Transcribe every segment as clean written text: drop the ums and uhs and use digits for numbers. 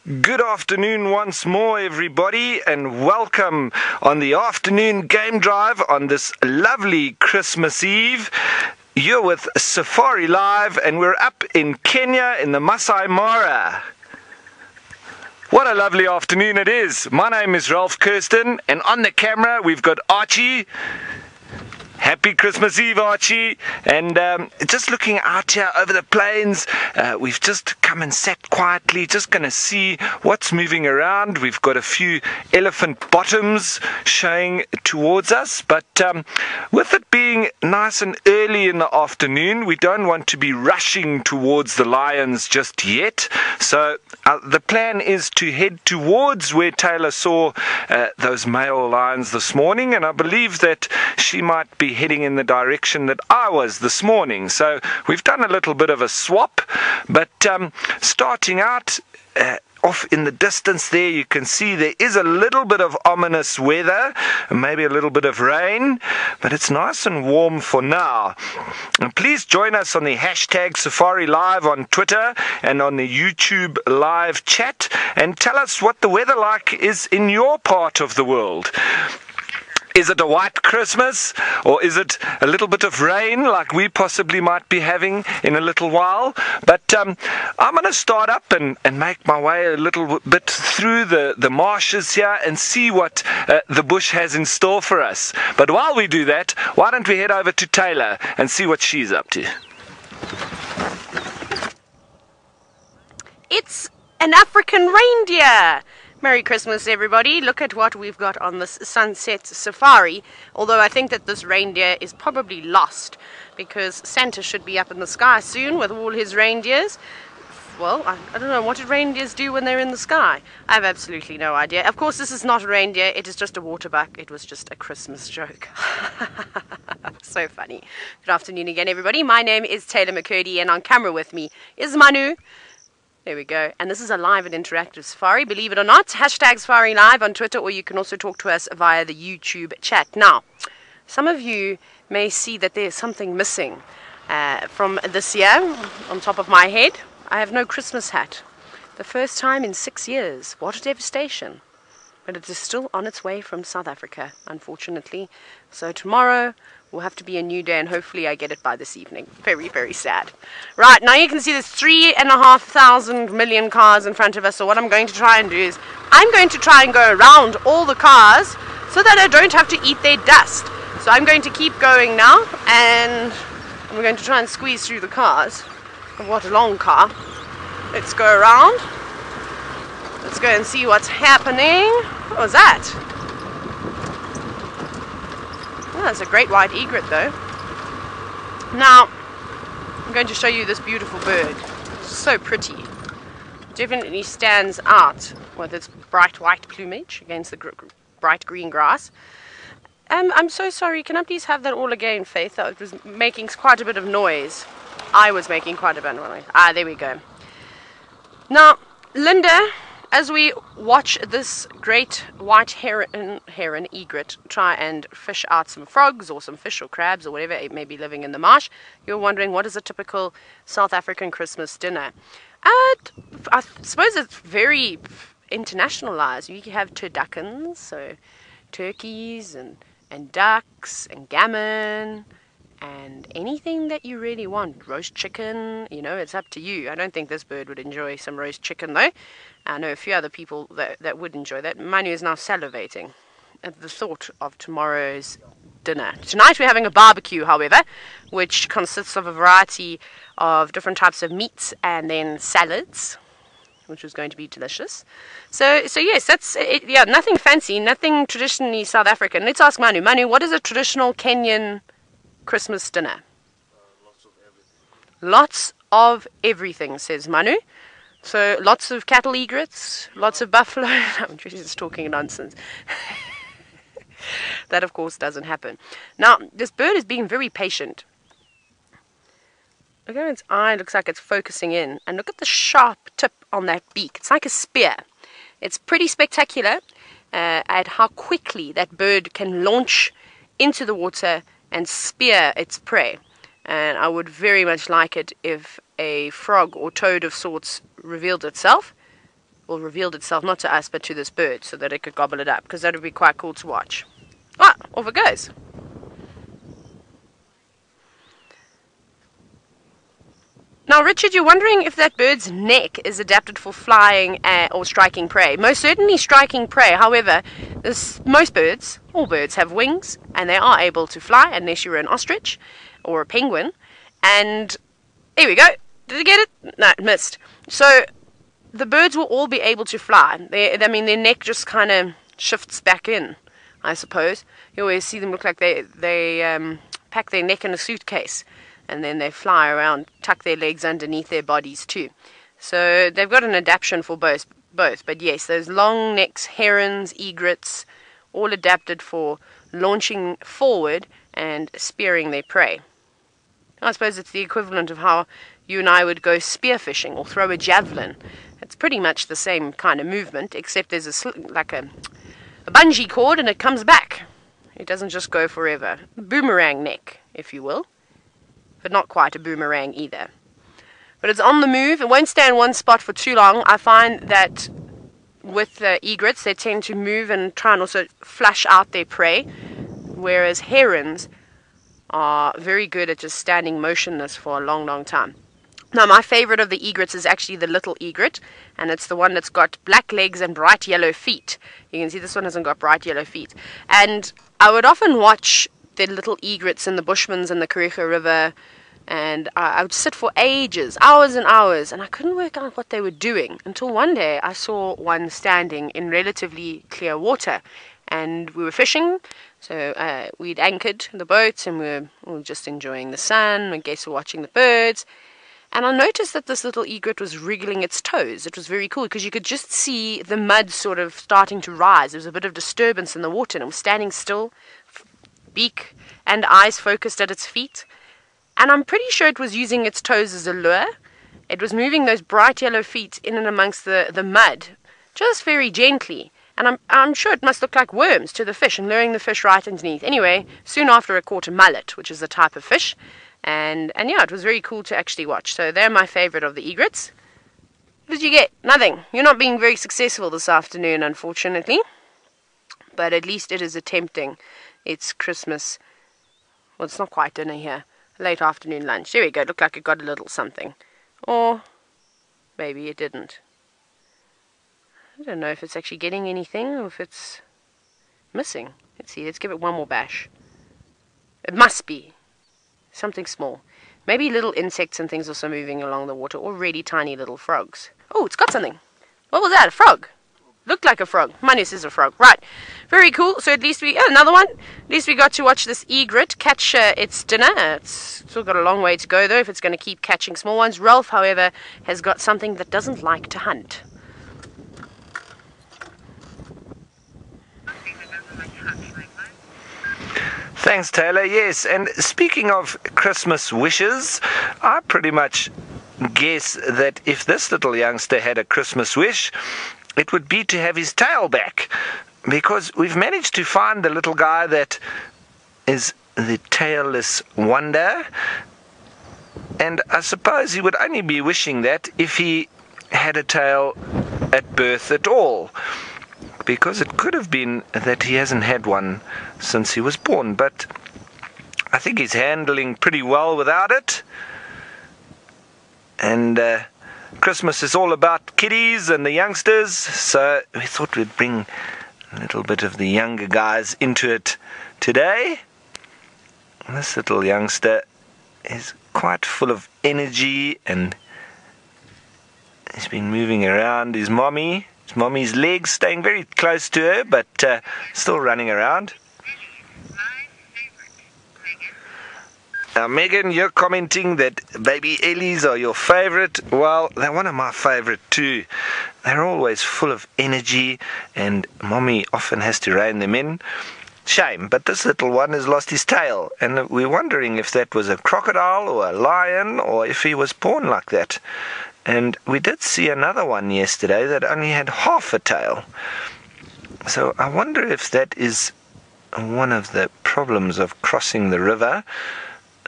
Good afternoon once more, everybody, and welcome on the afternoon game drive on this lovely Christmas Eve. You're with Safari Live, and we're up in Kenya in the Masai Mara. What a lovely afternoon it is. My name is Ralph Kirsten, and on the camera we've got Archie. Happy Christmas Eve, Archie. And just looking out here over the plains, we've just come and sat quietly, just going to see what's moving around. We've got a few elephant bottoms showing towards us, but with it being nice and early in the afternoon, we don't want to be rushing towards the lions just yet. So the plan is to head towards where Taylor saw those male lions this morning, and I believe that she might be heading in the direction that I was this morning. So we've done a little bit of a swap, but starting out off in the distance there, you can see there is a little bit of ominous weather, maybe a little bit of rain, but it's nice and warm for now. And please join us on the hashtag Safari Live on Twitter and on the YouTube live chat, and tell us what the weather like is in your part of the world. Is it a white Christmas, or is it a little bit of rain like we possibly might be having in a little while? But I'm going to start up and make my way a little bit through the marshes here and see what the bush has in store for us. But while we do that, why don't we head over to Taylor and see what she's up to? It's an African reindeer! Merry Christmas, everybody. Look at what we've got on this sunset safari. Although I think that this reindeer is probably lost, because Santa should be up in the sky soon with all his reindeers. Well, I don't know, what do reindeers do when they're in the sky? I have absolutely no idea. Of course, this is not a reindeer, it is just a waterbuck. It was just a Christmas joke. So funny. Good afternoon again, everybody. My name is Taylor McCurdy, and on camera with me is Manu. There we go. And this is a live and interactive safari, believe it or not. Hashtag Safari Live on Twitter, or you can also talk to us via the YouTube chat. Now, some of you may see that there's something missing from this year on top of my head. I have no Christmas hat. The first time in 6 years. What a devastation. But it is still on its way from South Africa, unfortunately. So tomorrow will have to be a new day, and hopefully I get it by this evening. Very, very sad. Right, now you can see there's 3,500 million cars in front of us. So what I'm going to try and do is, I'm going to try and go around all the cars so that I don't have to eat their dust. So I'm going to keep going now, and I'm going to try and squeeze through the cars. What a long car. Let's go around. Let's go and see what's happening. What was that? Oh, that's a great white egret though. Now, I'm going to show you this beautiful bird. So pretty. Definitely stands out with its bright white plumage against the bright green grass. I'm so sorry, can I please have that all again, Faith? It was making quite a bit of noise. I was making quite a bit of noise. Ah, there we go. Now, Linda, as we watch this great white heron egret try and fish out some frogs or some fish or crabs or whatever it may be living in the marsh, you're wondering, what is a typical South African Christmas dinner? I suppose it's very internationalized. You have turduckens, so turkeys and ducks and gammon and anything that you really want. Roast chicken, you know, it's up to you. I don't think this bird would enjoy some roast chicken though. I know a few other people that would enjoy that. Manu is now salivating at the thought of tomorrow's dinner. Tonight we're having a barbecue, however, which consists of a variety of different types of meats and then salads, which is going to be delicious. So yes, that's it. Yeah, nothing fancy, nothing traditionally South African. Let's ask Manu. Manu, what is a traditional Kenyan Christmas dinner? Lots of everything. Lots of everything, says Manu. So lots of cattle egrets, lots of buffalo. I'm just talking nonsense. That, of course, doesn't happen. Now, this bird is being very patient. Look at its eye. It looks like it's focusing in. And look at the sharp tip on that beak. It's like a spear. It's pretty spectacular at how quickly that bird can launch into the water and spear its prey. And I would very much like it if a frog or toad of sorts revealed itself. well, revealed itself not to us but to this bird so that it could gobble it up, because that would be quite cool to watch. Ah, off it goes. Now, Richard, you're wondering if that bird's neck is adapted for flying or striking prey. Most certainly striking prey. However, most birds, all birds, have wings, and they are able to fly, unless you're an ostrich or a penguin. And here we go. Did you get it? No, missed. So the birds will all be able to fly. Their neck just kind of shifts back in, I suppose. You always see them look like they pack their neck in a suitcase. And then they fly around, tuck their legs underneath their bodies too. So they've got an adaptation for both. But yes, those long necks, herons, egrets, all adapted for launching forward and spearing their prey. I suppose it's the equivalent of how you and I would go spearfishing or throw a javelin. It's pretty much the same kind of movement, except there's a bungee cord and it comes back. It doesn't just go forever. Boomerang neck, if you will. But not quite a boomerang either. But it's on the move. It won't stay in one spot for too long. I find that with egrets, they tend to move and try and also flush out their prey, whereas herons are very good at just standing motionless for a long, long time. Now, my favorite of the egrets is actually the little egret, and it's the one that's got black legs and bright yellow feet. You can see this one hasn't got bright yellow feet. And I would often watch the little egrets in the Bushmans and the Kruger River, and I would sit for ages, hours and hours, and I couldn't work out what they were doing until one day I saw one standing in relatively clear water, and we were fishing, so we'd anchored the boat and we were just enjoying the sun, I guess we're watching the birds, and I noticed that this little egret was wriggling its toes. It was very cool because you could just see the mud sort of starting to rise. There was a bit of disturbance in the water, and it was standing still, beak and eyes focused at its feet, and I'm pretty sure it was using its toes as a lure. It was moving those bright yellow feet in and amongst the mud, just very gently, and I'm sure it must look like worms to the fish and luring the fish right underneath. Anyway, soon after it caught a mullet, which is a type of fish, and yeah, it was very cool to actually watch. So they're my favorite of the egrets. What did you get? Nothing. You're not being very successful this afternoon, unfortunately, but at least it is attempting. It's Christmas. Well, it's not quite dinner here. Late afternoon lunch. There we go. Looked like it got a little something. Or maybe it didn't. I don't know if it's actually getting anything or if it's missing. Let's see. Let's give it one more bash. It must be something small. Maybe little insects and things also moving along the water, or really tiny little frogs. Oh, it's got something. What was that? A frog? Looked like a frog. Minus is a frog. Right. Very cool. So at least another one. At least we got to watch this egret catch its dinner. It's still got a long way to go, though, if it's going to keep catching small ones. Ralph, however, has got something that doesn't like to hunt. Thanks, Taylor. Yes, and speaking of Christmas wishes, I pretty much guess that if this little youngster had a Christmas wish, it would be to have his tail back, because we've managed to find the little guy that is the tailless wonder, and I suppose he would only be wishing that if he had a tail at birth at all, because it could have been that he hasn't had one since he was born, but I think he's handling pretty well without it, and Christmas is all about kiddies and the youngsters, so we thought we'd bring a little bit of the younger guys into it today. This little youngster is quite full of energy, and he's been moving around his mommy's legs, staying very close to her, but still running around. Now, Megan, you're commenting that baby Ellies are your favorite. Well, they're one of my favorite too. They're always full of energy, and mommy often has to rein them in. Shame, but this little one has lost his tail, and we're wondering if that was a crocodile or a lion, or if he was born like that. And we did see another one yesterday that only had half a tail. So I wonder if that is one of the problems of crossing the river.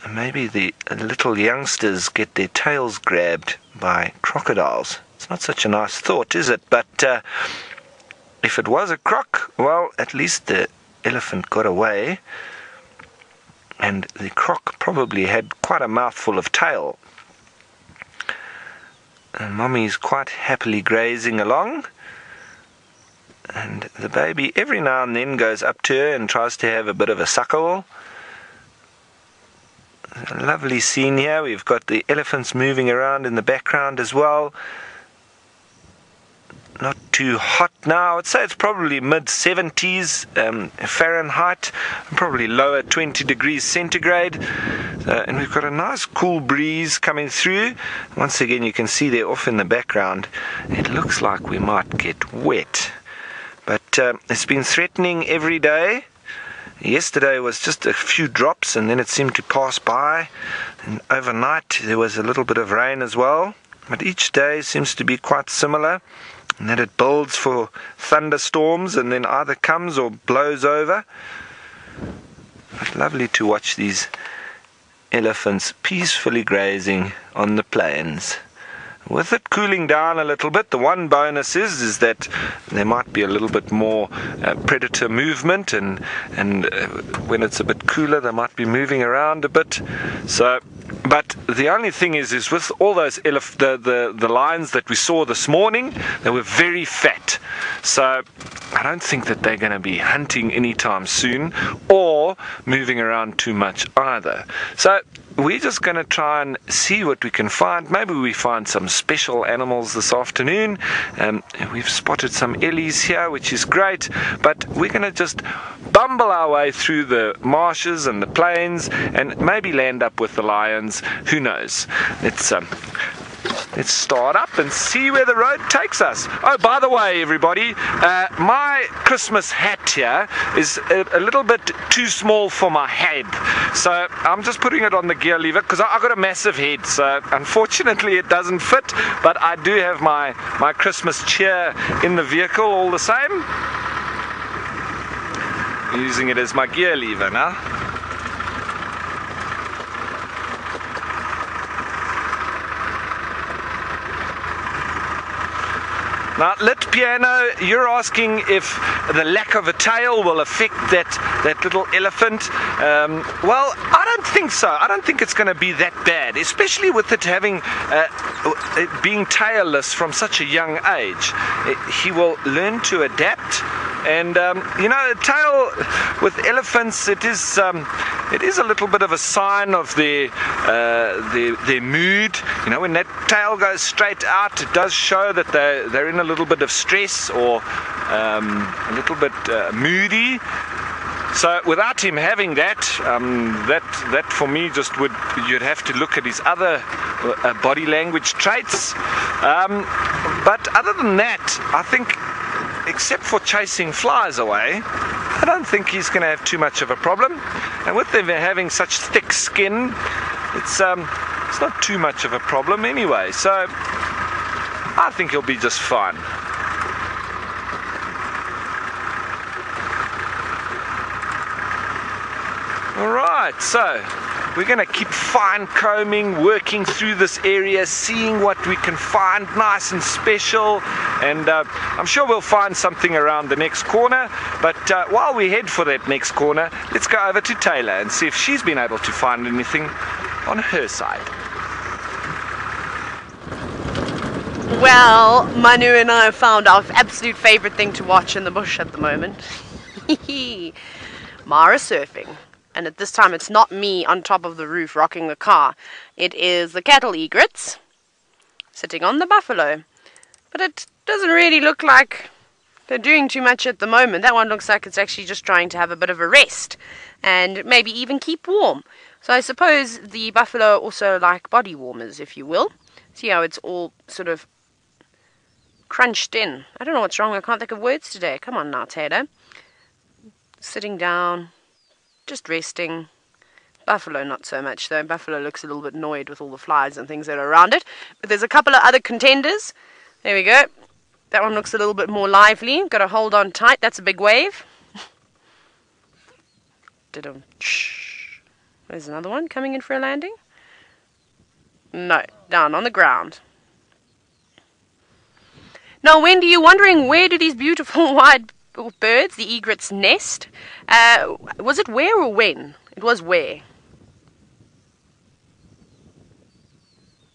Maybe the little youngsters get their tails grabbed by crocodiles. It's It's not such a nice thought, is it? But if it was a croc, well, at least the elephant got away. And the croc probably had quite a mouthful of tail. And Mommy's quite happily grazing along. And the baby every now and then goes up to her and tries to have a bit of a suckle. A lovely scene here. We've got the elephants moving around in the background as well. Not too hot now. I'd say it's probably mid-70s Fahrenheit, probably lower 20 degrees centigrade. And we've got a nice cool breeze coming through. Once again, you can see there off in the background, it looks like we might get wet. But it's been threatening every day. Yesterday was just a few drops and then it seemed to pass by. And overnight there was a little bit of rain as well. But each day seems to be quite similar. And that it builds for thunderstorms and then either comes or blows over. But lovely to watch these elephants peacefully grazing on the plains. With it cooling down a little bit, the one bonus is that there might be a little bit more predator movement, and when it's a bit cooler, they might be moving around a bit. So, but the only thing is with all those the lions that we saw this morning, they were very fat. So I don't think that they're going to be hunting anytime soon or moving around too much either. So we're just going to try and see what we can find. Maybe we find some special animals this afternoon. We've spotted some ellies here, which is great, but we're going to just bumble our way through the marshes and the plains and maybe land up with the lions. Who knows? Let's start up and see where the road takes us. Oh, by the way, everybody, my Christmas hat here is a little bit too small for my head. So I'm just putting it on the gear lever because I've got a massive head. So unfortunately it doesn't fit, but I do have my Christmas cheer in the vehicle all the same. Using it as my gear lever now. Now, Lit Piano, you're asking if the lack of a tail will affect that little elephant. Well, I don't think so. I don't think it's going to be that bad, especially with it having it being tailless from such a young age. He will learn to adapt. And you know, a tail with elephants, it is a little bit of a sign of their mood. You know, when that tail goes straight out, it does show that they're in a little bit of stress or a little bit moody. So without him having that, that for me you'd have to look at his other body language traits. But other than that, I think, except for chasing flies away, I don't think he's going to have too much of a problem. And with them having such thick skin, it's not too much of a problem anyway. So I think he'll be just fine. Alright, so we're going to keep fine combing, working through this area, seeing what we can find nice and special, and I'm sure we'll find something around the next corner. But while we head for that next corner, let's go over to Taylor and see if she's been able to find anything on her side. Well, Manu and I have found our absolute favourite thing to watch in the bush at the moment. Mara surfing. And at this time it's not me on top of the roof rocking the car. It is the cattle egrets sitting on the buffalo. But it doesn't really look like they're doing too much at the moment. That one looks like it's actually just trying to have a bit of a rest and maybe even keep warm. So I suppose the buffalo also like body warmers, if you will. See how it's all sort of crunched in. I don't know what's wrong. I can't think of words today. Come on now, Taylor. Sitting down. Just resting. Buffalo not so much though. Buffalo looks a little bit annoyed with all the flies and things that are around it. But there's a couple of other contenders. There we go. That one looks a little bit more lively. Got to hold on tight. That's a big wave. There's another one coming in for a landing. No, down on the ground. Now, Wendy, you're wondering where do these beautiful white birds, the egrets, nest? Was it where or when? It was where.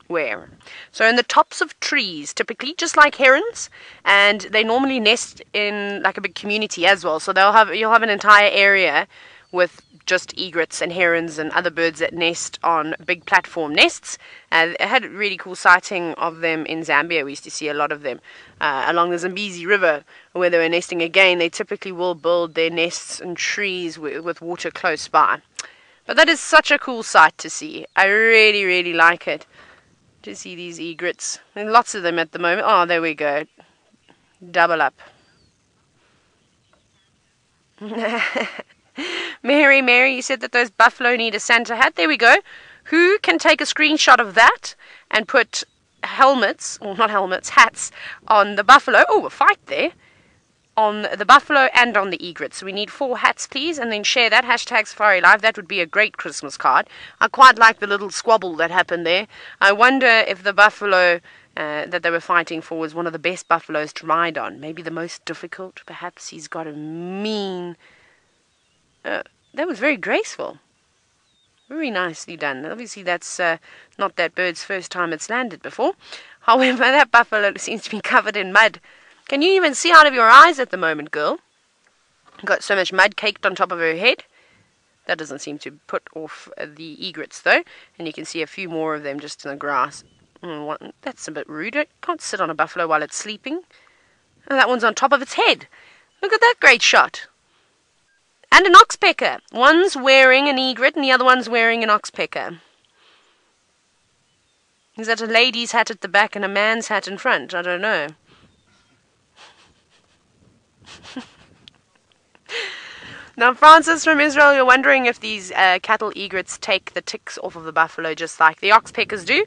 Where? So in the tops of trees, typically, just like herons, and they normally nest in like a big community as well. So you'll have an entire area with just egrets and herons and other birds that nest on big platform nests. I had a really cool sighting of them in Zambia. We used to see a lot of them along the Zambezi River where they were nesting. Again, they typically will build their nests in trees with water close by. But that is such a cool sight to see. I really, really like it to see these egrets. And lots of them at the moment. Oh, there we go. Double up. Mary, you said that those buffalo need a Santa hat. There we go. Who can take a screenshot of that and put hats on the buffalo? Oh, a fight there. On the buffalo and on the egrets. So we need 4 hats, please, and then share that. Hashtag Safari Live. That would be a great Christmas card. I quite like the little squabble that happened there. I wonder if the buffalo that they were fighting for was one of the best buffaloes to ride on. Maybe the most difficult. Perhaps he's got a mean... that was very graceful. Very nicely done. Obviously, that's not that bird's first time it's landed before. However, that buffalo seems to be covered in mud. Can you even see out of your eyes at the moment, girl? Got so much mud caked on top of her head. That doesn't seem to put off the egrets, though. And you can see a few more of them just in the grass. That's a bit rude. It can't sit on a buffalo while it's sleeping. Oh, that one's on top of its head. Look at that great shot. And an oxpecker. One's wearing an egret and the other one's wearing an oxpecker. Is that a lady's hat at the back and a man's hat in front? I don't know. Now, Francis from Israel, you're wondering if these cattle egrets take the ticks off of the buffalo just like the oxpeckers do.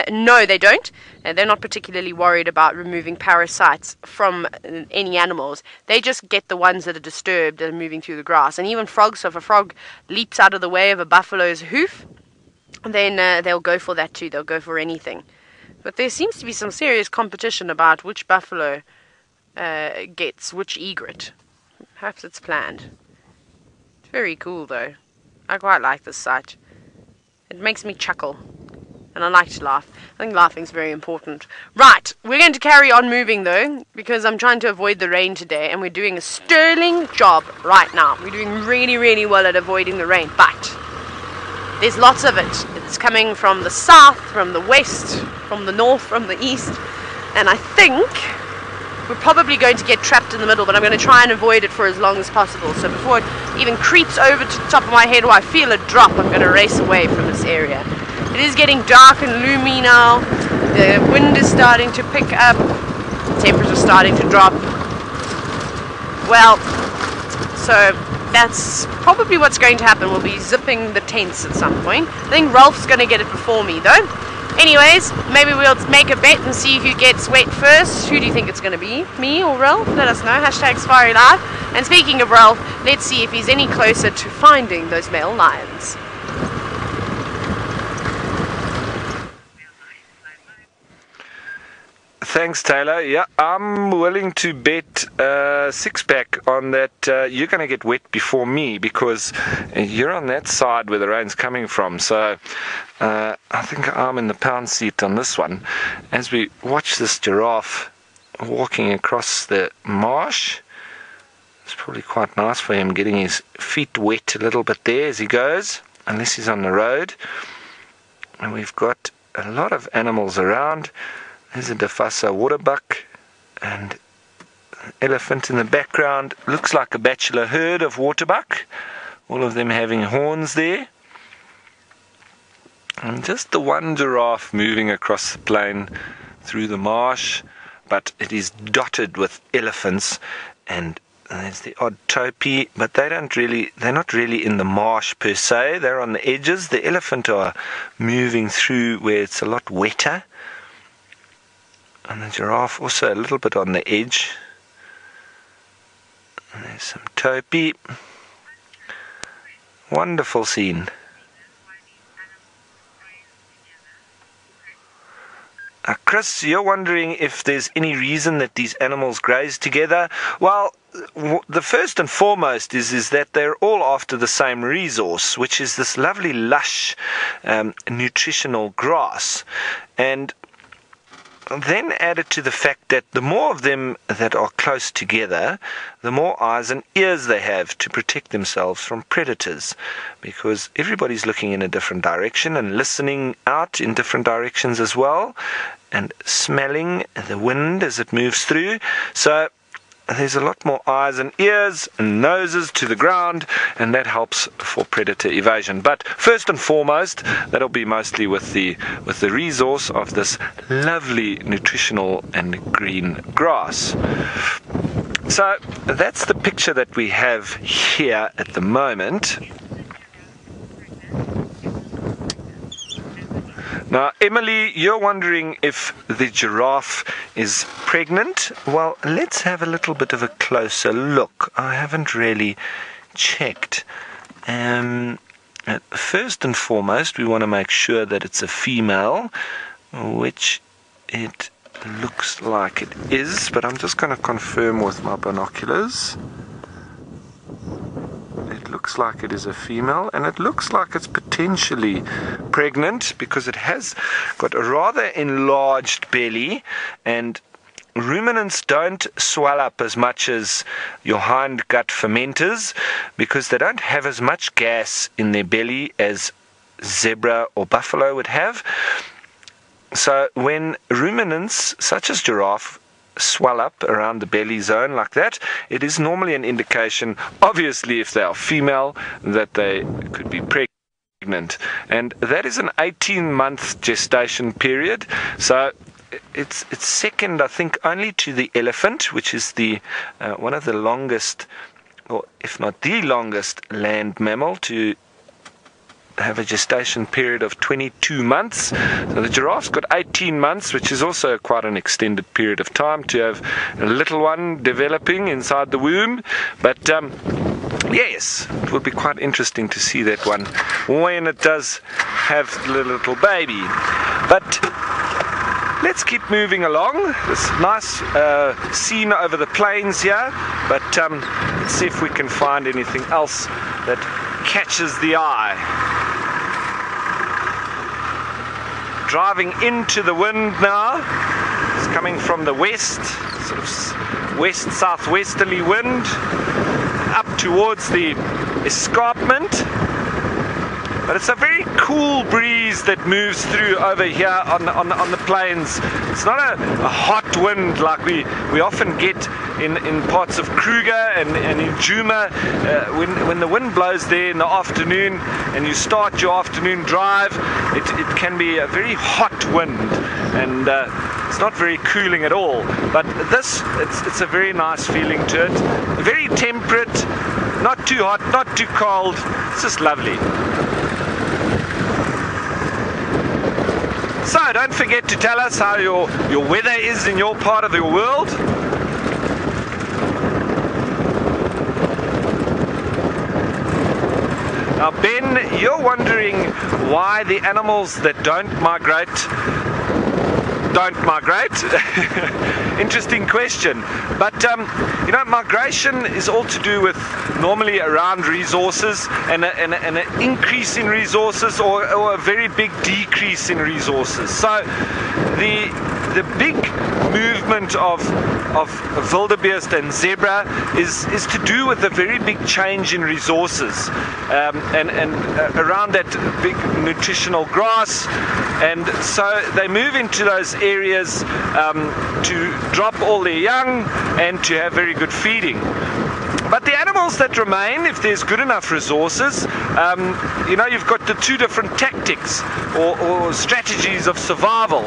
No, they don't. They're not particularly worried about removing parasites from any animals. They just get the ones that are disturbed and moving through the grass. And even frogs, so if a frog leaps out of the way of a buffalo's hoof, then they'll go for that too. They'll go for anything. But there seems to be some serious competition about which buffalo gets which egret. Perhaps it's planned. It's very cool though. I quite like this sight. It makes me chuckle. And I like to laugh. I think laughing is very important. Right, we're going to carry on moving though, because I'm trying to avoid the rain today, and we're doing a sterling job right now. We're doing really, really well at avoiding the rain, but there's lots of it. It's coming from the south, from the west, from the north, from the east, and I think we're probably going to get trapped in the middle, but I'm going to try and avoid it for as long as possible. So before it even creeps over to the top of my head or I feel a drop, I'm going to race away from this area. It is getting dark and gloomy now. The wind is starting to pick up. The temperature's starting to drop. Well, so that's probably what's going to happen. We'll be zipping the tents at some point. I think Ralph's going to get it before me though. Anyways, maybe we'll make a bet and see who gets wet first. Who do you think it's going to be? Me or Ralph? Let us know. Hashtag Safari Live. And speaking of Ralph, let's see if he's any closer to finding those male lions. Thanks, Taylor. Yeah, I'm willing to bet a 6-pack on that you're going to get wet before me, because you're on that side where the rain's coming from. So I think I'm in the pound seat on this one. As we watch this giraffe walking across the marsh, it's probably quite nice for him getting his feet wet a little bit there as he goes, unless he's on the road. And we've got a lot of animals around. There's a Dafasa waterbuck and an elephant in the background. Looks like a bachelor herd of waterbuck, all of them having horns there. And just the one giraffe moving across the plain through the marsh, but it is dotted with elephants, and there's the odd topi, but they're not really in the marsh per se. They're on the edges. The elephant are moving through where it's a lot wetter. And the giraffe also a little bit on the edge. And there's some topi. Wonderful scene. Chris, you're wondering if there's any reason that these animals graze together. Well, the first and foremost is that they're all after the same resource, which is this lovely, lush, nutritional grass. And then added to the fact that the more of them that are close together, the more eyes and ears they have to protect themselves from predators, because everybody's looking in a different direction and listening out in different directions as well, and smelling the wind as it moves through. So there's a lot more eyes and ears and noses to the ground, and that helps for predator evasion. But first and foremost, that'll be mostly with the resource of this lovely nutritional and green grass. So that's the picture that we have here at the moment. Now, Emily, you're wondering if the giraffe is pregnant. Well, let's have a little bit of a closer look. I haven't really checked. First and foremost, we want to make sure that it's a female, which it looks like it is, but I'm just going to confirm with my binoculars. It looks like it is a female, and it looks like it's potentially pregnant because it has got a rather enlarged belly, and ruminants don't swell up as much as your hindgut fermenters because they don't have as much gas in their belly as zebra or buffalo would have. So when ruminants such as giraffe swell up around the belly zone like that, it is normally an indication, obviously if they are female, that they could be pregnant, and that is an 18-month gestation period. So it's second, I think, only to the elephant, which is the one of the longest, or if not the longest, land mammal to have a gestation period of 22 months. So the giraffe's got 18 months, which is also quite an extended period of time to have a little one developing inside the womb. But yes, it would be quite interesting to see that one when it does have the little baby. But let's keep moving along. This nice scene over the plains here, but let's see if we can find anything else that catches the eye. Driving into the wind now. It's coming from the west, sort of west-southwesterly wind, up towards the escarpment. But it's a very cool breeze that moves through over here on the plains. It's not a hot wind like we often get in parts of Kruger and in Djuma. When the wind blows there in the afternoon and you start your afternoon drive, it can be a very hot wind, and it's not very cooling at all. But this, it's a very nice feeling to it. Very temperate, not too hot, not too cold. It's just lovely. So don't forget to tell us how your weather is in your part of the world. Now Ben, you're wondering why the animals that don't migrate. Interesting question. But you know, migration is all to do with normally around resources and an increase in resources or a very big decrease in resources. So the big movement of wildebeest and zebra is to do with a very big change in resources and around that big nutritional grass, and so they move into those areas to drop all their young and to have very good feeding. But the animals that remain, if there's good enough resources, you know, you've got the two different tactics or strategies of survival.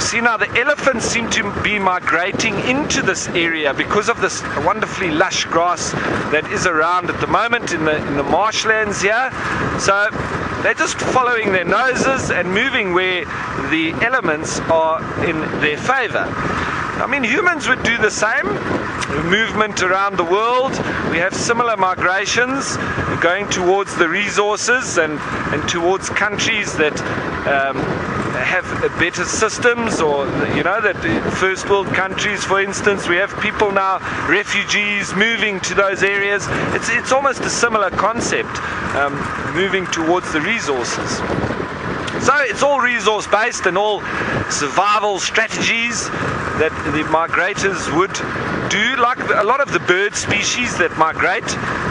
See, now the elephants seem to be migrating into this area because of this wonderfully lush grass that is around at the moment in the marshlands here. So they're just following their noses and moving where the elements are in their favor. I mean, humans would do the same. Movement around the world, we have similar migrations going towards the resources and towards countries that have better systems, or that first world countries, for instance, we have people now, refugees moving to those areas. It's almost a similar concept, moving towards the resources. So it's all resource based and all survival strategies that the migrators would do. Like a lot of the bird species that migrate,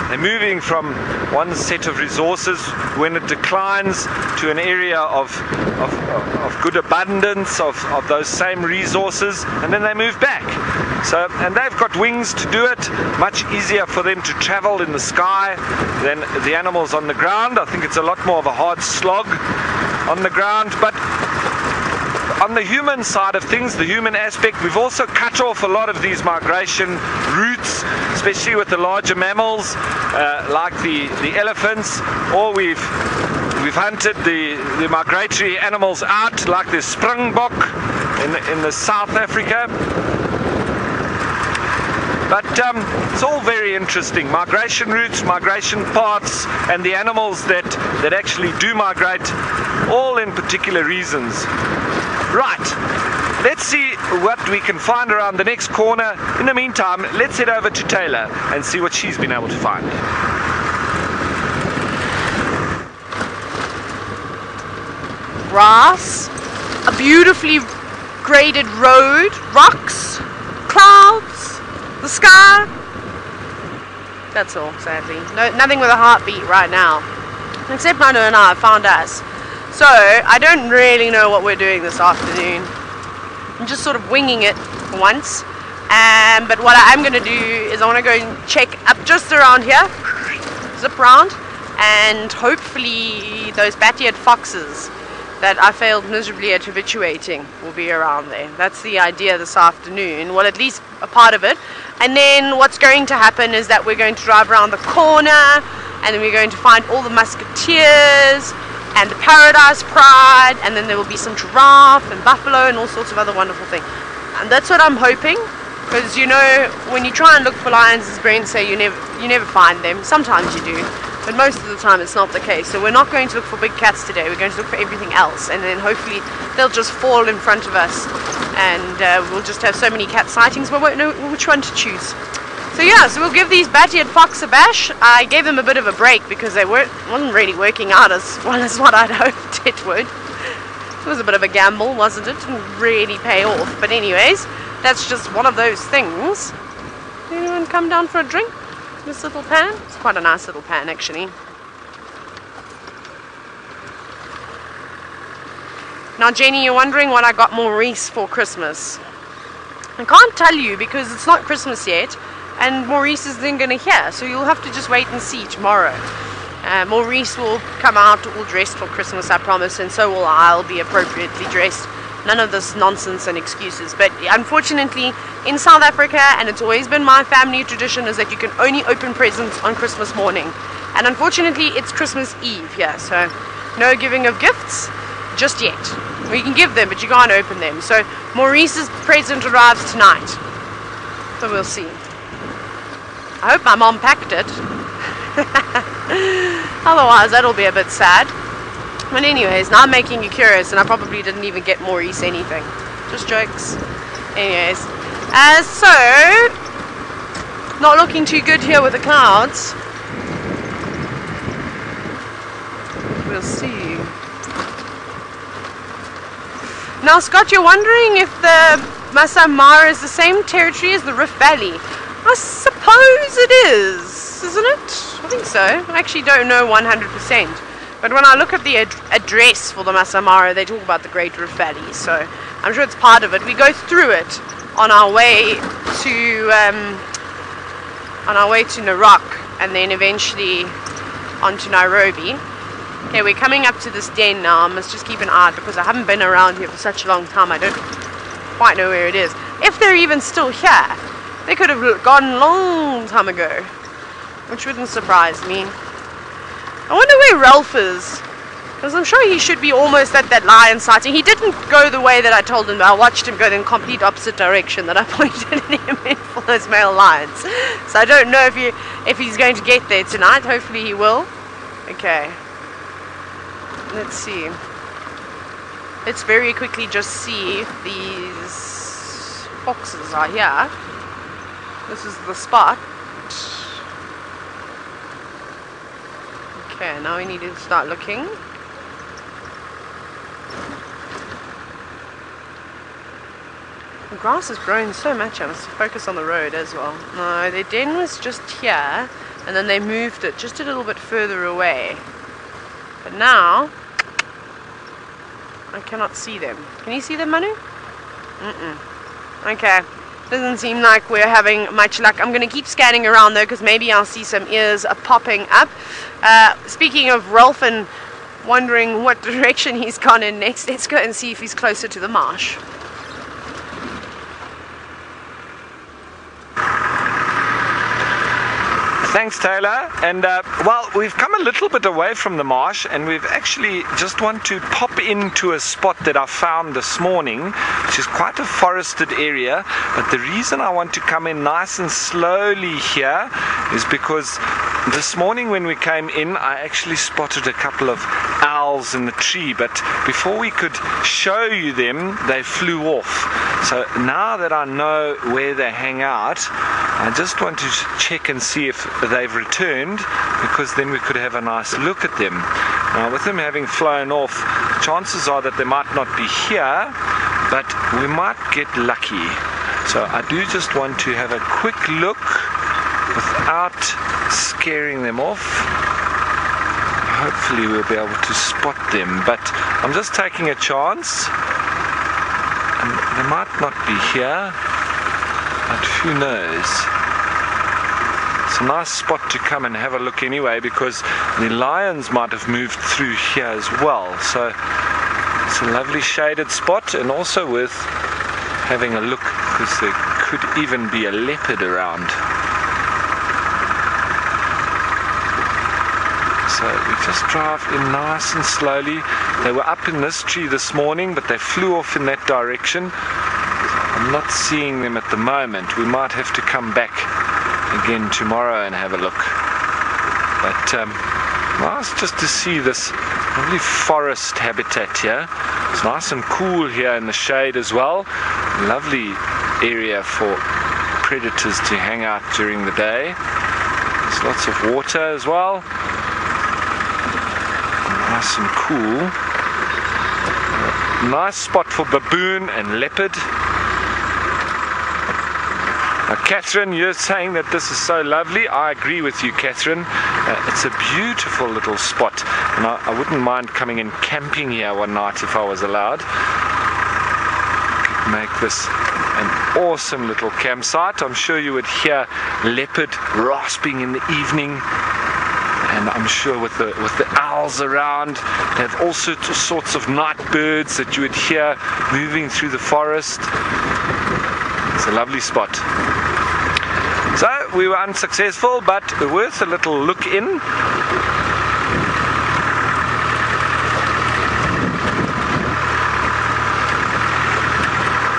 they're moving from one set of resources when it declines to an area of good abundance of those same resources, and then they move back. So, and they've got wings to do it, much easier for them to travel in the sky than the animals on the ground. I think it's a lot more of a hard slog on the ground. But on the human side of things, the human aspect, we've also cut off a lot of these migration routes, especially with the larger mammals like the elephants, or we've hunted the migratory animals out, like the springbok in the South Africa. But it's all very interesting. Migration routes, migration paths, and the animals that actually do migrate, all in particular reasons. Right, let's see what we can find around the next corner. In the meantime, let's head over to Taylor and see what she's been able to find. Grass, a beautifully graded road, rocks, clouds, the sky. That's all, sadly. No, nothing with a heartbeat right now. Except Rhino and I have found us. So, I don't really know what we're doing this afternoon. I'm just sort of winging it for once. But what I am going to do is I want to go and check up just around here. Zip around. And hopefully those bat-eared foxes that I failed miserably at habituating will be around there. That's the idea this afternoon. Well, at least a part of it. And then what's going to happen is that we're going to drive around the corner, and then we're going to find all the musketeers and the Paradise Pride, and then there will be some giraffe and buffalo and all sorts of other wonderful things. And that's what I'm hoping, because when you try and look for lions, as Brent say, you never find them. Sometimes you do, but most of the time it's not the case. So we're not going to look for big cats today. We're going to look for everything else, and then hopefully they'll just fall in front of us, and we'll just have so many cat sightings we won't know which one to choose. So yeah, so we'll give these bat-eared fox a bash. I gave them a bit of a break because they wasn't really working out as well as what I'd hoped it would. It was a bit of a gamble, wasn't it? Didn't really pay off. But anyways, that's just one of those things. Anyone come down for a drink? This little pan? It's quite a nice little pan, actually. Now, Jenny, you're wondering what I got Maurice for Christmas. I can't tell you because it's not Christmas yet. And Maurice isn't going to hear, so you'll have to just wait and see tomorrow. Maurice will come out all dressed for Christmas, I promise, and so will I'll be appropriately dressed. None of this nonsense and excuses. But unfortunately, in South Africa, and it's always been my family tradition, is that you can only open presents on Christmas morning. And unfortunately, it's Christmas Eve here, so no giving of gifts just yet. Well, you can give them, but you can't open them. So Maurice's present arrives tonight. So we'll see. I hope my mom packed it. Otherwise, that'll be a bit sad. But anyways, now I'm making you curious, and I probably didn't even get Maurice anything. Just jokes. Anyways, so not looking too good here with the clouds. We'll see. Now, Scott, you're wondering if the Masai Mara is the same territory as the Rift Valley. I suppose it is, isn't it? I think so. I actually don't know 100%. But when I look at the address for the Masai Mara, they talk about the Great Rift Valley. So I'm sure it's part of it. We go through it on our way to Narok, and then eventually onto Nairobi. Okay, we're coming up to this den now. I must just keep an eye out because I haven't been around here for such a long time. I don't quite know where it is. If they're even still here. They could have gone a long time ago, which wouldn't surprise me. I wonder where Ralph is, because I'm sure he should be almost at that lion sighting. He didn't go the way that I told him. I watched him go in the complete opposite direction that I pointed him in for those male lions. So I don't know if he's going to get there tonight. Hopefully he will. Okay. Let's see. let's very quickly just see if these foxes are here. This is the spot. Okay, now we need to start looking. The grass has grown so much. I must focus on the road as well. No, their den was just here, and then they moved it just a little bit further away. But now I cannot see them. Can you see them, Manu? Okay. Doesn't seem like we're having much luck. I'm going to keep scanning around though, because maybe I'll see some ears popping up. Speaking of Rolf and wondering what direction he's gone in next, let's go and see if he's closer to the marsh. Thanks, Taylor. And well, we've come a little bit away from the marsh, and we've actually just want to pop into a spot that I found this morning, which is quite a forested area. But the reason I want to come in nice and slowly here is because this morning when we came in, I actually spotted a couple of owls in the tree, but before we could show you them, they flew off. So now that I know where they hang out, I just want to check and see if they've returned, because then we could have a nice look at them. Now, with them having flown off, chances are that they might not be here, but we might get lucky. So I do just want to have a quick look without scaring them off. Hopefully we'll be able to spot them, but I'm just taking a chance. And they might not be here, but who knows. It's a nice spot to come and have a look anyway, because the lions might have moved through here as well. So it's a lovely shaded spot, and also worth having a look, because there could even be a leopard around. So we just drive in nice and slowly. They were up in this tree this morning, but they flew off in that direction. I'm not seeing them at the moment. We might have to come back again tomorrow and have a look. But nice just to see this lovely forest habitat here. It's nice and cool here in the shade as well. Lovely area for predators to hang out during the day. There's lots of water as well. Nice and cool. Nice spot for baboon and leopard. Now, Catherine, you're saying that this is so lovely. I agree with you, Catherine. It's a beautiful little spot, and I wouldn't mind coming and camping here one night if I was allowed. Make this an awesome little campsite. I'm sure you would hear leopard rasping in the evening. And I'm sure with the owls around, they have all sorts of night birds that you would hear moving through the forest. It's a lovely spot. So we were unsuccessful, but worth a little look in.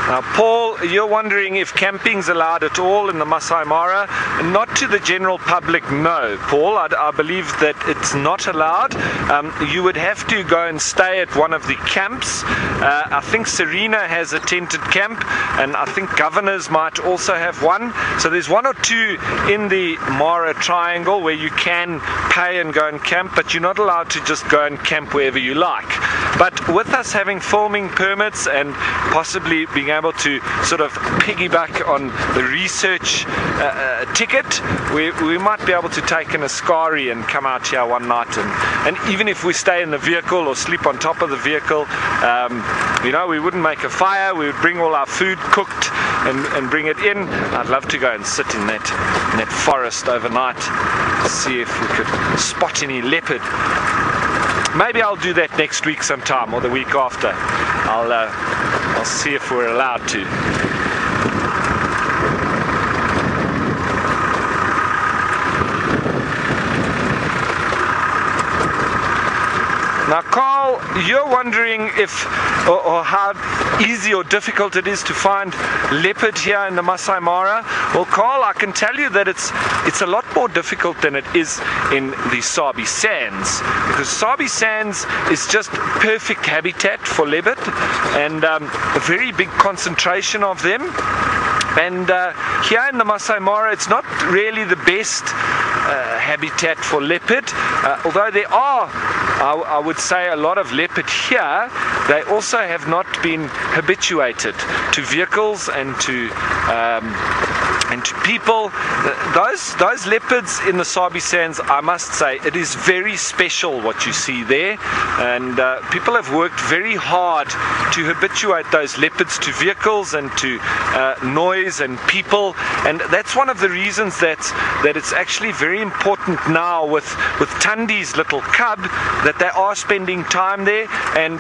Now, Paul, you're wondering if camping's allowed at all in the Masai Mara. Not to the general public, no, Paul. I believe that it's not allowed. You would have to go and stay at one of the camps. I think Serena has a tented camp, and I think Governors might also have one. So there's one or two in the Mara Triangle where you can pay and go and camp, but you're not allowed to just go and camp wherever you like. But with us having filming permits and possibly being able to sort of piggyback on the research ticket, we might be able to take an Ascari and come out here one night, and even if we stay in the vehicle or sleep on top of the vehicle, you know, we wouldn't make a fire. We would bring all our food cooked and bring it in. I'd love to go and sit in that forest overnight, see if we could spot any leopard. Maybe I'll do that next week sometime, or the week after. I'll see if we're allowed to. Now, Carl you're wondering if or how easy or difficult it is to find leopard here in the Masai Mara. Well, Carl, I can tell you that it's a lot more difficult than it is in the Sabi Sands, because Sabi Sands is just perfect habitat for leopard, and a very big concentration of them. And here in the Masai Mara, it's not really the best habitat for leopard, although there are, I would say, a lot of leopard here. They also have not been habituated to vehicles and to people. Those leopards in the Sabi Sands, I must say, it is very special what you see there, and people have worked very hard to habituate those leopards to vehicles and to noise and people, and that's one of the reasons that it's actually very important now with Tandi's little cub that they are spending time there. And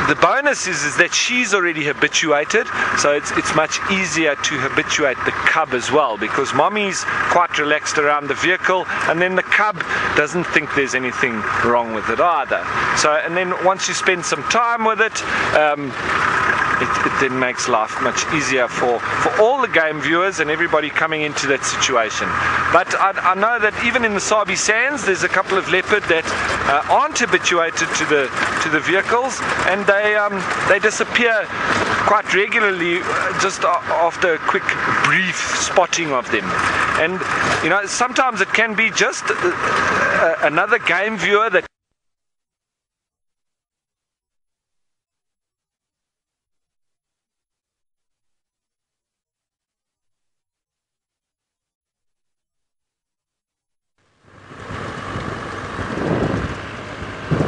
the bonus is that she's already habituated, so it's much easier to habituate the cub as well, because mommy's quite relaxed around the vehicle, and then the cub doesn't think there's anything wrong with it either. So, and then once you spend some time with it, it then makes life much easier for all the game viewers and everybody coming into that situation. But I know that even in the Sabi Sands, there's a couple of leopard that aren't habituated to the vehicles, and they disappear quite regularly just after a quick brief spotting of them. And you know, sometimes it can be just another game viewer that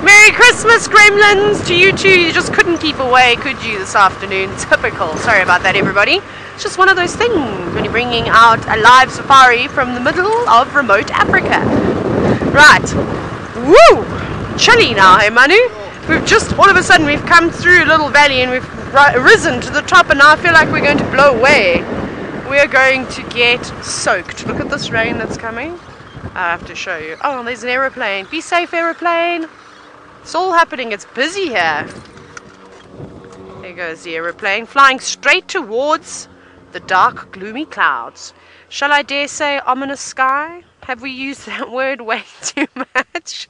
Merry Christmas, gremlins, to you too. You just couldn't keep away, could you, this afternoon? Typical. Sorry about that, everybody. It's just one of those things when you're bringing out a live safari from the middle of remote Africa. Right. Woo! Chilly now, hey Manu? We've just, all of a sudden, we've come through a little valley and we've risen to the top, and now I feel like we're going to blow away. We're going to get soaked. Look at this rain that's coming. I have to show you. Oh, there's an aeroplane. Be safe, aeroplane. It's all happening. It's busy here. There goes the aeroplane, flying straight towards the dark, gloomy clouds. Shall I dare say ominous sky? Have we used that word way too much?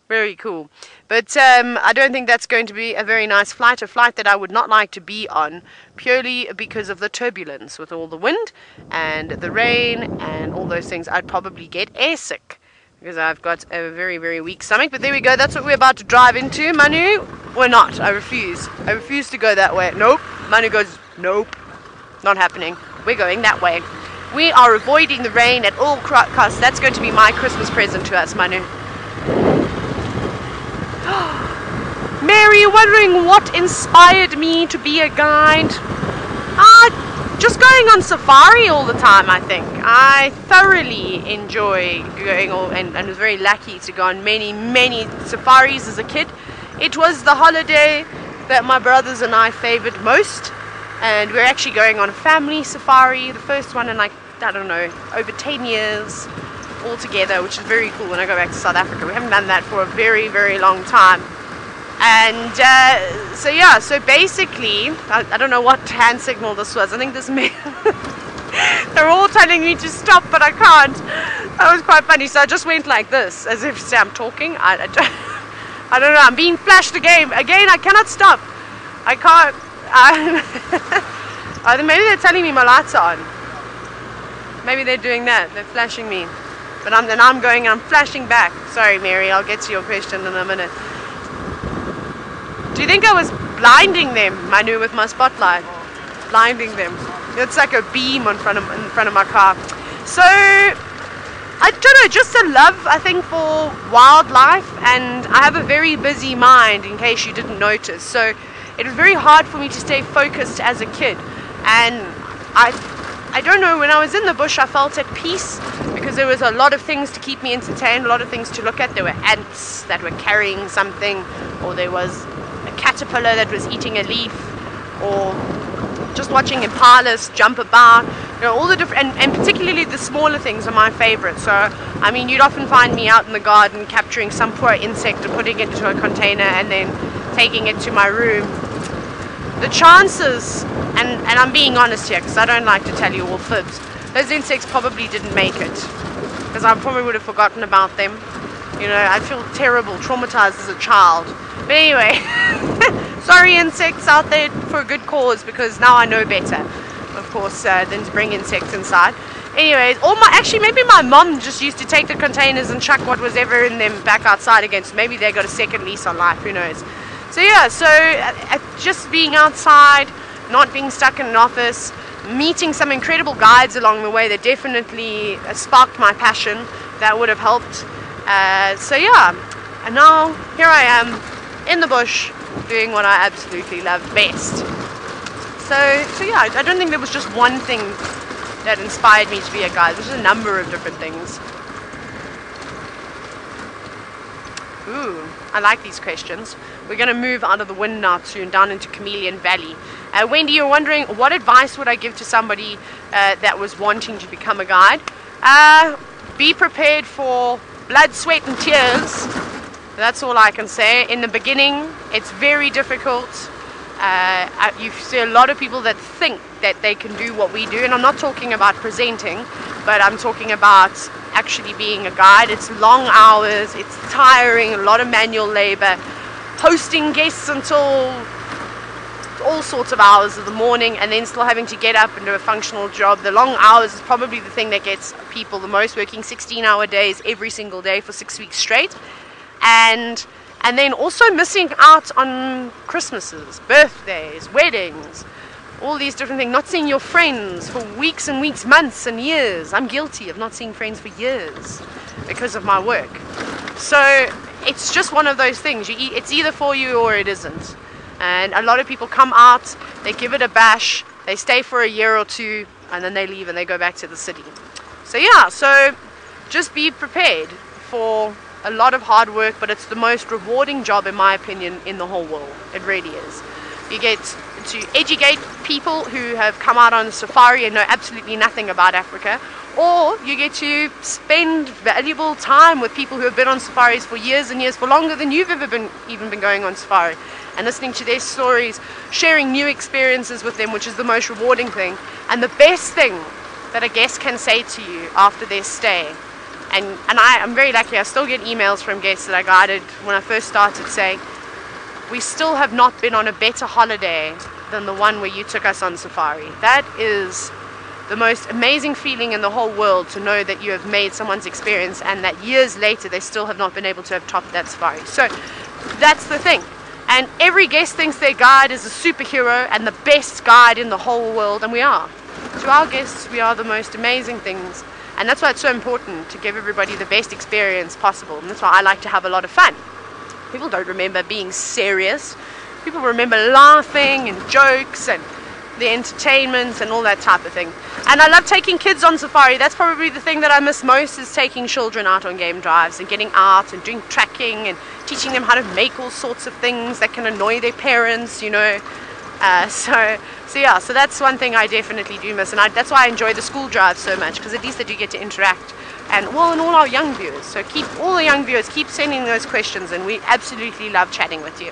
Very cool. But I don't think that's going to be a very nice flight, a flight that I would not like to be on, purely because of the turbulence with all the wind and the rain and all those things. I'd probably get airsick, because I've got a very, very weak stomach. But there we go. That's what we're about to drive into. Manu, we're not. I refuse. I refuse to go that way. Nope. Manu goes, nope. Not happening. We're going that way. We are avoiding the rain at all costs. That's going to be my Christmas present to us, Manu. Mary, wondering what inspired me to be a guide? Just going on safari all the time, I think. I thoroughly enjoy going and was very lucky to go on many, many safaris as a kid. It was the holiday that my brothers and I favored most, and we're actually going on a family safari, the first one in, like, I don't know, over 10 years all together, which is very cool when I go back to South Africa. We haven't done that for a very, very long time. And so yeah, so basically, I don't know what hand signal this was. I think this may they're all telling me to stop, but I can't. That was quite funny. So I just went like this, as if to say I'm talking. I don't know. I'm being flashed again. I cannot stop. I can't. Maybe they're telling me my lights are on. Maybe they're doing that. They're flashing me. But I'm going and I'm flashing back. Sorry, Mary. I'll get to your question in a minute. Do you think I was blinding them, Manu, with my spotlight? Blinding them. It's like a beam in front of my car. So, I don't know, just a love, I think, for wildlife, and I have a very busy mind, in case you didn't notice. So, it was very hard for me to stay focused as a kid. And I don't know, when I was in the bush, I felt at peace, because there was a lot of things to keep me entertained, a lot of things to look at. There were ants that were carrying something, or there was a caterpillar that was eating a leaf, or just watching impalas jump about. You know, all the different, and particularly the smaller things are my favorite. So, I mean, you'd often find me out in the garden capturing some poor insect and putting it into a container and then taking it to my room. The chances, and I'm being honest here because I don't like to tell you all fibs, those insects probably didn't make it because I probably would have forgotten about them. You know, I feel terrible, traumatized as a child. But anyway, sorry insects out there for a good cause, because now I know better, of course, than to bring insects inside. Anyways, actually maybe my mom just used to take the containers and chuck what was ever in them back outside again. So maybe they got a second lease on life, who knows. So yeah, just being outside, not being stuck in an office, meeting some incredible guides along the way that definitely sparked my passion. That would have helped. So yeah, and now here I am in the bush doing what I absolutely love best. So yeah, I don't think there was just one thing that inspired me to be a guide. There's a number of different things. Ooh, I like these questions. We're going to move out of the wind now soon, down into Chameleon Valley. Wendy, you're wondering, what advice would I give to somebody that was wanting to become a guide? Be prepared for blood, sweat and tears. That's all I can say. In the beginning, it's very difficult. You see a lot of people that think that they can do what we do, and I'm not talking about presenting, but I'm talking about actually being a guide. It's long hours, it's tiring, a lot of manual labor, hosting guests until all sorts of hours of the morning, and then still having to get up and do a functional job. The long hours is probably the thing that gets people the most, working 16-hour days every single day for 6 weeks straight, and then also missing out on Christmases, birthdays, weddings, all these different things, not seeing your friends for weeks and weeks, months and years. I'm guilty of not seeing friends for years because of my work. So it's just one of those things. It's either for you or it isn't. And a lot of people come out, they give it a bash, they stay for a year or two, and then they leave and they go back to the city. So yeah, so just be prepared for a lot of hard work, but it's the most rewarding job, in my opinion, in the whole world. It really is. You get to educate people who have come out on safari and know absolutely nothing about Africa, or you get to spend valuable time with people who have been on safaris for years and years, for longer than you've ever even been going on safari, and listening to their stories, sharing new experiences with them, which is the most rewarding thing. And the best thing that a guest can say to you after their stay, and I'm very lucky, I still get emails from guests that I guided when I first started saying, we still have not been on a better holiday than the one where you took us on safari. That is the most amazing feeling in the whole world, to know that you have made someone's experience and that years later they still have not been able to have topped that safari. So that's the thing. And every guest thinks their guide is a superhero and the best guide in the whole world, and we are. To our guests, we are the most amazing things. And that's why it's so important to give everybody the best experience possible. And that's why I like to have a lot of fun. People don't remember being serious. People remember laughing and jokes and the entertainment and all that type of thing. And I love taking kids on safari. That's probably the thing that I miss most, is taking children out on game drives and getting out and doing tracking and teaching them how to make all sorts of things that can annoy their parents, you know. So that's one thing I definitely do miss, and that's why I enjoy the school drives so much, because at least they do get to interact. And all our young viewers, so all the young viewers keep sending those questions, and we absolutely love chatting with you.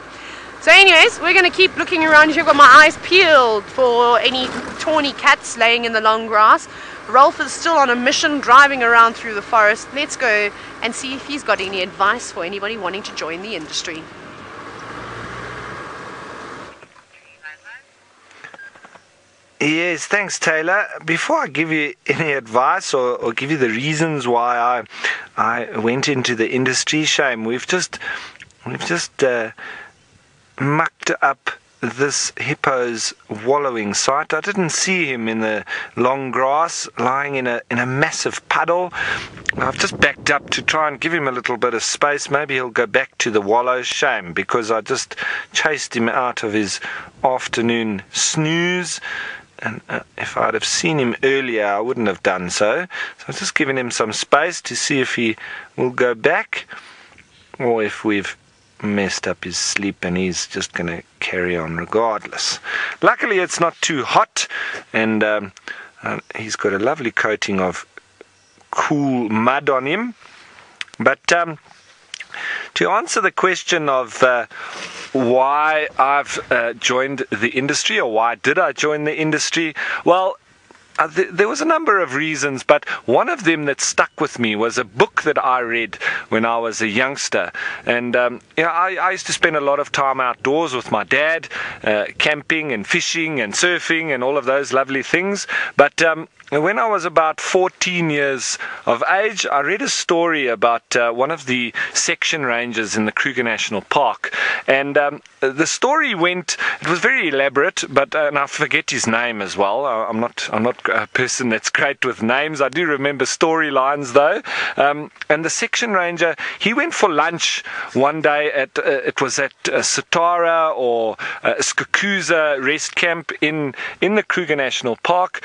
So anyways, we're going to keep looking around here. I've got my eyes peeled for any tawny cats laying in the long grass. Rolf is still on a mission, driving around through the forest. Let's go and see if he's got any advice for anybody wanting to join the industry. Yes, thanks, Taylor. Before I give you any advice or give you the reasons why I went into the industry, shame, we've just mucked up this hippo's wallowing site. I didn't see him in the long grass lying in a massive puddle. I've just backed up to try and give him a little bit of space. Maybe he'll go back to the wallow. Shame, because I just chased him out of his afternoon snooze. And if I'd have seen him earlier, I wouldn't have done so. So I've just given him some space to see if he will go back, or if we've messed up his sleep and he's just going to carry on regardless. Luckily, it's not too hot, and He's got a lovely coating of cool mud on him. But to answer the question of why I've joined the industry, or why did I join the industry, well, there was a number of reasons, but one of them that stuck with me was a book that I read when I was a youngster. And I used to spend a lot of time outdoors with my dad, camping and fishing and surfing and all of those lovely things. But when I was about 14 years of age, I read a story about one of the section rangers in the Kruger National Park. And the story went, it was very elaborate, but and I forget his name as well. I'm not a person that's great with names. I do remember storylines though. And the section ranger, he went for lunch one day at it was at Satara or Skukuza rest camp in the Kruger National Park.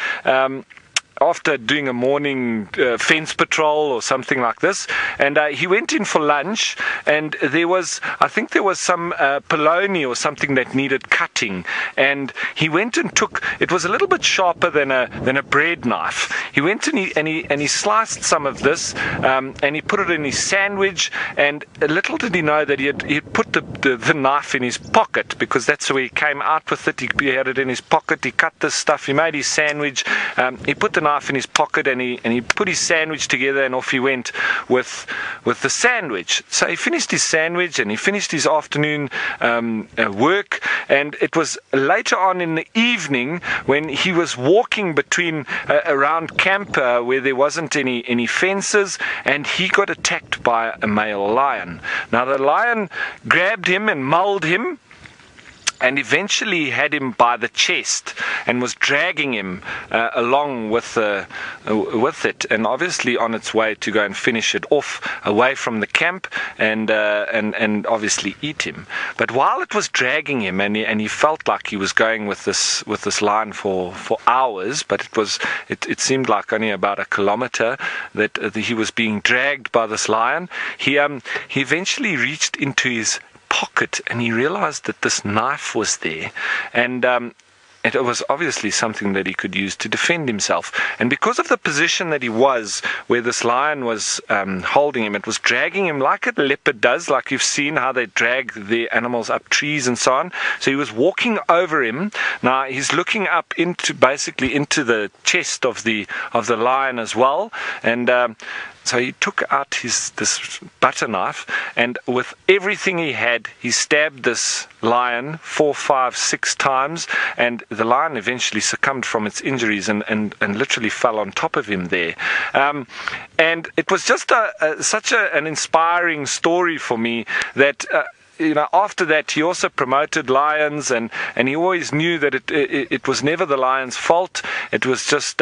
After doing a morning fence patrol or something like this, and he went in for lunch, and I think there was some polony or something that needed cutting, and he went and it was a little bit sharper than a bread knife. He went and he sliced some of this, and he put it in his sandwich, and little did he know that he had put the knife in his pocket, because that's where he came out with it. He had it in his pocket. He cut this stuff. He made his sandwich. He put the knife in his pocket, and he put his sandwich together, and off he went with the sandwich. So he finished his sandwich, and he finished his afternoon work, and it was later on in the evening when he was walking between around camp where there wasn't any fences, and he got attacked by a male lion. Now the lion grabbed him and mauled him, and eventually had him by the chest and was dragging him along with it, and obviously on its way to go and finish it off away from the camp and obviously eat him. But while it was dragging him, and he felt like he was going with this lion for hours, but it seemed like only about a kilometer that he was being dragged by this lion. He eventually reached into his pocket, and he realized that this knife was there, and it was obviously something that he could use to defend himself. And because of the position that he was, where this lion was holding him, it was dragging him like a leopard does, like you've seen how they drag the animals up trees and so on. So he was walking over him. Now he's looking up into the chest of the lion as well, and so he took out this butter knife, and with everything he had, he stabbed this lion 4, 5, 6 times, and the lion eventually succumbed from its injuries and literally fell on top of him there. And it was just such an inspiring story for me that after that, he also promoted lions, and he always knew that it was never the lion's fault. It was just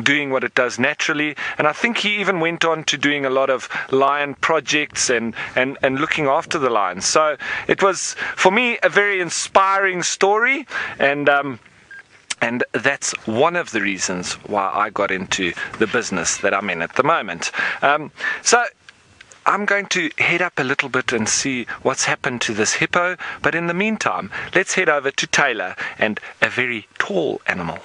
doing what it does naturally. And I think he even went on to doing a lot of lion projects and looking after the lions. So it was, for me, a very inspiring story, and that's one of the reasons why I got into the business that I'm in at the moment. So I'm going to head up a little bit and see what's happened to this hippo, but in the meantime, let's head over to Taylor and a very tall animal.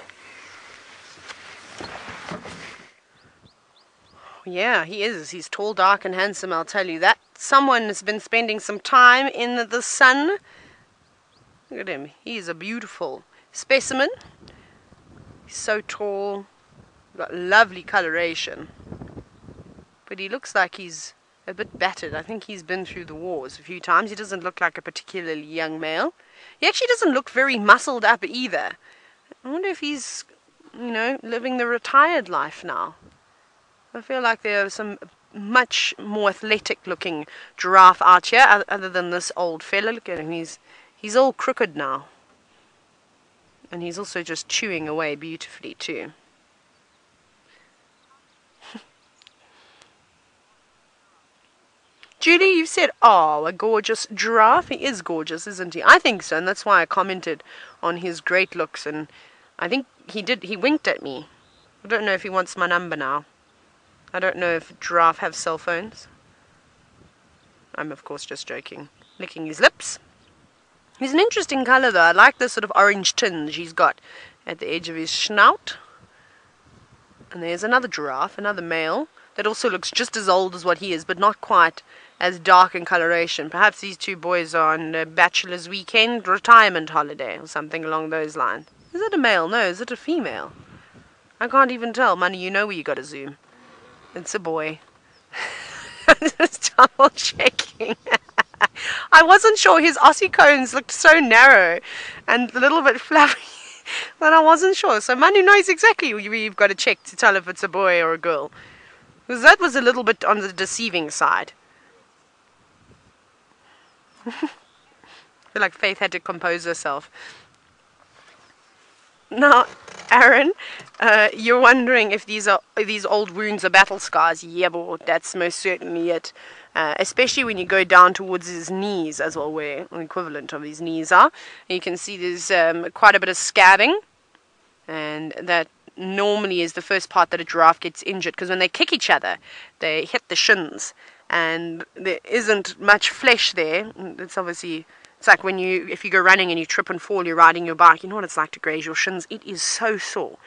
Yeah, he is. He's tall, dark, and handsome, I'll tell you that. Someone has been spending some time in the sun. Look at him. He's a beautiful specimen. He's so tall. Got lovely coloration. But he looks like he's a bit battered. I think he's been through the wars a few times. He doesn't look like a particularly young male. He actually doesn't look very muscled up either. I wonder if he's, living the retired life now. I feel like there are some much more athletic looking giraffe out here other than this old fella. Look at him, he's all crooked now. And he's also just chewing away beautifully too. Julie, you said, oh, a gorgeous giraffe. He is gorgeous, isn't he? I think so, and that's why I commented on his great looks, and I think he winked at me. I don't know if he wants my number now. I don't know if giraffe have cell phones. I'm of course just joking. Licking his lips. He's an interesting colour though. I like the sort of orange tinge he's got at the edge of his snout. And there's another giraffe, another male, that also looks just as old as what he is, but not quite as dark in coloration. Perhaps these two boys are on a bachelor's weekend retirement holiday or something along those lines. Is it a male? No, is it a female? I can't even tell. Money, you know where you got to zoom. It's a boy. I'm just double checking. I wasn't sure. His ossicones looked so narrow and a little bit fluffy that I wasn't sure. So Manu knows exactly where you've got to check to tell if it's a boy or a girl. Because that was a little bit on the deceiving side. I feel like Faith had to compose herself. Now, Aaron, you're wondering if these old wounds are battle scars. Yeah, but that's most certainly it. Especially when you go down towards his knees as well, where the equivalent of his knees are. And you can see there's quite a bit of scabbing, and that normally is the first part that a giraffe gets injured, because when they kick each other, they hit the shins, and there isn't much flesh there. It's obviously, it's like if you go running and you trip and fall, you're riding your bike, you know what it's like to graze your shins. It is so sore,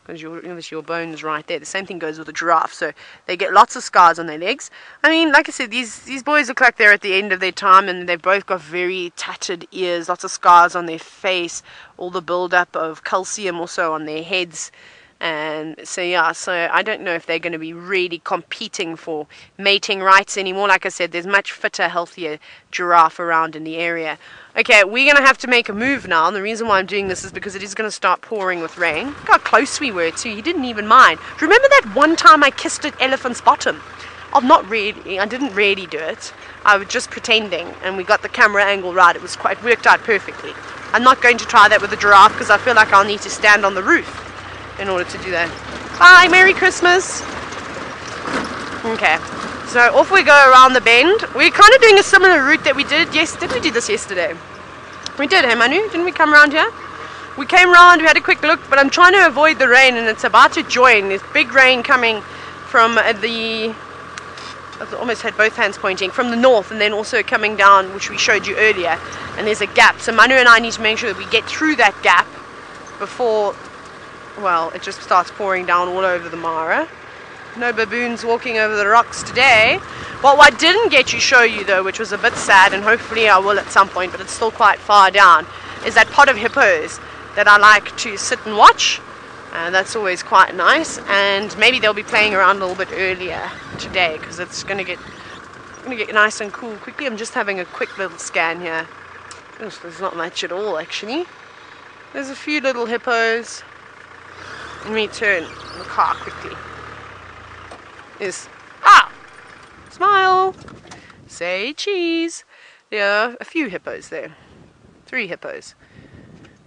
because your bones right there. The same thing goes with a giraffe, so they get lots of scars on their legs. I mean, like I said, these boys look like they're at the end of their time, and they've both got very tattered ears, lots of scars on their face, all the build-up of calcium also on their heads. And so yeah, so I don't know if they're going to be really competing for mating rights anymore. Like I said, there's much fitter, healthier giraffe around in the area. Okay, we're going to have to make a move now, and the reason why I'm doing this is because it is going to start pouring with rain. Look how close we were too. He didn't even mind. Remember that one time I kissed an elephant's bottom? Oh, not really. I didn't really do it. I was just pretending, and we got the camera angle right. It worked out perfectly. I'm not going to try that with the giraffe because I feel like I'll need to stand on the roof in order to do that. Bye, Merry Christmas. Okay, so off we go around the bend. We're kind of doing a similar route that we did. Yes, did we do this yesterday? We did, hey Manu? Didn't we come around here? We came around, we had a quick look, but I'm trying to avoid the rain, and it's about to join. There's big rain coming from I almost had both hands pointing, from the north, and then also coming down, which we showed you earlier, and there's a gap. So Manu and I need to make sure that we get through that gap before, well, it just starts pouring down all over the Mara. No baboons walking over the rocks today. Well, what I didn't get to show you though, which was a bit sad, and hopefully I will at some point, but it's still quite far down, is that pod of hippos that I like to sit and watch. That's always quite nice, and maybe they'll be playing around a little bit earlier today because it's going to get nice and cool quickly. I'm just having a quick little scan here. There's not much at all actually. There's a few little hippos. Let me turn the car quickly. Smile, say cheese. There are a few hippos there. 3 hippos.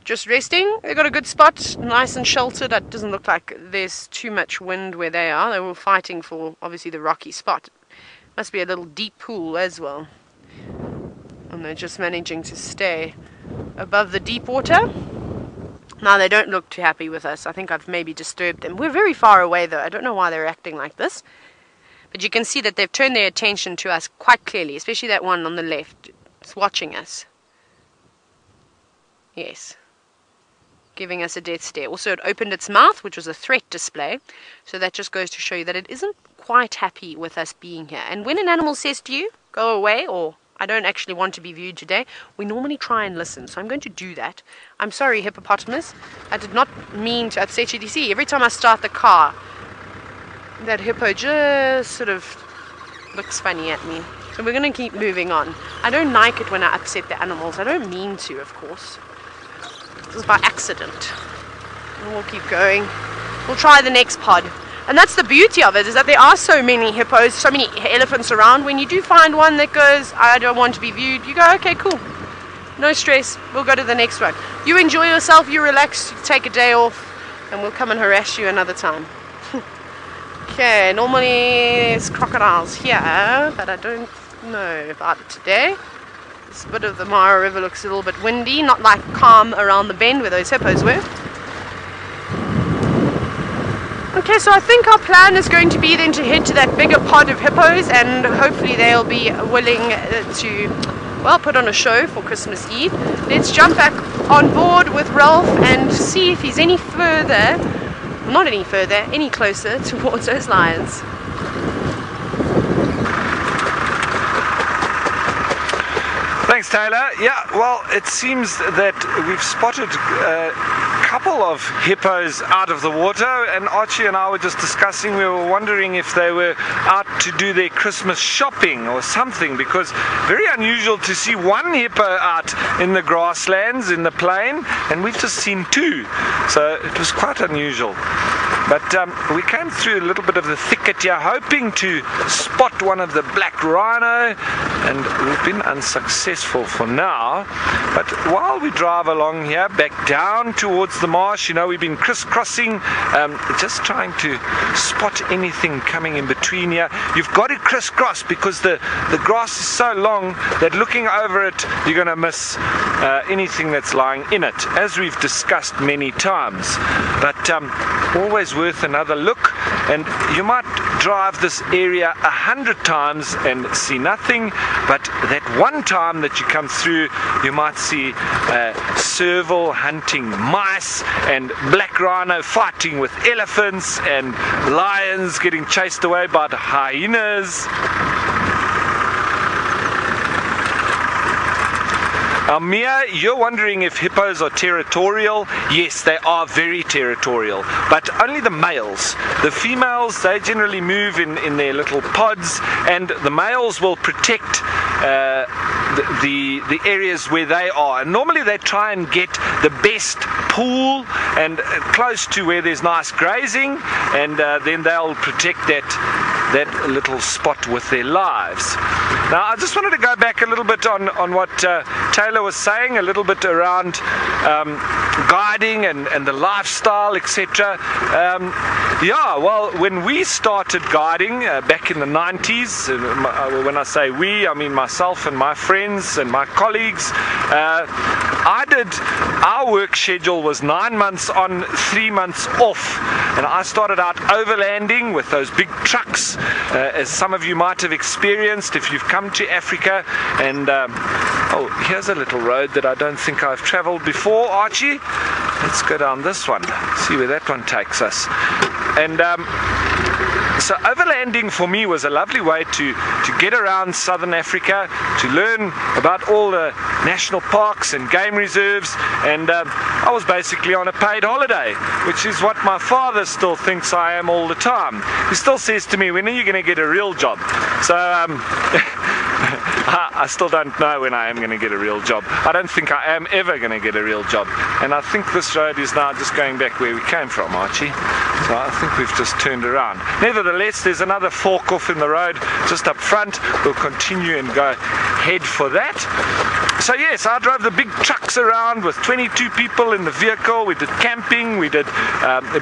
Just resting. They got a good spot, nice and sheltered. It doesn't look like there's too much wind where they are. They were fighting for obviously the rocky spot. Must be a little deep pool as well. And they're just managing to stay above the deep water. Now they don't look too happy with us. I think I've maybe disturbed them. We're very far away though. I don't know why they're acting like this. But you can see that they've turned their attention to us quite clearly, especially that one on the left. It's watching us. Yes. Giving us a death stare. Also, it opened its mouth, which was a threat display. So that just goes to show you that it isn't quite happy with us being here. And when an animal says to you, go away, or I don't actually want to be viewed today, we normally try and listen. So I'm going to do that. I'm sorry, hippopotamus. I did not mean to upset you. You see, every time I start the car, that hippo just sort of looks funny at me. So we're going to keep moving on. I don't like it when I upset the animals. I don't mean to, of course. This is by accident. And we'll keep going. We'll try the next pod. And that's the beauty of it, is that there are so many hippos, so many elephants around. When you do find one that goes, I don't want to be viewed, you go, okay, cool. No stress. We'll go to the next one. You enjoy yourself, you relax, you take a day off, and we'll come and harass you another time. Okay, normally there's crocodiles here, but I don't know about it today. This bit of the Mara River looks a little bit windy, not like calm around the bend where those hippos were. Okay, so I think our plan is going to be then to head to that bigger pod of hippos, and hopefully they'll be willing to, well, put on a show for Christmas Eve. Let's jump back on board with Ralph and see if he's any further not any further, any closer towards those lions. Thanks, Taylor. Yeah, well, it seems that we've spotted a couple of hippos out of the water, and Archie and I were just discussing, we were wondering if they were out to do their Christmas shopping or something, because very unusual to see one hippo out in the grasslands, in the plain, and we've just seen two, so it was quite unusual. But we came through a little bit of the thicket here, hoping to spot one of the black rhino, and we've been unsuccessful for now. But while we drive along here, back down towards the marsh, you know, we've been crisscrossing, just trying to spot anything coming in between here. You've got to crisscross because the grass is so long that looking over it, you're going to miss anything that's lying in it, as we've discussed many times. But always worth another look, and you might drive this area 100 times and see nothing, but that one time that you come through, you might see serval hunting mice and black rhino fighting with elephants and lions getting chased away by the hyenas. Mia, you're wondering if hippos are territorial. Yes, they are very territorial, but only the males. The females, they generally move in their little pods, and the males will protect the areas where they are. And normally they try and get the best pool and close to where there's nice grazing, and then they'll protect that little spot with their lives. Now, I just wanted to go back a little bit on what Taylor was saying, a little bit around guiding and the lifestyle, etc. Yeah, well, when we started guiding back in the 90s, when I say we, I mean myself and my friends and my colleagues, our work schedule was 9 months on, 3 months off, and I started out overlanding with those big trucks, as some of you might have experienced if you've come to Africa. And oh, here's a little road that I don't think I've traveled before, Archie. Let's go down this one, see where that one takes us. And so overlanding for me was a lovely way to get around southern Africa, to learn about all the national parks and game reserves, and I was basically on a paid holiday, which is what my father still thinks I am all the time. He still says to me, when are you going to get a real job? So I still don't know when I am going to get a real job. I don't think I am ever going to get a real job. And I think this road is now just going back where we came from, Archie. So I think we've just turned around. Nevertheless, there's another fork off in the road just up front. We'll continue and go head for that. So yes, I drove the big trucks around with 22 people in the vehicle. We did camping, we did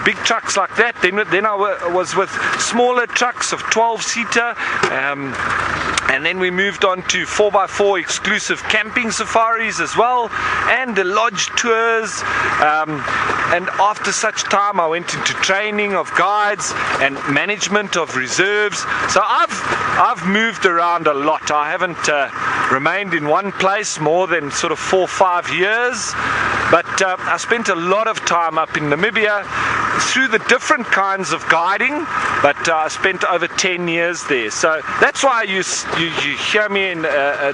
big trucks like that. Then I was with smaller trucks of 12-seater. And then we moved on to 4x4 exclusive camping safaris as well, and the lodge tours. And after such time, I went into training of guides and management of reserves. So I've moved around a lot. I haven't remained in one place more than sort of 4 or 5 years. But I spent a lot of time up in Namibia through the different kinds of guiding, but I spent over 10 years there. So that's why you hear me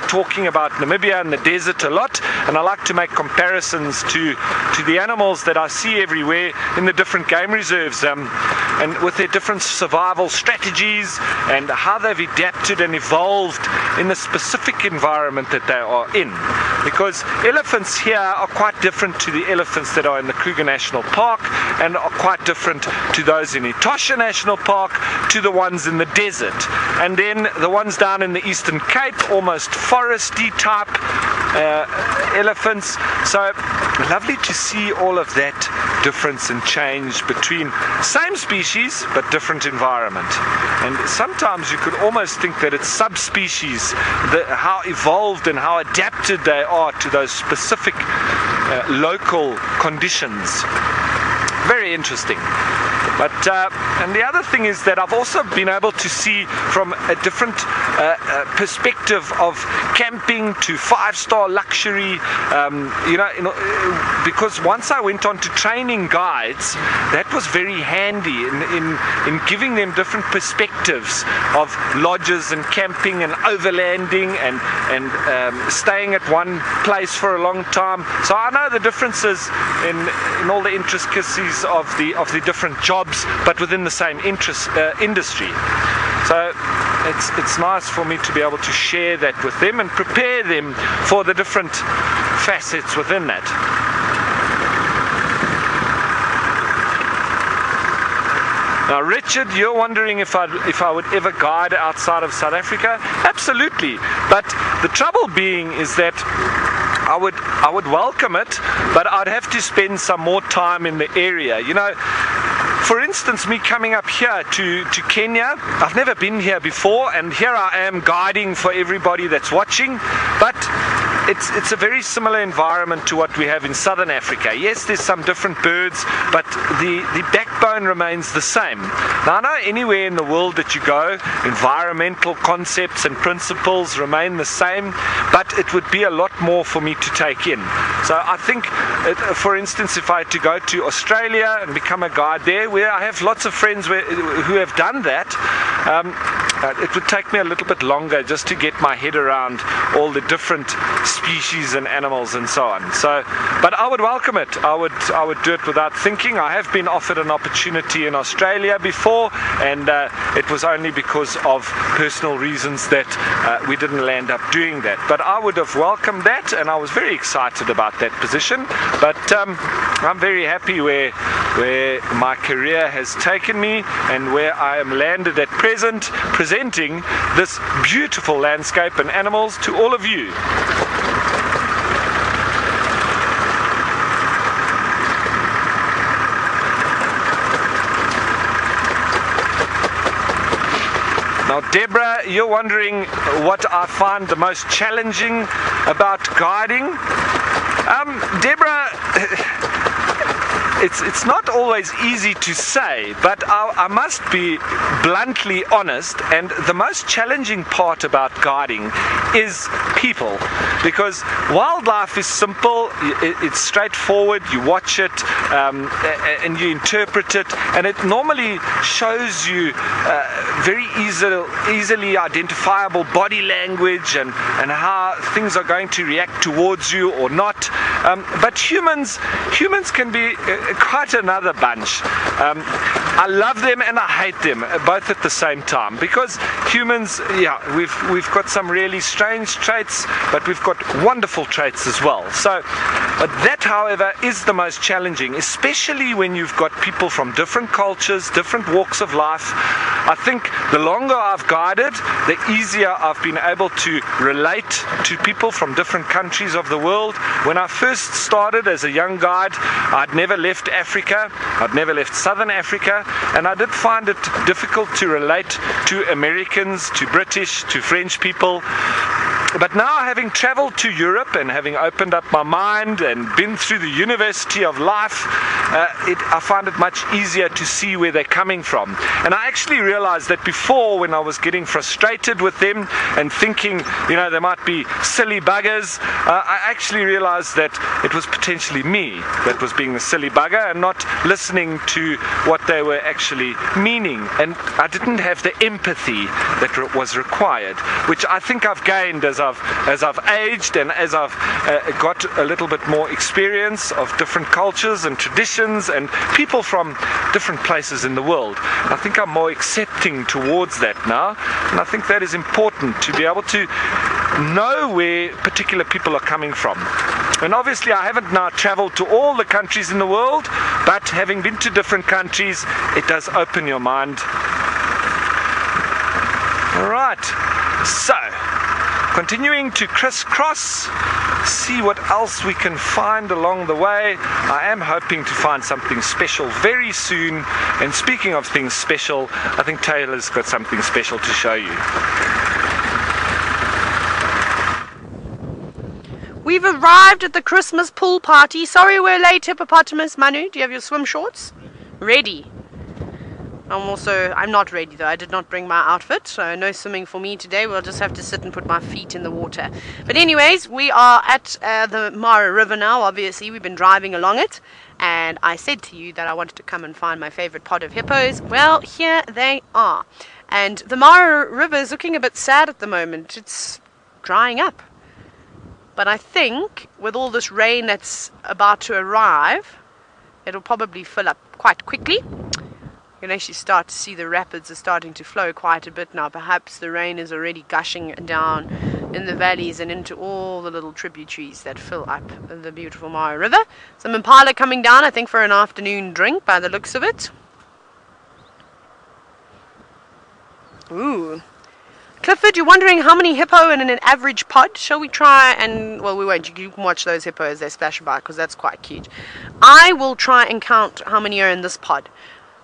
talking about Namibia and the desert a lot, and I like to make comparisons to the animals that I see everywhere in the different game reserves, and with their different survival strategies and how they've adapted and evolved in the specific environment that they are in. Because elephants here are quite different to the elephants that are in the Kruger National Park, and are quite different to those in Etosha National Park, to the ones in the desert, and then the ones down in the Eastern Cape, almost foresty type elephants. So lovely to see all of that difference and change between same species but different environment. And sometimes you could almost think that it's subspecies, how evolved and how adapted they are to those specific local conditions. Very interesting. But and the other thing is that I've also been able to see from a different perspective of camping to 5-star luxury, because once I went on to training guides, that was very handy in giving them different perspectives of lodges and camping and overlanding and staying at one place for a long time. So I know the differences in all the intricacies of the different jobs, but within the same industry. So it's nice for me to be able to share that with them and prepare them for the different facets within that. Now, Richard, you're wondering if I would ever guide outside of South Africa? Absolutely. But the trouble being is that I would welcome it, but I'd have to spend some more time in the area. You know, for instance, me coming up here to Kenya, I've never been here before, and here I am guiding for everybody that's watching, but it's a very similar environment to what we have in Southern Africa. Yes, there's some different birds, but the backbone remains the same. Now, I know anywhere in the world that you go, environmental concepts and principles remain the same, but it would be a lot more for me to take in. So I think, for instance, if I had to go to Australia and become a guide there, where I have lots of friends who have done that, it would take me a little bit longer just to get my head around all the different species and animals and so on. So, but I would welcome it. I would do it without thinking. I have been offered an opportunity in Australia before, and it was only because of personal reasons that we didn't land up doing that. But I would have welcomed that, and I was very excited about that position. But I'm very happy where my career has taken me and where I am landed at present, presenting this beautiful landscape and animals to all of you. Now, Deborah, you're wondering what I find the most challenging about guiding. Deborah, it's not always easy to say, but I must be bluntly honest, and the most challenging part about guiding is people, because wildlife is simple, it's straightforward, you watch it and you interpret it, and it normally shows you very easily identifiable body language and how things are going to react towards you or not. But humans can be quite another bunch. I love them and I hate them both at the same time, because humans, yeah, we've got some really strange traits, but we've got wonderful traits as well. So that, however, is the most challenging, especially when you've got people from different cultures, different walks of life. I think the longer I've guided, the easier I've been able to relate to people from different countries of the world. When I first started as a young guide, I'd never left Africa, I'd never left Southern Africa, and I did find it difficult to relate to Americans, to British, to French people. But now, having traveled to Europe and having opened up my mind and been through the University of Life, I find it much easier to see where they're coming from. And I actually realized that before, when I was getting frustrated with them and thinking, you know, they might be silly buggers, I actually realized that it was potentially me that was being the silly bugger and not listening to what they were actually meaning. And I didn't have the empathy that was required, which I think I've gained as I've aged and as I've got a little bit more experience of different cultures and traditions and people from different places in the world. I think I'm more accepting towards that now, and I think that is important, to be able to know where particular people are coming from. And obviously I haven't now traveled to all the countries in the world, but having been to different countries, it does open your mind. Alright, so continuing to crisscross, see what else we can find along the way. I am hoping to find something special very soon, and speaking of things special, I think Taylor's got something special to show you. We've arrived at the Christmas pool party. Sorry we're late, Hippopotamus. Manu, do you have your swim shorts? Ready. I'm not ready though. I did not bring my outfit, so no swimming for me today. We'll just have to sit and put my feet in the water. But anyways, we are at the Mara River now. Obviously, we've been driving along it, and I said to you that I wanted to come and find my favorite pod of hippos. Well, here they are. And the Mara River is looking a bit sad at the moment. It's drying up. But I think with all this rain that's about to arrive, it'll probably fill up quite quickly. You can actually start to see the rapids are starting to flow quite a bit now. Perhaps the rain is already gushing down in the valleys and into all the little tributaries that fill up the beautiful Mara River. Some impala coming down, I think, for an afternoon drink by the looks of it. Ooh. Clifford, you're wondering how many hippo in an average pod? Shall we try and... Well, we won't. You can watch those hippos. They splash about because that's quite cute. I will try and count how many are in this pod.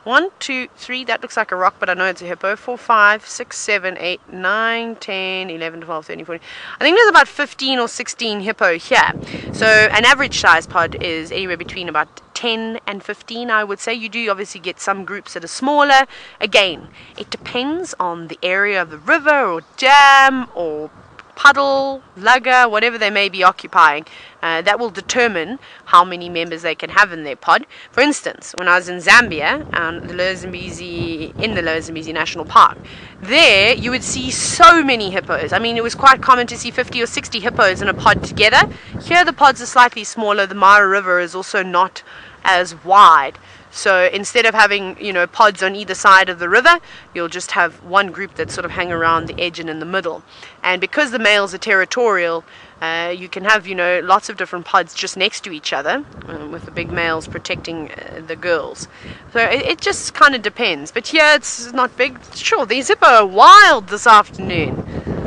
1, 2, 3, that looks like a rock, but I know it's a hippo. 4, 5, 6, 7, 8, 9, 10, 11, 12, 13, 14. I think there's about 15 or 16 hippo here. So an average size pod is anywhere between about 10 and 15, I would say. You do obviously get some groups that are smaller. Again, it depends on the area of the river or dam or puddle, lugger, whatever they may be occupying. That will determine how many members they can have in their pod. For instance, when I was in Zambia, in the Lower Zambezi National Park, there you would see so many hippos. I mean, it was quite common to see 50 or 60 hippos in a pod together. Here the pods are slightly smaller. The Mara River is also not as wide. So instead of having, pods on either side of the river, you'll just have one group that sort of hang around the edge and in the middle. And because the males are territorial, you can have, lots of different pods just next to each other, with the big males protecting the girls. So it just kind of depends. But here it's not big. Sure, these hippo are wild this afternoon.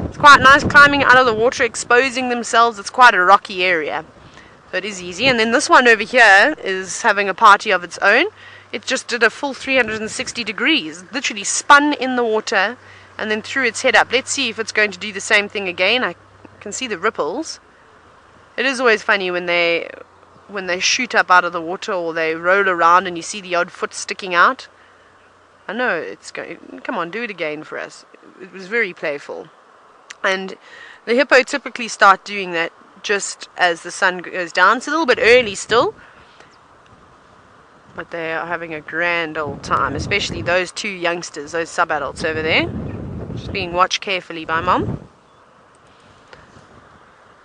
It's quite nice climbing out of the water, exposing themselves. It's quite a rocky area. So it is easy. And then this one over here is having a party of its own. It just did a full 360 degrees. Literally spun in the water and then threw its head up. Let's see if it's going to do the same thing again. I can see the ripples. It is always funny when they shoot up out of the water or they roll around and you see the odd foot sticking out. I know it's going. Come on, do it again for us. It was very playful. And the hippo typically start doing that just as the sun goes down. It's a little bit early still, but they are having a grand old time, especially those two youngsters, those sub-adults over there, just being watched carefully by Mom.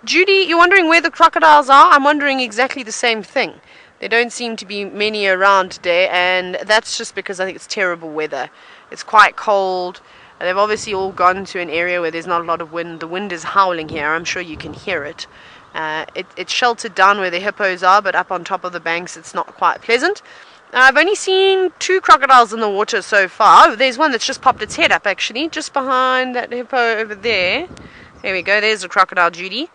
Judy, you're wondering where the crocodiles are? I'm wondering exactly the same thing. There don't seem to be many around today, and that's just because I think it's terrible weather. It's quite cold. They've obviously all gone to an area where there's not a lot of wind. The wind is howling here. I'm sure you can hear it. It's sheltered down where the hippos are, but up on top of the banks it's not quite pleasant. I've only seen 2 crocodiles in the water so far. Oh, there's one that's just popped its head up actually, just behind that hippo over there. There we go, there's a crocodile, Judy.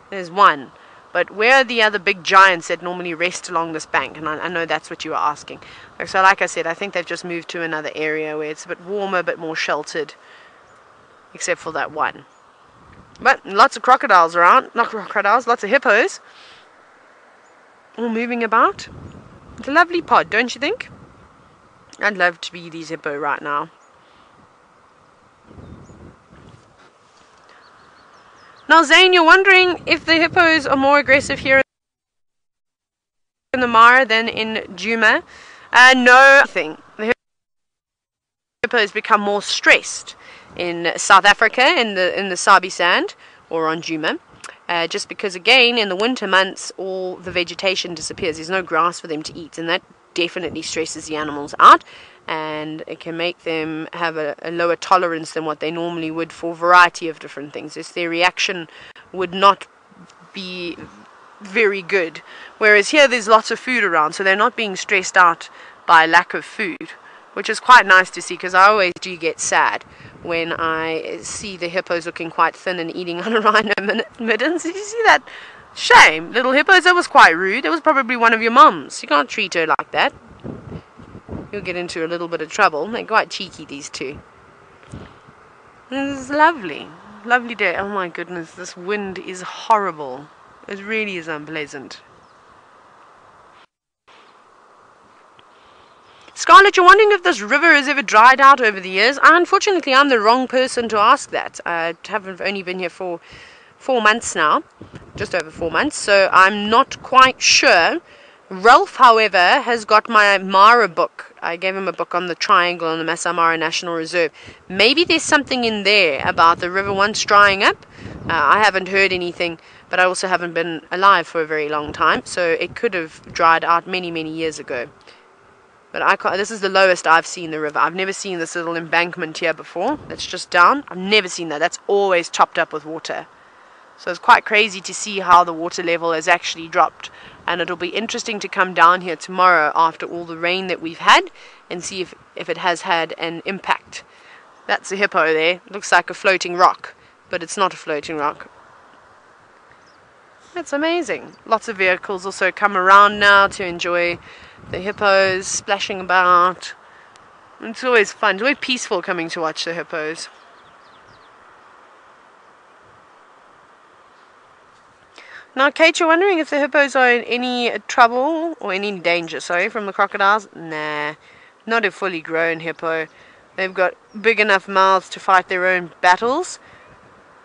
There's one. But where are the other big giants that normally rest along this bank? And I know that's what you were asking. So like I said, I think they've just moved to another area where it's a bit warmer, a bit more sheltered, except for that one. But lots of crocodiles around. Not crocodiles, lots of hippos. All moving about. It's a lovely pod, don't you think? I'd love to be these hippo right now. Now, Zane, you're wondering if the hippos are more aggressive here in the Mara than in Djuma. No, I think the hippos become more stressed in South Africa, in the Sabi sand, or on Djuma. Just because, again, in the winter months, all the vegetation disappears. There's no grass for them to eat, and that definitely stresses the animals out, and it can make them have a lower tolerance than what they normally would for a variety of different things. Just their reaction would not be very good. Whereas here there's lots of food around, so they're not being stressed out by lack of food, which is quite nice to see, because I always do get sad when I see the hippos looking quite thin and eating on a rhino middens. Did you see that? Shame. Little hippos, that was quite rude. It was probably one of your mums. You can't treat her like that. You'll get into a little bit of trouble. They're quite cheeky, these two. This is lovely. Lovely day. Oh my goodness, this wind is horrible. It really is unpleasant. Scarlett, you're wondering if this river has ever dried out over the years. Unfortunately, I'm the wrong person to ask that. I haven't only been here for 4 months now, just over 4 months, so I'm not quite sure. Ralph, however, has got my Mara book. I gave him a book on the triangle on the Masai Mara National Reserve. Maybe there's something in there about the river once drying up. I haven't heard anything, but I also haven't been alive for a very long time, so it could have dried out many, many years ago. But I can't, this is the lowest I've seen the river. I've never seen this little embankment here before. That's just down. I've never seen that. That's always topped up with water. So it's quite crazy to see how the water level has actually dropped. And it'll be interesting to come down here tomorrow after all the rain that we've had and see if it has had an impact. That's a hippo there. It looks like a floating rock, but it's not a floating rock. It's amazing. Lots of vehicles also come around now to enjoy the hippos splashing about. It's always fun. It's always peaceful coming to watch the hippos. Now, Kate, you're wondering if the hippos are in any trouble or any danger, from the crocodiles? Nah, not a fully grown hippo. They've got big enough mouths to fight their own battles.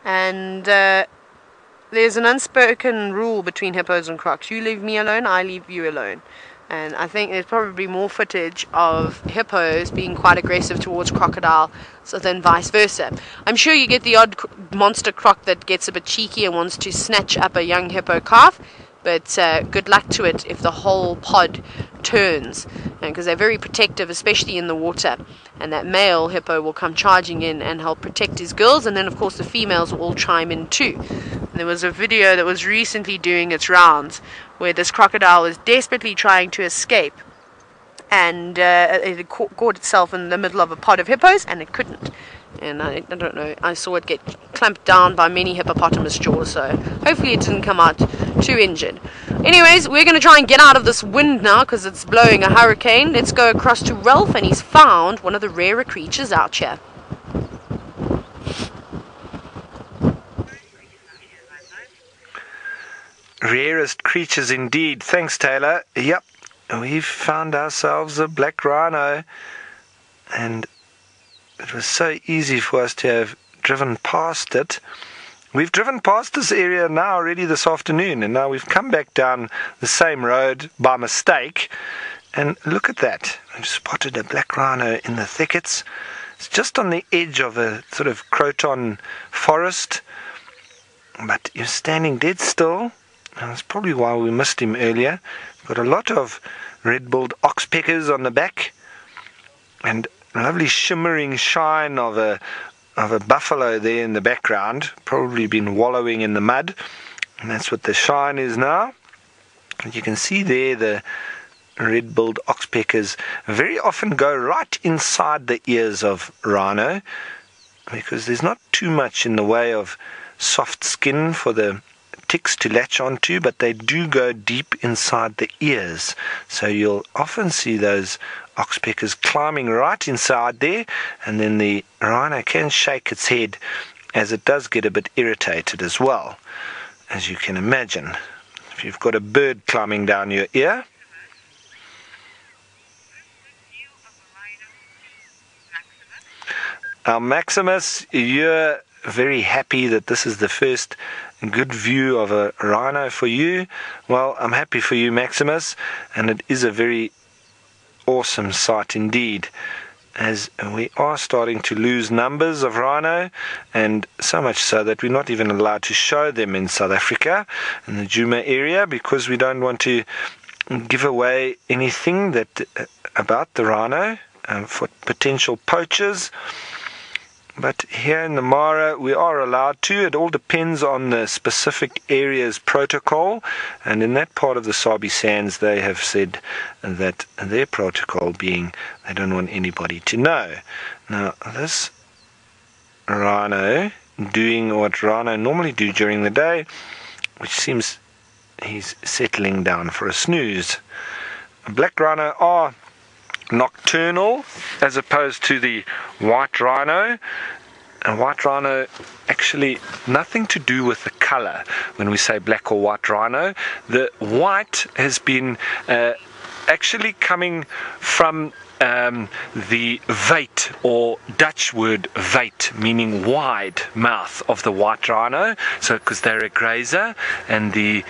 And there's an unspoken rule between hippos and crocs. You leave me alone, I leave you alone. And I think there's probably more footage of hippos being quite aggressive towards crocodiles than vice versa. I'm sure you get the odd monster croc that gets a bit cheeky and wants to snatch up a young hippo calf, but good luck to it if the whole pod turns, because they're very protective, especially in the water. And that male hippo will come charging in and help protect his girls, and then of course the females will all chime in too. And there was a video that was recently doing its rounds where this crocodile was desperately trying to escape, and it caught itself in the middle of a pod of hippos, and it couldn't. And I don't know, I saw it get clamped down by many hippopotamus jaws, so hopefully it didn't come out too injured. Anyways, we're going to try and get out of this wind now because it's blowing a hurricane. Let's go across to Ralph, and he's found one of the rarer creatures out here. Rarest creatures indeed. Thanks, Taylor. Yep, we've found ourselves a black rhino, and it was so easy for us to have driven past it. We've driven past this area now already this afternoon, and now we've come back down the same road by mistake. And look at that. We've spotted a black rhino in the thickets. It's just on the edge of a sort of croton forest, but you're standing dead still. And that's probably why we missed him earlier. Got a lot of red-billed oxpeckers on the back, and a lovely shimmering shine of a buffalo there in the background, probably been wallowing in the mud, and that's what the shine is now. And you can see there the red-billed oxpeckers very often go right inside the ears of rhino, because there's not too much in the way of soft skin for the ticks to latch onto, but they do go deep inside the ears. So you'll often see those oxpeckers climbing right inside there, and then the rhino can shake its head as it does get a bit irritated as well, as you can imagine. If you've got a bird climbing down your ear. Our Maximus, you're very happy that this is the first good view of a rhino for you. Well, I'm happy for you, Maximus, and it is a very awesome sight indeed, as we are starting to lose numbers of rhino, and so much so that we're not even allowed to show them in South Africa, in the Djuma area, because we don't want to give away anything that about the rhino for potential poachers. But here in the Mara we are allowed to. It all depends on the specific area's protocol, and in that part of the Sabi Sands they have said that their protocol being they don't want anybody to know. Now this rhino doing what rhino normally do during the day, which seems he's settling down for a snooze. Black rhino are nocturnal as opposed to the white rhino. And white rhino actually nothing to do with the color when we say black or white rhino. The white has been actually coming from the veit, or Dutch word veit, meaning wide mouth of the white rhino, so because they're a grazer, and the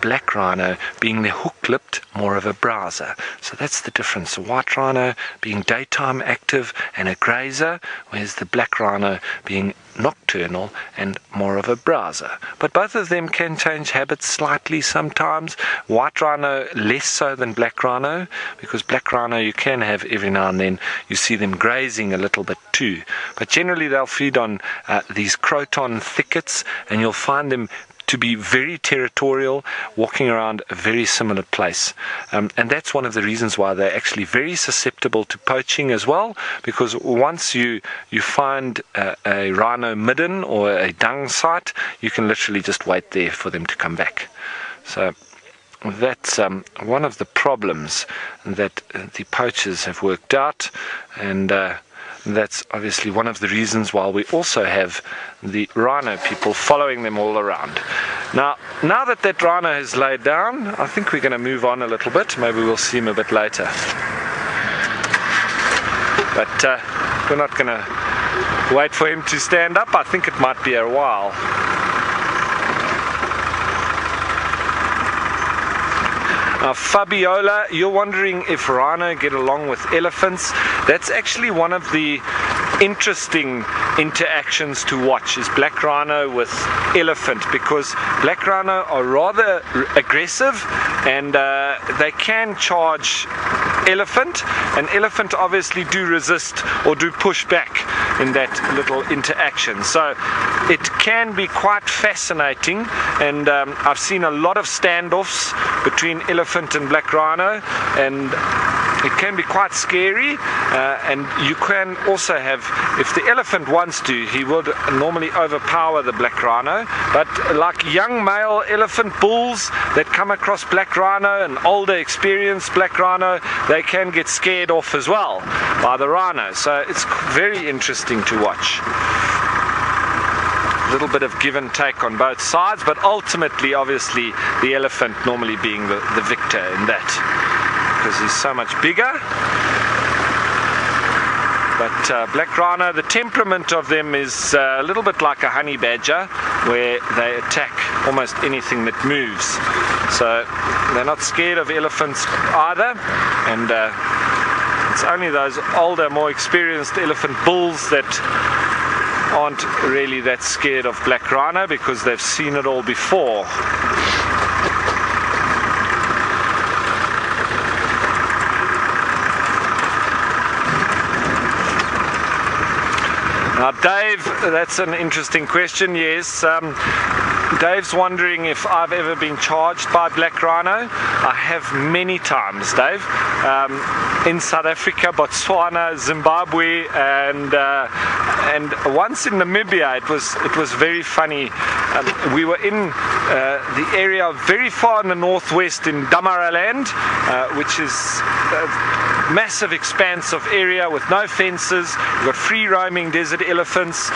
black rhino being the hook-lipped, more of a browser. So that's the difference. The white rhino being daytime active and a grazer, whereas the black rhino being nocturnal and more of a browser. But both of them can change habits slightly sometimes. White rhino less so than black rhino, because black rhino you can have every now and then you see them grazing a little bit too. But generally they'll feed on these croton thickets, and you'll find them to be very territorial, walking around a very similar place. And that's one of the reasons why they're actually very susceptible to poaching as well, because once you find a rhino midden or a dung site, you can literally just wait there for them to come back. So that's one of the problems that the poachers have worked out, and that's obviously one of the reasons why we also have the rhino people following them all around. Now that rhino has laid down, I think we're going to move on a little bit. Maybe we'll see him a bit later. But we're not going to wait for him to stand up. I think it might be a while. Now, Fabiola, you're wondering if rhino get along with elephants. That's actually one of the interesting interactions to watch, is black rhino with elephant, because black rhino are rather aggressive, and they can charge elephant, and elephant obviously do resist or do push back in that little interaction. So it can be quite fascinating, and I've seen a lot of standoffs between elephant and black rhino, and it can be quite scary, and you can also have, if the elephant wants to, he would normally overpower the black rhino, but like young male elephant bulls that come across black rhino, and older experienced black rhino, they can get scared off as well by the rhino. So it's very interesting to watch. A little bit of give and take on both sides, but ultimately obviously the elephant normally being the victor in that, because he's so much bigger. But black rhino, the temperament of them is a little bit like a honey badger, where they attack almost anything that moves. So they're not scared of elephants either, and it's only those older, more experienced elephant bulls that aren't really that scared of black rhino, because they've seen it all before. Now Dave, that's an interesting question. Yes, Dave's wondering if I've ever been charged by black rhino. I have many times, Dave, in South Africa, Botswana, Zimbabwe, and once in Namibia. It was very funny. We were in the area very far in the northwest in Damaraland, which is a massive expanse of area with no fences. We've got free roaming desert elephants,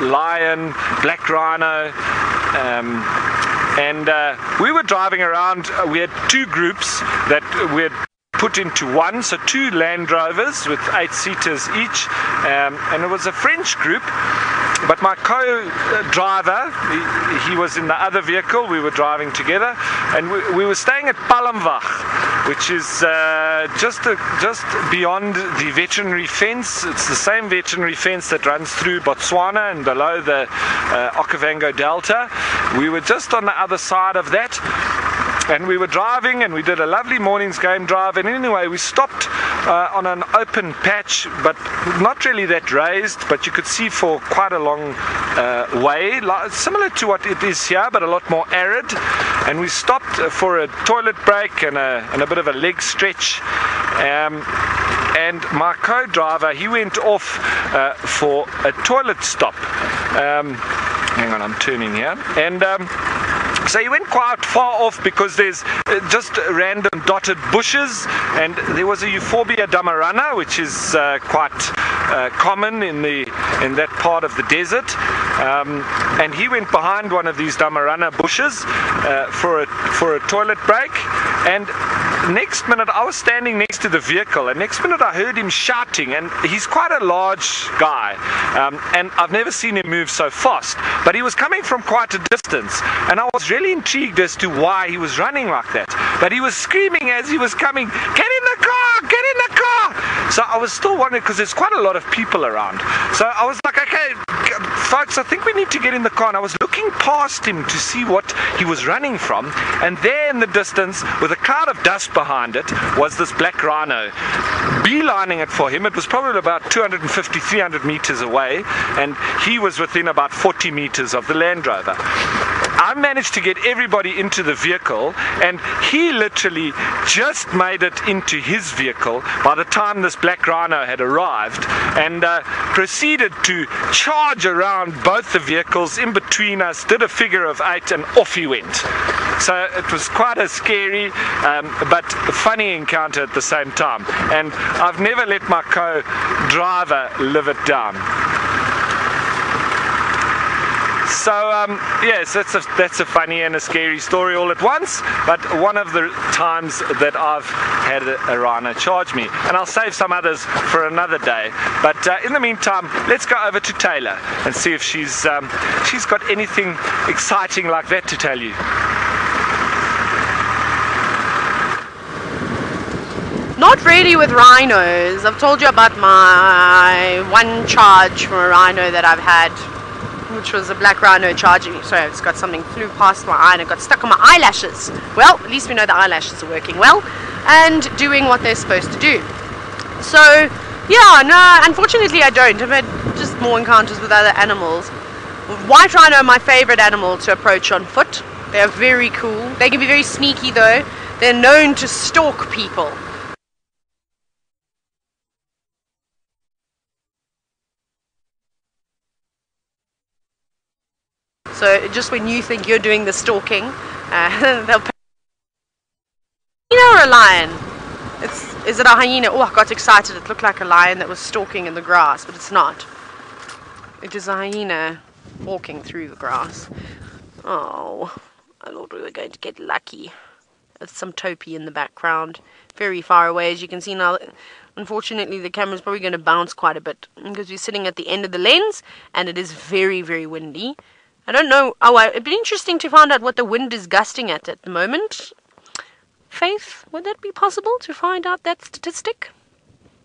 lion, black rhino, and we were driving around. We had two groups that we had put into one, so two Land Rovers with 8-seaters each, and it was a French group, but my co-driver, he was in the other vehicle. We were driving together, and we were staying at Palmwag, which is just beyond the veterinary fence. It's the same veterinary fence that runs through Botswana and below the Okavango Delta. We were just on the other side of that, and we were driving, and we did a lovely morning's game drive, and anyway we stopped on an open patch, but not really that raised, but you could see for quite a long way, similar to what it is here, but a lot more arid. And we stopped for a toilet break and a bit of a leg stretch, and my co-driver, he went off for a toilet stop. Hang on, I'm turning here, and so he went quite far off, because there's just random dotted bushes, and there was a Euphorbia damarana, which is quite common in that part of the desert, and he went behind one of these damarana bushes for a toilet break, and next minute I was standing next to the vehicle, and next minute I heard him shouting, and he's quite a large guy, and I've never seen him move so fast, but he was coming from quite a distance, and I was really intrigued as to why he was running like that. But he was screaming as he was coming, "Get in the car! Get in the car!" So I was still wondering, because there's quite a lot of people around, so I was like, okay folks, I think we need to get in the car. And I was looking past him to see what he was running from, and there in the distance, with a cloud of dust behind it, was this black rhino, beelining it for him. It was probably about 250, 300 meters away, and he was within about 40 meters of the Land Rover. I managed to get everybody into the vehicle, and he literally just made it into his vehicle by the time this black rhino had arrived, and proceeded to charge around both the vehicles in between us, did a figure of 8, and off he went. So it was quite a scary but funny encounter at the same time, and I've never let my co-driver live it down. So yes, that's a funny and a scary story all at once, but one of the times that I've had a rhino charge me, and I'll save some others for another day. But in the meantime, let's go over to Taylor and see if she's got anything exciting like that to tell you. Not really with rhinos. I've told you about my one charge from a rhino that I've had, which was a black rhino charging me. Sorry, I just got something flew past my eye and it got stuck on my eyelashes. Well, at least we know the eyelashes are working well and doing what they're supposed to do. So, yeah, no, unfortunately I don't. I've had just more encounters with other animals. White rhino are my favorite animal to approach on foot. They are very cool. They can be very sneaky though. They're known to stalk people. So just when you think you're doing the stalking, they'll pay. Hyena or a lion? Is it a hyena? Oh, I got excited. It looked like a lion that was stalking in the grass, but it's not. It is a hyena walking through the grass. Oh, I thought we were going to get lucky. There's some topi in the background, very far away, as you can see now. Unfortunately, the camera's probably going to bounce quite a bit because we're sitting at the end of the lens, and it is very, very windy. I don't know. Oh, it'd be interesting to find out what the wind is gusting at the moment. Faith, would that be possible to find out that statistic?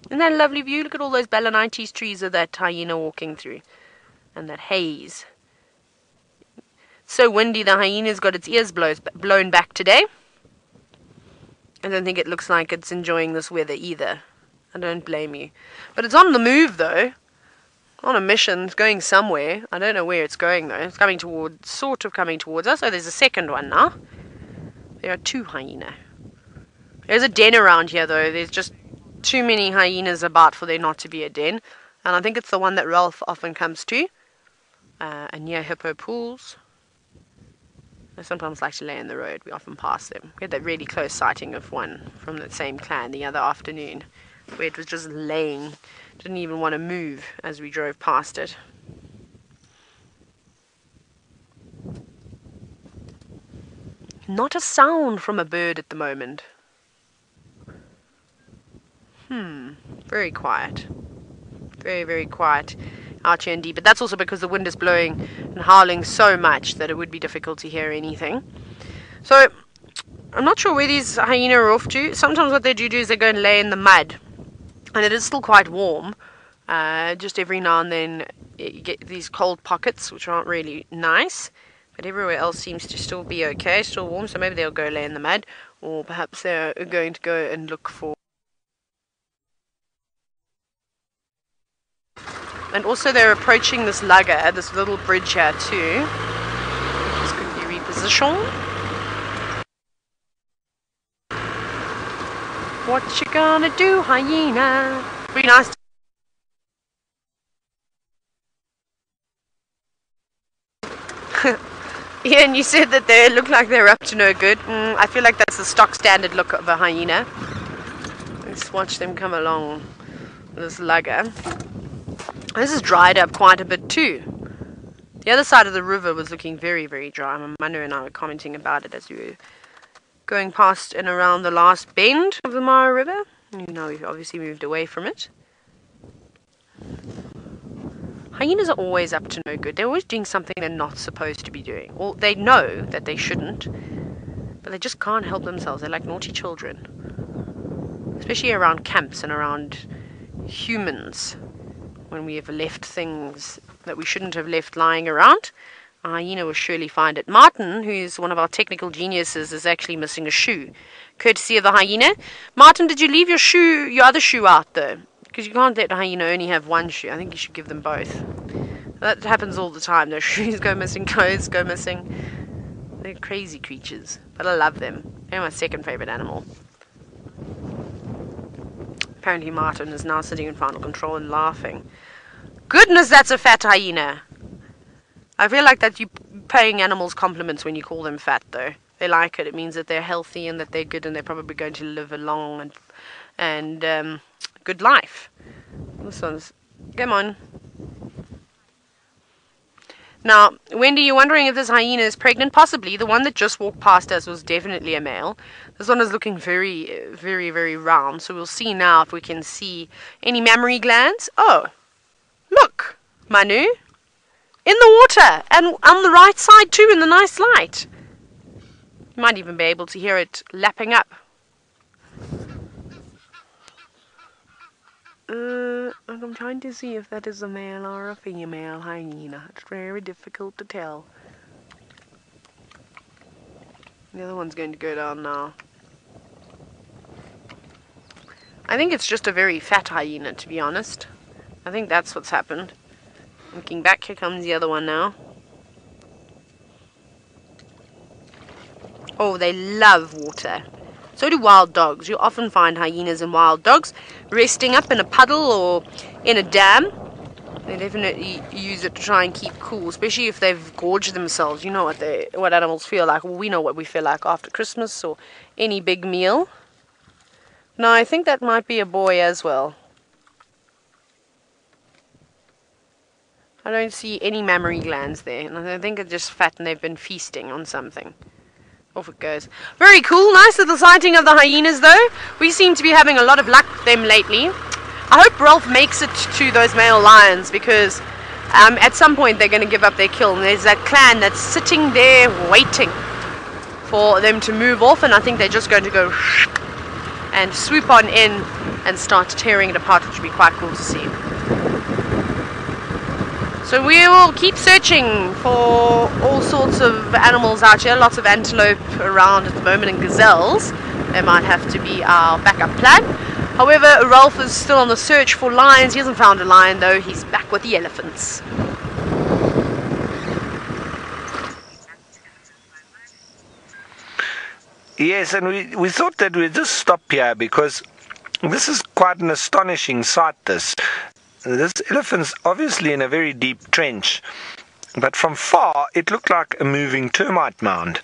Isn't that a lovely view? Look at all those balanites trees of that hyena walking through. And that haze. So windy, the hyena's got its ears blown back today. I don't think it looks like it's enjoying this weather either. I don't blame you. But it's on the move, though. On a mission, it's going somewhere. I don't know where it's going though. It's coming towards, sort of coming towards us. Oh, there's a second one now. There are 2 hyena. There's a den around here though. There's just too many hyenas about for there not to be a den. And I think it's the one that Ralph often comes to. And near hippo pools. I sometimes like to lay in the road. We often pass them. We had that really close sighting of one from that same clan the other afternoon, where it was just laying. Didn't even want to move as we drove past it. Not a sound from a bird at the moment. Very quiet. Very, very quiet out here indeed. But that's also because the wind is blowing and howling so much that it would be difficult to hear anything. So, I'm not sure where these hyena are off to. Sometimes what they do is they go and lay in the mud. And it is still quite warm. Just every now and then you get these cold pockets, which aren't really nice. But everywhere else seems to still be okay, still warm. So maybe they'll go lay in the mud. Or perhaps they're going to go and look for... And also they're approaching this lugger, this little bridge here too. Just quickly reposition. What you gonna do, hyena? Pretty nice. Yeah, and you said that they look like they're up to no good. I feel like that's the stock standard look of a hyena. Let's watch them come along this lugger. This has dried up quite a bit too. The other side of the river was looking very, very dry. My mother and I were commenting about it as we were going past and around the last bend of the Mara River. Now we've obviously moved away from it. Hyenas are always up to no good. They're always doing something they're not supposed to be doing. Or they know that they shouldn't, but they just can't help themselves. They're like naughty children. Especially around camps and around humans. When we have left things that we shouldn't have left lying around, a hyena will surely find it. Martin, who's one of our technical geniuses, is actually missing a shoe, courtesy of the hyena. Martin, did you leave your other shoe out though? Because you can't let a hyena only have one shoe. I think you should give them both. That happens all the time. Their shoes go missing, clothes go missing. They're crazy creatures, but I love them. They're my second favorite animal. Apparently Martin is now sitting in final control and laughing. Goodness, that's a fat hyena. I feel like that you're paying animals compliments when you call them fat, though. They like it. It means that they're healthy and that they're good and they're probably going to live a long and good life. This one's... Come on. Now, Wendy, you're wondering if this hyena is pregnant? Possibly. The one that just walked past us was definitely a male. This one is looking very, very, very round. So we'll see now if we can see any mammary glands. Oh, look, Manu. In the water, and on the right side too, in the nice light. You might even be able to hear it lapping up. I'm trying to see if that is a male or a female hyena. It's very difficult to tell. The other one's going to go down now. I think it's just a very fat hyena, to be honest. I think that's what's happened. Looking back, here comes the other one now. Oh, they love water. So do wild dogs. You'll often find hyenas and wild dogs resting up in a puddle or in a dam. They definitely use it to try and keep cool, especially if they've gorged themselves. You know what animals feel like. Well, we know what we feel like after Christmas or any big meal. Now, I think that might be a boy as well. I don't see any mammary glands there, and I think it's just fat and they've been feasting on something. Off it goes. Very cool, nice little sighting of the hyenas though. We seem to be having a lot of luck with them lately. I hope Ralph makes it to those male lions, because at some point they're going to give up their kill, and there's that clan that's sitting there waiting for them to move off, and I think they're just going to go and swoop on in and start tearing it apart, which would be quite cool to see. So we will keep searching for all sorts of animals out here. Lots of antelope around at the moment and gazelles. They might have to be our backup plan. However, Ralph is still on the search for lions. He hasn't found a lion though. He's back with the elephants. Yes, and we thought that we'd just stop here because this is quite an astonishing sight, this. This elephant's obviously in a very deep trench, but from far it looked like a moving termite mound.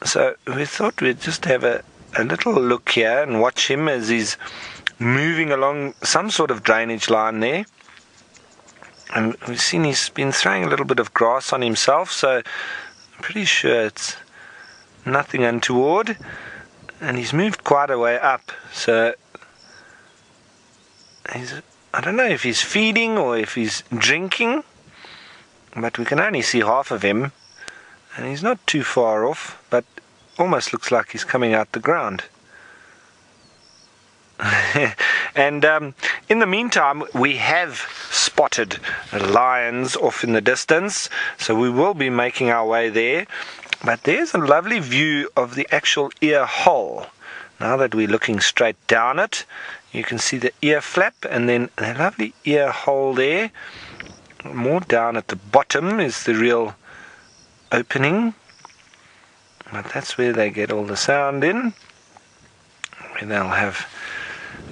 So we thought we'd just have a little look here and watch him as he's moving along some sort of drainage line there. And we've seen he's been throwing a little bit of grass on himself, so I'm pretty sure it's nothing untoward. And he's moved quite a way up, so I don't know if he's feeding or if he's drinking, but we can only see half of him, and he's not too far off, but almost looks like he's coming out the ground. And in the meantime, we have spotted lions off in the distance, so we will be making our way there. But there's a lovely view of the actual ear hole. Now that we're looking straight down it, you can see the ear flap and then the lovely ear hole there. More down at the bottom is the real opening. But that's where they get all the sound in. Where they'll have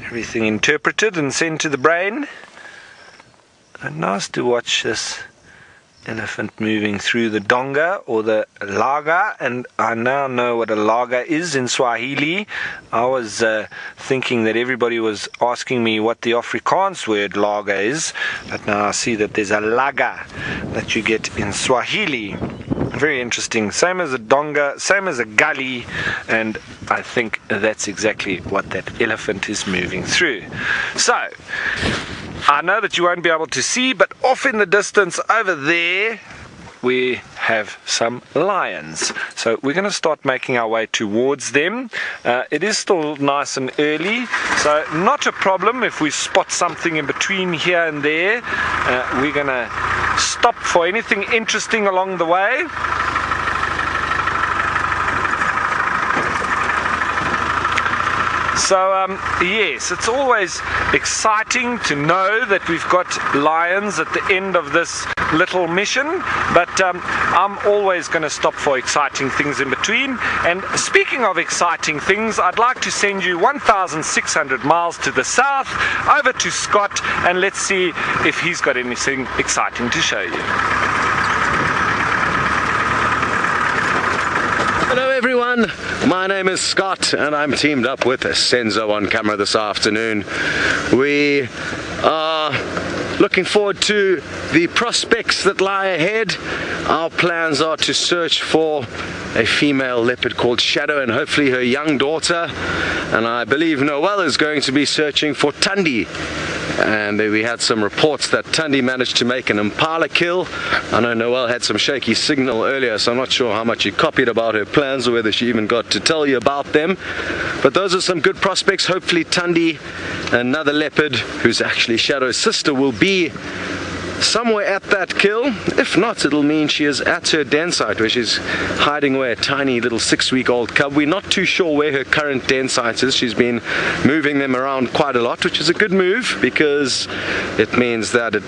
everything interpreted and sent to the brain. And nice to watch this elephant moving through the donga or the laga, and I now know what a laga is in Swahili. I was thinking that everybody was asking me what the Afrikaans word laga is, but now I see that there's a laga that you get in Swahili. Very interesting. Same as a donga, same as a gully, and I think that's exactly what that elephant is moving through. So, I know that you won't be able to see, but off in the distance over there, we have some lions. So we're going to start making our way towards them. It is still nice and early, so not a problem if we spot something in between here and there. We're going to stop for anything interesting along the way. So yes, it's always exciting to know that we've got lions at the end of this little mission, but I'm always going to stop for exciting things in between. And speaking of exciting things, I'd like to send you 1,600 miles to the south over to Scott, and let's see if he's got anything exciting to show you. Hello everyone, my name is Scott and I'm teamed up with Senzo on camera this afternoon. We are looking forward to the prospects that lie ahead. Our plans are to search for a female leopard called Shadow and hopefully her young daughter. And I believe Noel is going to be searching for Tundi. And we had some reports that Tundi managed to make an impala kill. I know Noel had some shaky signal earlier, so I'm not sure how much you copied about her plans or whether she even got to tell you about them. But those are some good prospects. Hopefully Tundi, another leopard who's actually Shadow's sister, will be somewhere at that kill. If not, it'll mean she is at her den site where she's hiding away a tiny little 6-week-old cub. We're not too sure where her current den site is. She's been moving them around quite a lot, which is a good move because it means that it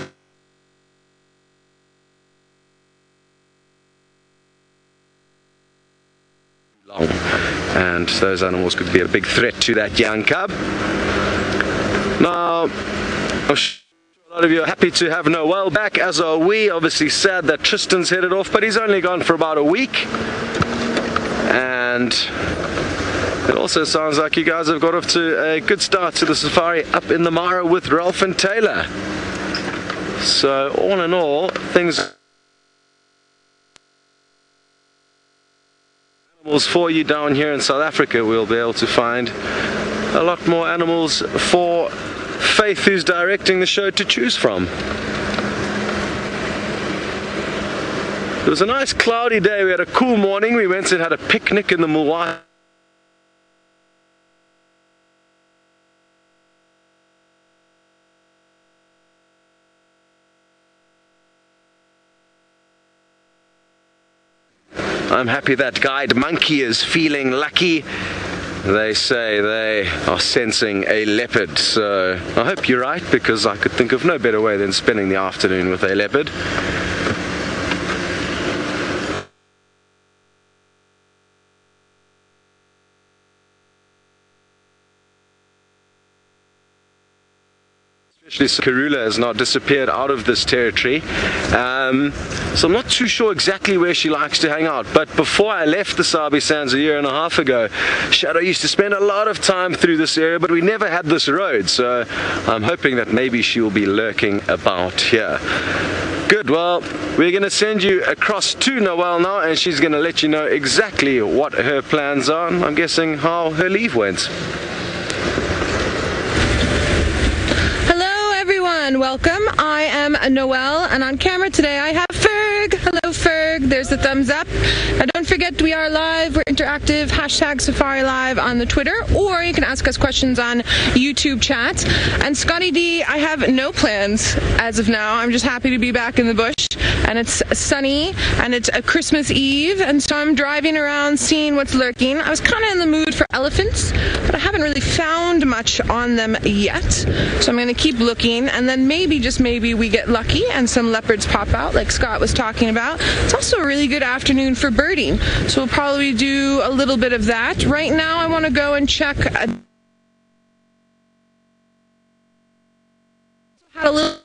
long, and those animals could be a big threat to that young cub. Now, a lot of you are happy to have Noel back, as are we. Obviously sad that Tristan's headed off, but he's only gone for about a week. And it also sounds like you guys have got off to a good start to the safari up in the Mara with Ralph and Taylor. So all in all, things animals for you down here in South Africa. We'll be able to find a lot more animals for Faith, who's directing the show, to choose from. It was a nice cloudy day. We had a cool morning. We went and had a picnic in the Mulwa. I'm happy that guide monkey is feeling lucky. They say they are sensing a leopard, so I hope you're right, because I could think of no better way than spending the afternoon with a leopard. Karula has now disappeared out of this territory, so I'm not too sure exactly where she likes to hang out. But before I left the Sabi Sands a year and a half ago, Shadow used to spend a lot of time through this area, but we never had this road, so I'm hoping that maybe she will be lurking about here. Good, well, we're going to send you across to Noel now, and she's going to let you know exactly what her plans are, and I'm guessing how her leave went. Welcome, I am Noel, and on camera today I have Ferg. Hello Ferg, there's the thumbs up. Now don't forget, we are live, we're interactive, hashtag Safari Live on the Twitter, or you can ask us questions on YouTube chat. And Scotty D, I have no plans as of now. I'm just happy to be back in the bush, and it's sunny, and it's a Christmas Eve, and so I'm driving around seeing what's lurking. I was kind of in the mood for elephants, but I haven't really found much on them yet, so I'm going to keep looking, and then maybe, just maybe, we get lucky and some leopards pop out like Scott was talking about. It's also a really good afternoon for birding, so we'll probably do a little bit of that. Right now I want to go and check had a little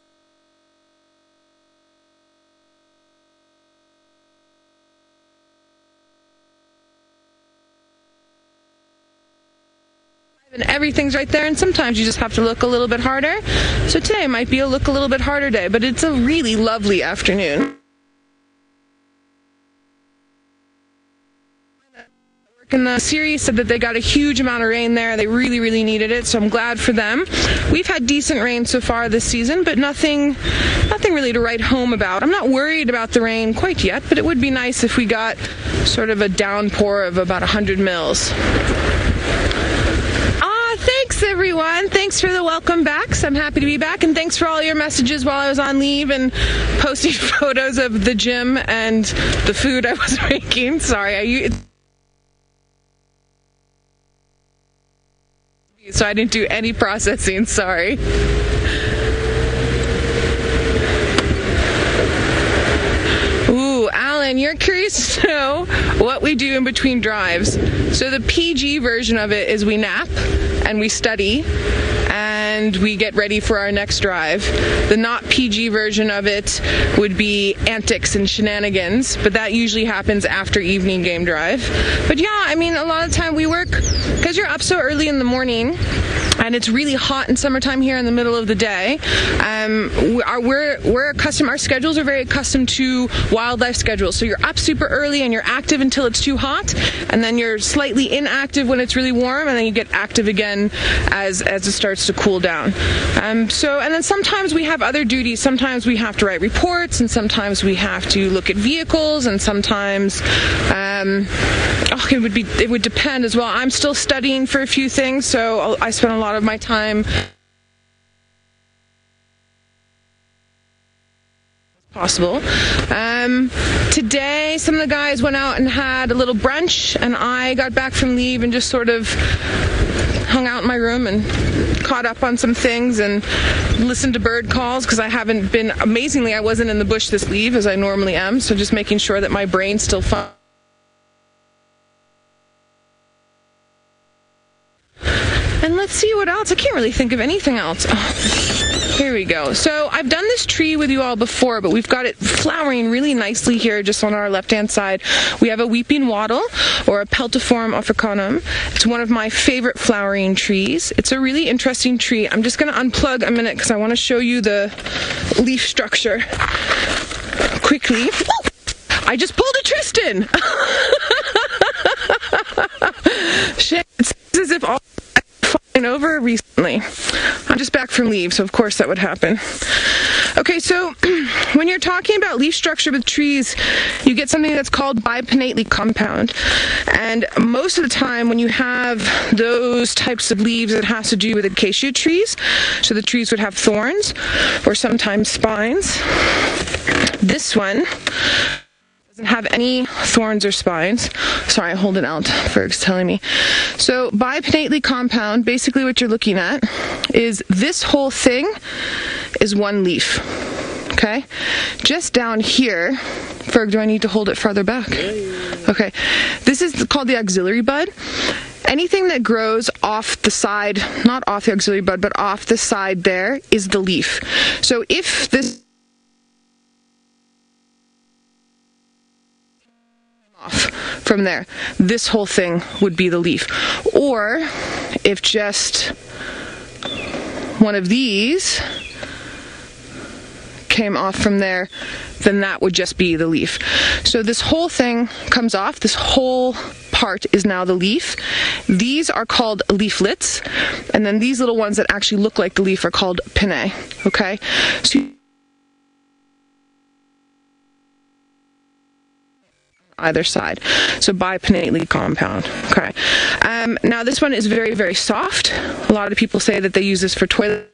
and everything's right there, and sometimes you just have to look a little bit harder. So today might be a look a little bit harder day, but it's a really lovely afternoon. And the series said that they got a huge amount of rain there. They really, really needed it, so I'm glad for them. We've had decent rain so far this season, but nothing really to write home about. I'm not worried about the rain quite yet, but it would be nice if we got sort of a downpour of about 100 mils. Thanks everyone. Thanks for the welcome backs. I'm happy to be back, and thanks for all your messages while I was on leave and posting photos of the gym and the food I was making. Sorry, so I didn't do any processing, sorry. Ooh, Alan, you're curious to know what we do in between drives. So the PG version of it is we nap and we study and we get ready for our next drive. The not PG version of it would be antics and shenanigans, but that usually happens after evening game drive. But yeah, I mean, a lot of time we work, because you're up so early in the morning, and it's really hot in summertime here in the middle of the day. We're accustomed, our schedules are very accustomed to wildlife schedules. So you're up super early and you're active until it's too hot, and then you're slightly inactive when it's really warm, and then you get active again as it starts to cool down. And then sometimes we have other duties. Sometimes we have to write reports, and sometimes we have to look at vehicles, and sometimes it would depend as well. I'm still studying for a few things, so I spend a lot of my time possible. Today some of the guys went out and had a little brunch, and I got back from leave and just sort of hung out in my room and caught up on some things and listened to bird calls, because amazingly I wasn't in the bush this leave as I normally am, so just making sure that my brain's still fun. And let's see what else. I can't really think of anything else. Oh, here we go. So I've done this tree with you all before, but we've got it flowering really nicely here just on our left-hand side. We have a weeping wattle, or a Peltiform africanum. It's one of my favorite flowering trees. It's a really interesting tree. I'm just going to unplug a minute because I want to show you the leaf structure quickly. I just pulled a Tristan! Shit, it's as if all over recently. I'm just back from leave, so of course that would happen. Okay, so when you're talking about leaf structure with trees, you get something that's called bipinnately compound. And most of the time when you have those types of leaves, it has to do with acacia trees. So the trees would have thorns or sometimes spines. This one doesn't have any thorns or spines. Sorry, I hold it out. Ferg's telling me. So bipinnately compound, basically what you're looking at is this whole thing is one leaf. Okay? Just down here, Ferg, do I need to hold it farther back? Okay. This is called the auxiliary bud. Anything that grows off the side, not off the auxiliary bud, but off the side there is the leaf. So if this from there, this whole thing would be the leaf. Or if just one of these came off from there, then that would just be the leaf. So this whole thing comes off, this whole part is now the leaf. These are called leaflets, and then these little ones that actually look like the leaf are called pinnae. Okay, so either side. So bipinnately compound. Okay. Now this one is very, very soft. A lot of people say that they use this for toilet.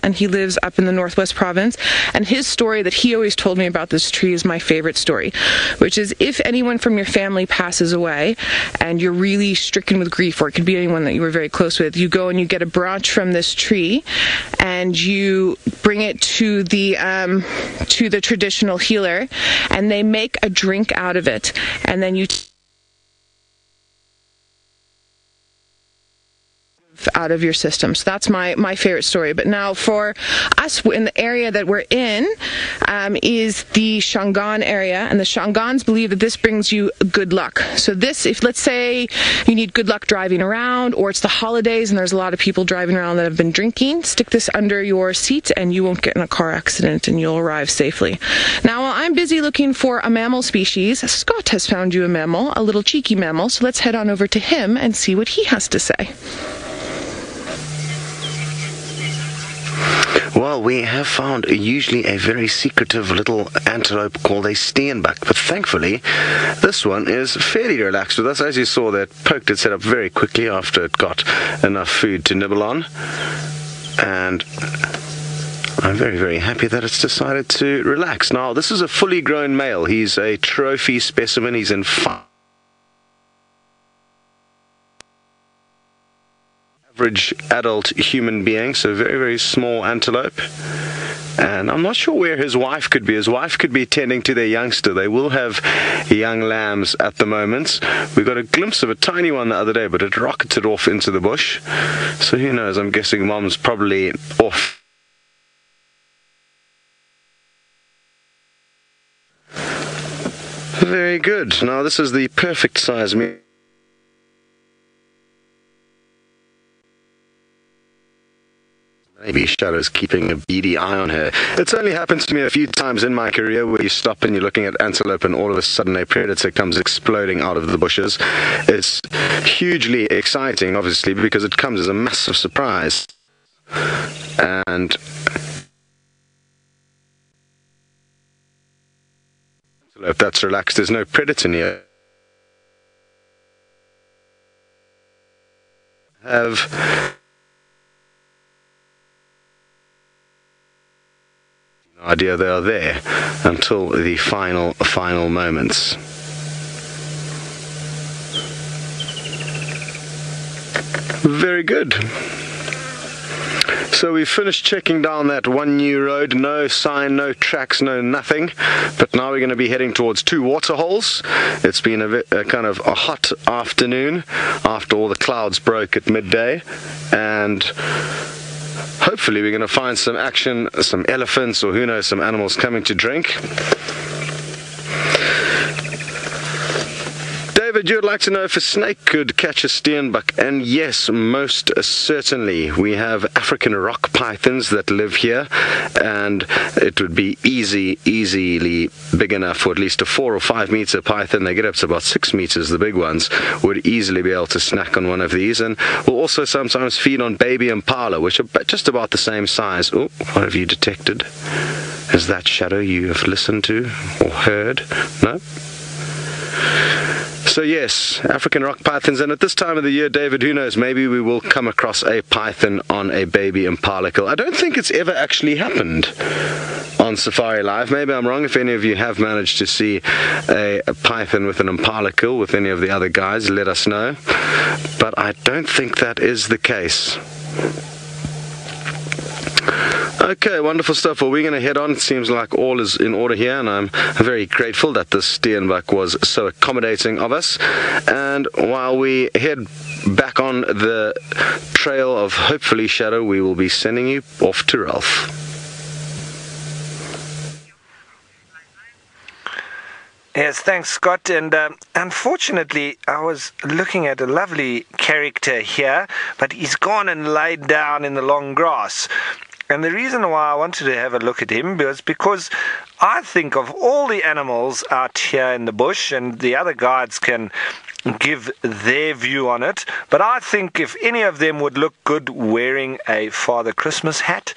And he lives up in the Northwest Province, and his story that he always told me about this tree is my favorite story, which is if anyone from your family passes away and you're really stricken with grief, or it could be anyone that you were very close with, you go and you get a branch from this tree and you bring it to the traditional healer, and they make a drink out of it, and then you out of your system. So that's my favorite story. But now for us in the area that we're in is the Shangaan area, and the Shangaans believe that this brings you good luck. So this, if let's say you need good luck driving around, or it's the holidays and there's a lot of people driving around that have been drinking, stick this under your seat and you won't get in a car accident and you'll arrive safely. Now while I'm busy looking for a mammal species, Scott has found you a mammal, a little cheeky mammal, so let's head on over to him and see what he has to say. Well, we have found usually a very secretive little antelope called a steenbok, but thankfully this one is fairly relaxed with us. As you saw, that poked its head up very quickly after it got enough food to nibble on, and I'm very, very happy that it's decided to relax. Now, this is a fully grown male. He's a trophy specimen. He's in average adult human being, so very, very small antelope. And I'm not sure where his wife could be. His wife could be tending to their youngster. They will have young lambs at the moment. We got a glimpse of a tiny one the other day, but it rocketed off into the bush. So who knows? I'm guessing mom's probably off. Very good. Now this is the perfect size meal. Maybe Shadow's keeping a beady eye on her. It's only happened to me a few times in my career where you stop and you're looking at antelope and all of a sudden a predator comes exploding out of the bushes. It's hugely exciting, obviously, because it comes as a massive surprise. And antelope that's relaxed, there's no predator near. Have idea they are there until the final moments. Very good. So we finished checking down that one new road. No sign, no tracks, no nothing. But now we're going to be heading towards two water holes. It's been a kind of a hot afternoon after all the clouds broke at midday, and hopefully we're going to find some action, some elephants, or who knows, some animals coming to drink. David, you'd like to know if a snake could catch a steenbok, and yes, most certainly. We have African rock pythons that live here, and it would be easily big enough for at least a 4 or 5 meter python. They get up to about 6 meters, the big ones, would easily be able to snack on one of these, and will also sometimes feed on baby impala, which are just about the same size. Oh, what have you detected? Is that Shadow you have listened to or heard? No? So yes, African rock pythons, and at this time of the year, David, who knows, maybe we will come across a python on a baby impala kill. I don't think it's ever actually happened on Safari Live. Maybe I'm wrong. If any of you have managed to see a python with an impala kill with any of the other guys, let us know. But I don't think that is the case. Okay, wonderful stuff. Well, we're going to head on. It seems like all is in order here, and I'm very grateful that this steenbok was so accommodating of us. And while we head back on the trail of hopefully Shadow, we will be sending you off to Ralph. Yes, thanks, Scott. And unfortunately, I was looking at a lovely character here, but he's gone and laid down in the long grass. And the reason why I wanted to have a look at him was because I think of all the animals out here in the bush, and the other guides can give their view on it, but I think if any of them would look good wearing a Father Christmas hat,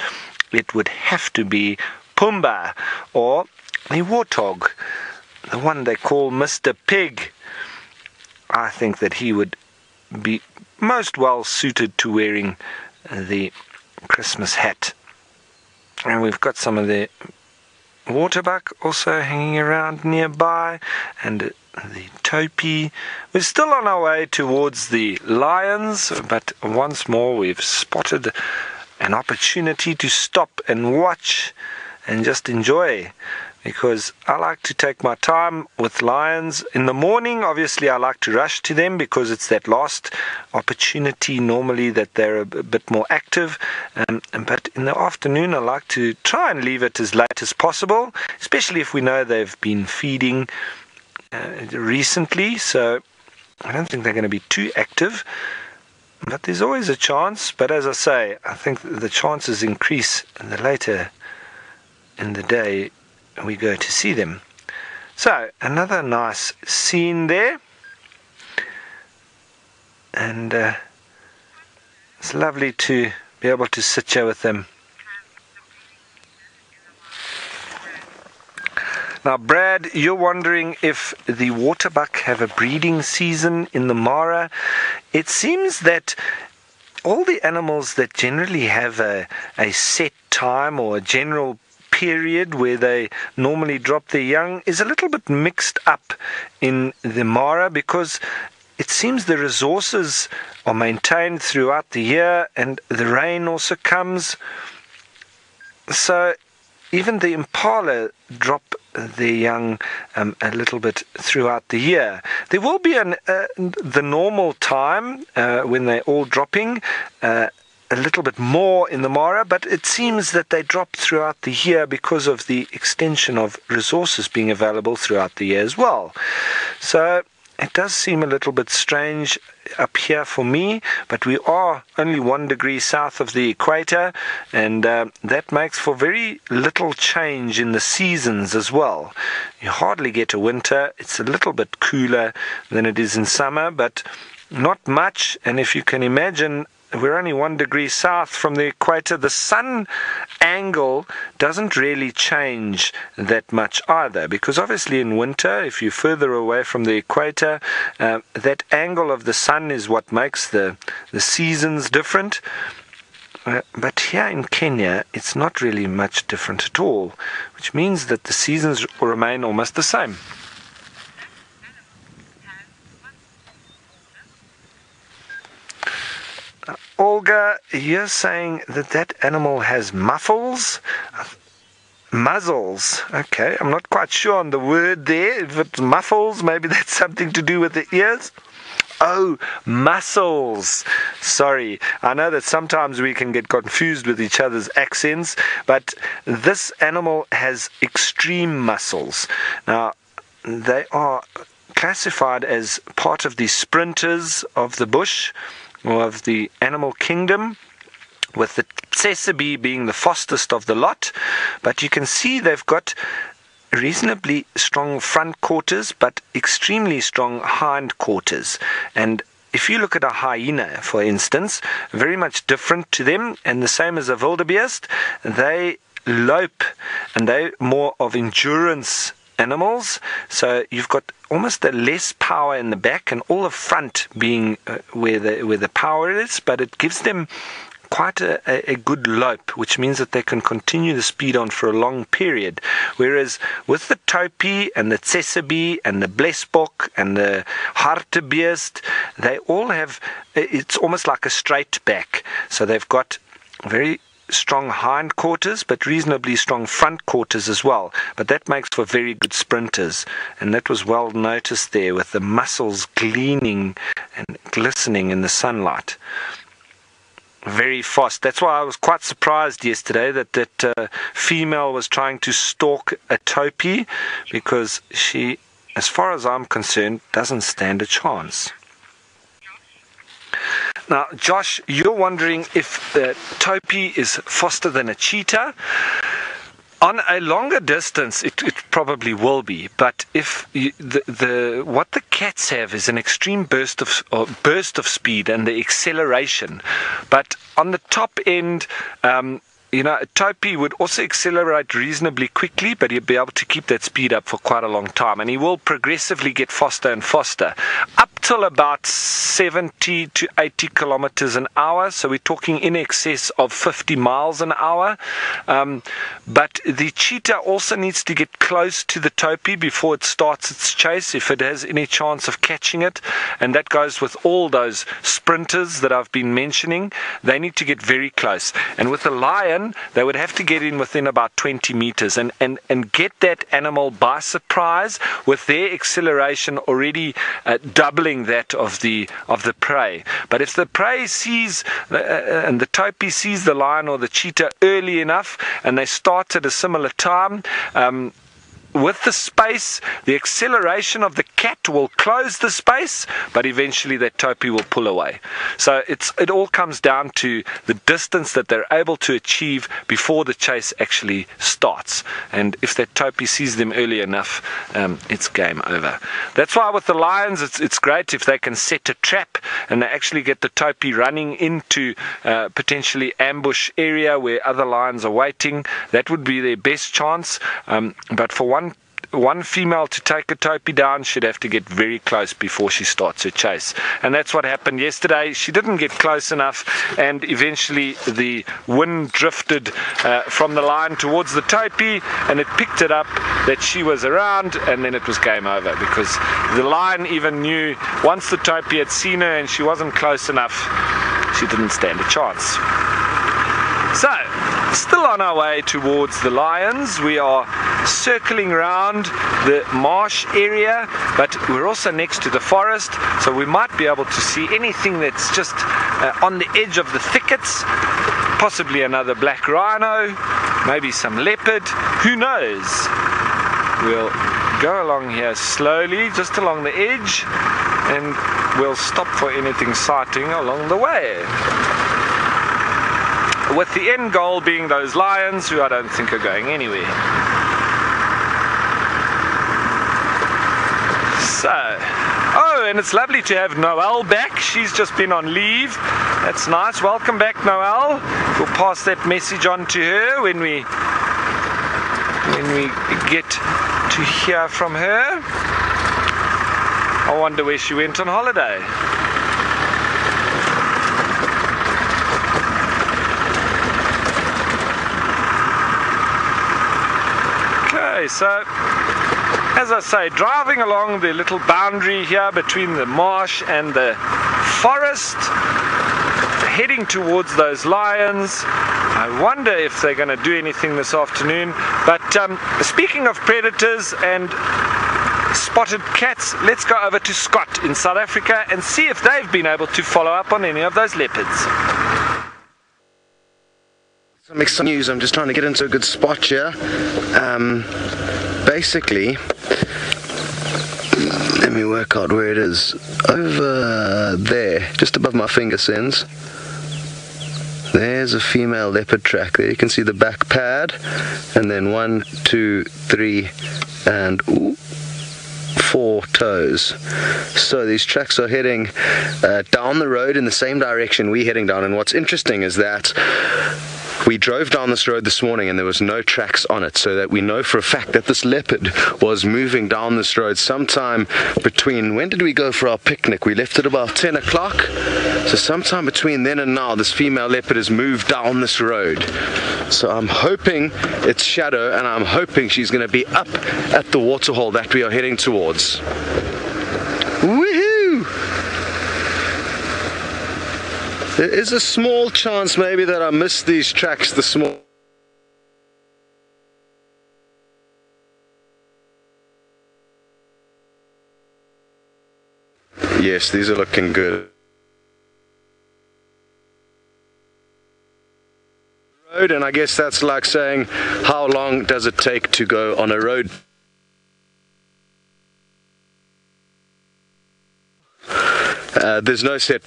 it would have to be Pumbaa, or the warthog, the one they call Mr. Pig. I think that he would be most well suited to wearing the Christmas hat. And we've got some of the waterbuck also hanging around nearby, and the topi. We're still on our way towards the lions, but once more we've spotted an opportunity to stop and watch and just enjoy because I like to take my time with lions. In the morning, obviously, I like to rush to them because it's that last opportunity normally that they're a bit more active. But in the afternoon, I like to try and leave it as late as possible, especially if we know they've been feeding recently. So I don't think they're going to be too active. But there's always a chance. But as I say, I think the chances increase the later in the day we go to see them. So another nice scene there, and it's lovely to be able to sit here with them. Now, Brad, you're wondering if the waterbuck have a breeding season in the Mara. It seems that all the animals that generally have a set time or a general period where they normally drop their young is a little bit mixed up in the Mara, because it seems the resources are maintained throughout the year and the rain also comes. So even the impala drop their young a little bit throughout the year. There will be the normal time when they're all dropping, a little bit more in the Mara, but it seems that they drop throughout the year because of the extension of resources being available throughout the year as well. So it does seem a little bit strange up here for me, but we are only 1 degree south of the equator, and that makes for very little change in the seasons as well. You hardly get a winter. It's a little bit cooler than it is in summer, but not much. And if you can imagine, we're only 1 degree south from the equator. The sun angle doesn't really change that much either, because obviously in winter, if you're further away from the equator, that angle of the sun is what makes the seasons different. But here in Kenya, it's not really much different at all, which means that the seasons remain almost the same. Olga, you're saying that animal has muzzles? Muzzles. Okay, I'm not quite sure on the word there. If it's muffles, maybe that's something to do with the ears. Oh, muscles. Sorry, I know that sometimes we can get confused with each other's accents, but this animal has extreme muscles. Now, they are classified as part of the sprinters of the bush, or of the animal kingdom, with the Sabi being the fastest of the lot. But you can see they've got reasonably strong front quarters, but extremely strong hind quarters. And if you look at a hyena, for instance, very much different to them, and the same as a wildebeest, they lope, and they're more of endurance animals. So you've got almost the less power in the back and all the front being where the power is, but it gives them quite a good lope, which means that they can continue the speed on for a long period. Whereas with the topi and the Sabi and the blesbok and the hartebeest, they all have, it's almost like a straight back. So they've got very strong hind quarters, but reasonably strong front quarters as well. But that makes for very good sprinters, and that was well noticed there with the muscles gleaming and glistening in the sunlight. Very fast. That's why I was quite surprised yesterday that female was trying to stalk a topi, because she, as far as I'm concerned, doesn't stand a chance. Now, Josh, you're wondering if the topi is faster than a cheetah. On a longer distance, it probably will be. But if what the cats have is an extreme burst of speed and the acceleration. But on the top end, a topi would also accelerate reasonably quickly, but he'll be able to keep that speed up for quite a long time. And he will progressively get faster and faster, up till about 70 to 80 kilometers an hour. So we're talking in excess of 50 miles an hour. But the cheetah also needs to get close to the topi before it starts its chase, if it has any chance of catching it. And that goes with all those sprinters that I've been mentioning. They need to get very close. And with a lion, lion, they would have to get in within about 20 meters and get that animal by surprise with their acceleration already doubling that of the prey. But if the prey sees and the topi sees the lion or the cheetah early enough and they start at a similar time, with the space, the acceleration of the cat will close the space, but eventually that topi will pull away. So it all comes down to the distance that they're able to achieve before the chase actually starts. And if that topi sees them early enough, it's game over. That's why with the lions, it's great if they can set a trap and they actually get the topi running into potentially ambush area where other lions are waiting. That would be their best chance. But for one female to take a topi down, she'd have to get very close before she starts her chase. And that's what happened yesterday. She didn't get close enough, and eventually the wind drifted from the lion towards the topi, and it picked it up that she was around, and then it was game over, because the lion even knew once the topi had seen her and she wasn't close enough, she didn't stand a chance. So, still on our way towards the lions. We are circling around the marsh area, but we're also next to the forest, so we might be able to see anything that's just on the edge of the thickets. Possibly another black rhino, maybe some leopard, who knows? We'll go along here slowly, just along the edge, and we'll stop for anything sighting along the way, with the end goal being those lions, who I don't think are going anywhere. So, oh, and it's lovely to have Noelle back. She's just been on leave. That's nice. Welcome back, Noelle. We'll pass that message on to her when we get to hear from her. I wonder where she went on holiday. So, as I say, driving along the little boundary here between the marsh and the forest, heading towards those lions. I wonder if they're going to do anything this afternoon. But speaking of predators and spotted cats, let's go over to Scott in South Africa and see if they've been able to follow up on any of those leopards. Make some news. I'm just trying to get into a good spot here. Basically, let me work out where it is. Over there, just above my finger ends. There's a female leopard track there. You can see the back pad, and then 1, 2, 3, and 4 toes. So these tracks are heading down the road in the same direction we're heading down. And what's interesting is that we drove down this road this morning and there was no tracks on it, so that we know for a fact that this leopard was moving down this road sometime between, when did we go for our picnic? We left at about 10 o'clock. So sometime between then and now, this female leopard has moved down this road. So I'm hoping it's Shadow, and I'm hoping she's going to be up at the waterhole that we are heading towards. Woohoo! There is a small chance maybe that I missed these tracks this morning. Yes, these are looking good. Road, and I guess that's like saying, how long does it take to go on a road? There's no set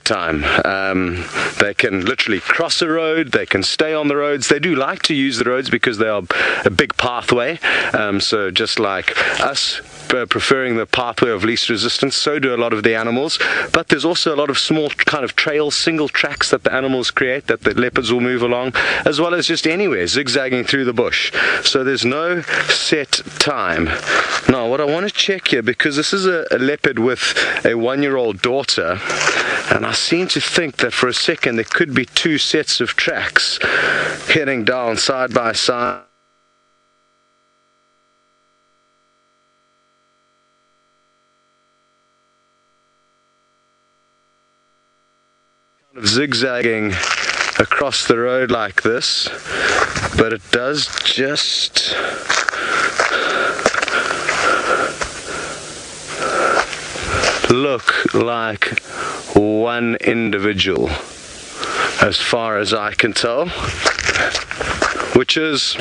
time. They can literally cross a road, they can stay on the roads. They do like to use the roads because they are a big pathway. So just like us preferring the pathway of least resistance, so do a lot of the animals. But there's also a lot of small kind of trails, single tracks that the animals create, that the leopards will move along, as well as just anywhere, zigzagging through the bush. So there's no set time. Now what I want to check here, because this is a leopard with a 1-year-old daughter, and I seem to think that for a second there could be 2 sets of tracks heading down side by side. Kind of zigzagging across the road like this, but it does just look like one individual as far as I can tell, which is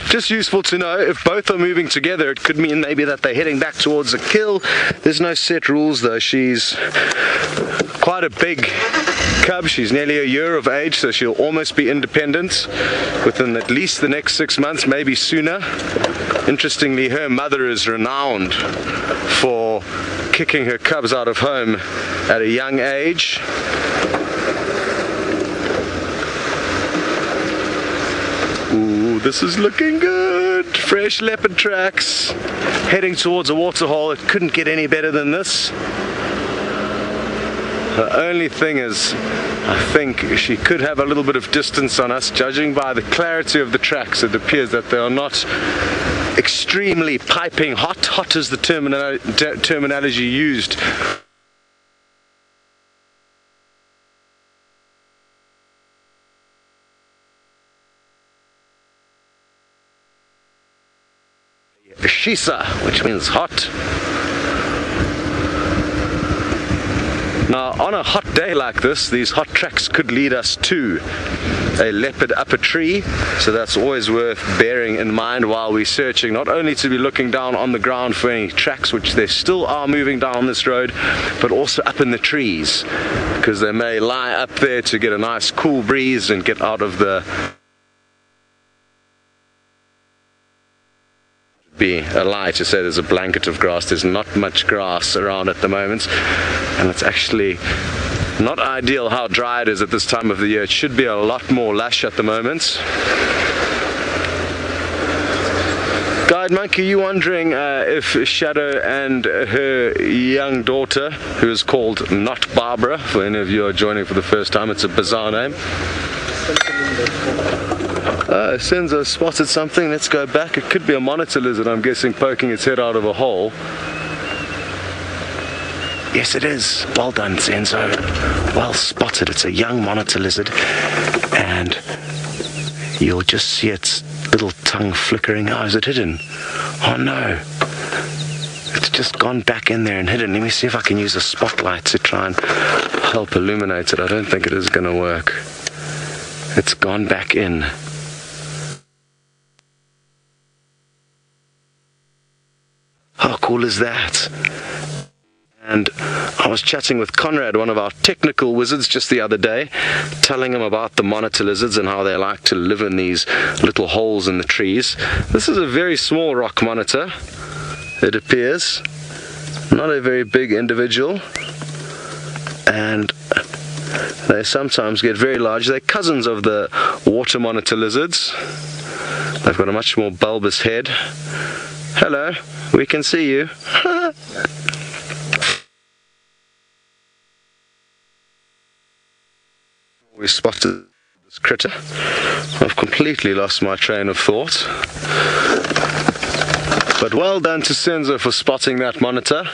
just useful to know. If both are moving together, it could mean maybe that they're heading back towards a kill. There's no set rules though. She's quite a big cub. She's nearly a year of age, so she'll almost be independent within at least the next 6 months, maybe sooner. Interestingly, her mother is renowned for kicking her cubs out of home at a young age. Ooh, this is looking good. Fresh leopard tracks heading towards a waterhole. It couldn't get any better than this. The only thing is, I think she could have a little bit of distance on us. Judging by the clarity of the tracks, it appears that they are not extremely piping hot. Hot is the terminology used. Shisa, which means hot. Now, on a hot day like this, these hot tracks could lead us to a leopard up a tree, so that's always worth bearing in mind while we're searching, not only to be looking down on the ground for any tracks, which they still are moving down this road, but also up in the trees, because they may lie up there to get a nice cool breeze and get out of the be a lie to say there's a blanket of grass. There's not much grass around at the moment, and it's actually not ideal how dry it is at this time of the year. It should be a lot more lush at the moment. Guide Monkey, you wondering if Shadow and her young daughter, who is called Not Barbara, for any of you who are joining for the first time, it's a bizarre name. Senzo spotted something. Let's go back. It could be a monitor lizard, I'm guessing, poking its head out of a hole. Yes, it is. Well done, Senzo. Well spotted. It's a young monitor lizard, and you'll just see its little tongue flickering. Oh, is it hidden? Oh no. It's just gone back in there and hidden. Let me see if I can use a spotlight to try and help illuminate it. I don't think it is going to work. It's gone back in. How cool is that? And I was chatting with Conrad, one of our technical wizards, just the other day, telling him about the monitor lizards and how they like to live in these little holes in the trees. This is a very small rock monitor, it appears. Not a very big individual. And they sometimes get very large. They're cousins of the water monitor lizards. They've got a much more bulbous head. Hello, we can see you. We spotted this critter. I've completely lost my train of thought. But well done to Senzo for spotting that monitor.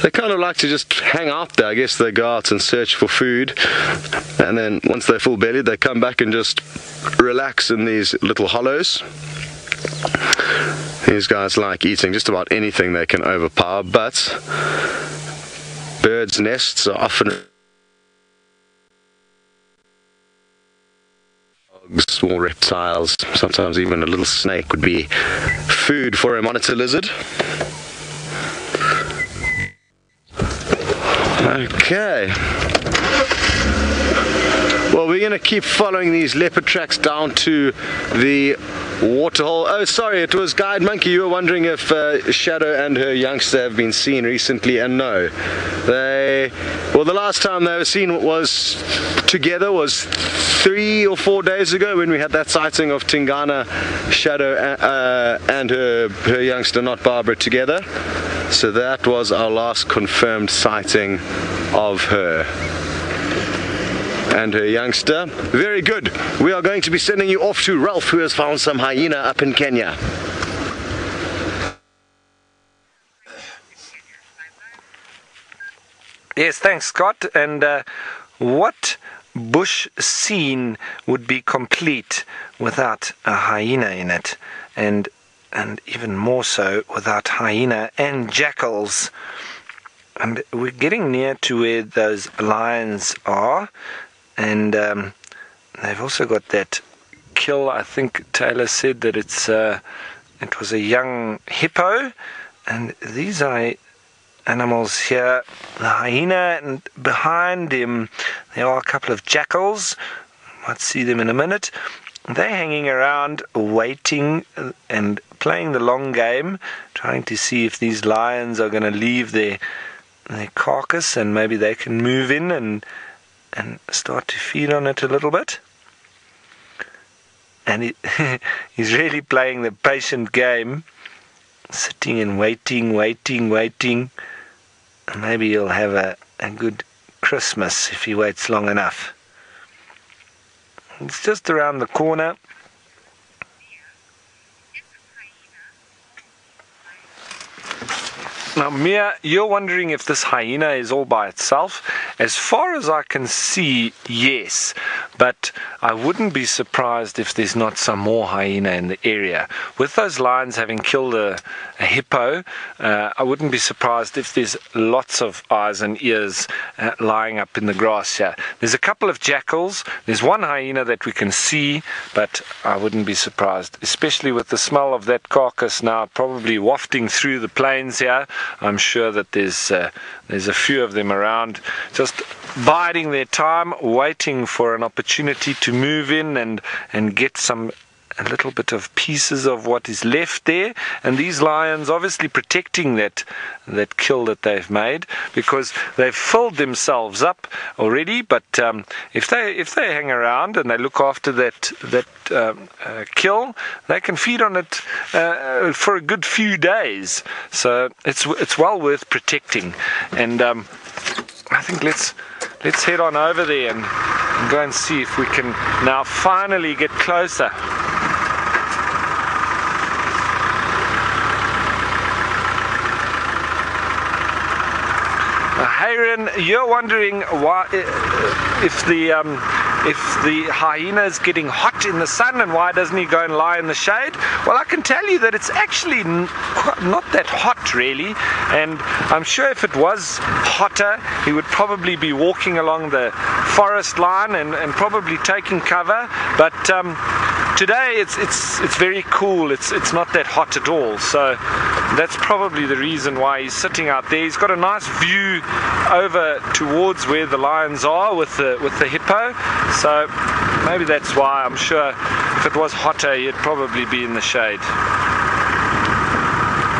They kind of like to just hang out there. I guess they go out and search for food, and then once they're full bellied, they come back and just relax in these little hollows. These guys like eating just about anything they can overpower, but birds' nests are often small reptiles, sometimes even a little snake would be food for a monitor lizard. Okay. Well, we're going to keep following these leopard tracks down to the waterhole. Oh, sorry, it was Guide Monkey. You were wondering if Shadow and her youngster have been seen recently, and no. Well, the last time they were seen was together was 3 or 4 days ago, when we had that sighting of Tingana, Shadow and her youngster, Not Barbara, together. So that was our last confirmed sighting of her and her youngster. Very good. We are going to be sending you off to Ralph, who has found some hyena up in Kenya. Yes, thanks, Scott. And what bush scene would be complete without a hyena in it, and even more so without hyena and jackals. And we're getting near to where those lions are, and they've also got that kill. I think Taylor said that it was a young hippo, and these are animals here, the hyena, and behind him there are a couple of jackals. Might see them in a minute. They're hanging around waiting and playing the long game, trying to see if these lions are going to leave their carcass and maybe they can move in and start to feed on it a little bit. And he's really playing the patient game, sitting and waiting. Maybe he'll have a good Christmas if he waits long enough. It's just around the corner. Now, Mia, you're wondering if this hyena is all by itself. As far as I can see, yes. But I wouldn't be surprised if there's not some more hyena in the area. With those lions having killed a hippo, I wouldn't be surprised if there's lots of eyes and ears lying up in the grass here. There's a couple of jackals. There's one hyena that we can see, but I wouldn't be surprised, especially with the smell of that carcass now probably wafting through the plains here. I'm sure that there's a few of them around, just biding their time, waiting for an opportunity to move in and get a little bit of pieces of what is left there. And these lions obviously protecting that kill that they've made, because they've filled themselves up already. But if they hang around and they look after that kill, they can feed on it for a good few days. So it's well worth protecting. And I think let's head on over there and go and see if we can now finally get closer. Hayren, you're wondering why if the hyena is getting hot in the sun and why doesn't he go and lie in the shade? Well, I can tell you that it's actually not that hot really, and I'm sure if it was hotter he would probably be walking along the forest line and probably taking cover, but today it's very cool. It's not that hot at all, so that's probably the reason why he's sitting out there. He's got a nice view over towards where the lions are with the hippo, so maybe that's why. I'm sure if it was hotter he'd probably be in the shade.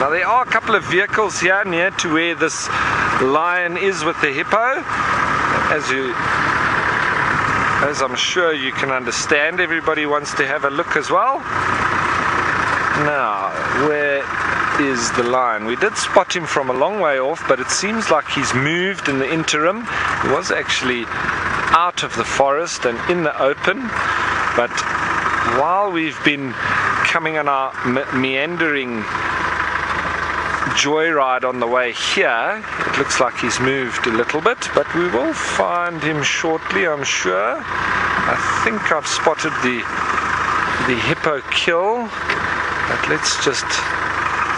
Now there are a couple of vehicles here near to where this lion is with the hippo, as I'm sure you can understand. Everybody wants to have a look as well. Now, where is the lion? We did spot him from a long way off, but it seems like he's moved in the interim. He was actually out of the forest and in the open, but while we've been coming on our meandering joyride on the way here, it looks like he's moved a little bit, but we will find him shortly, I'm sure. I think I've spotted the hippo kill, but let's just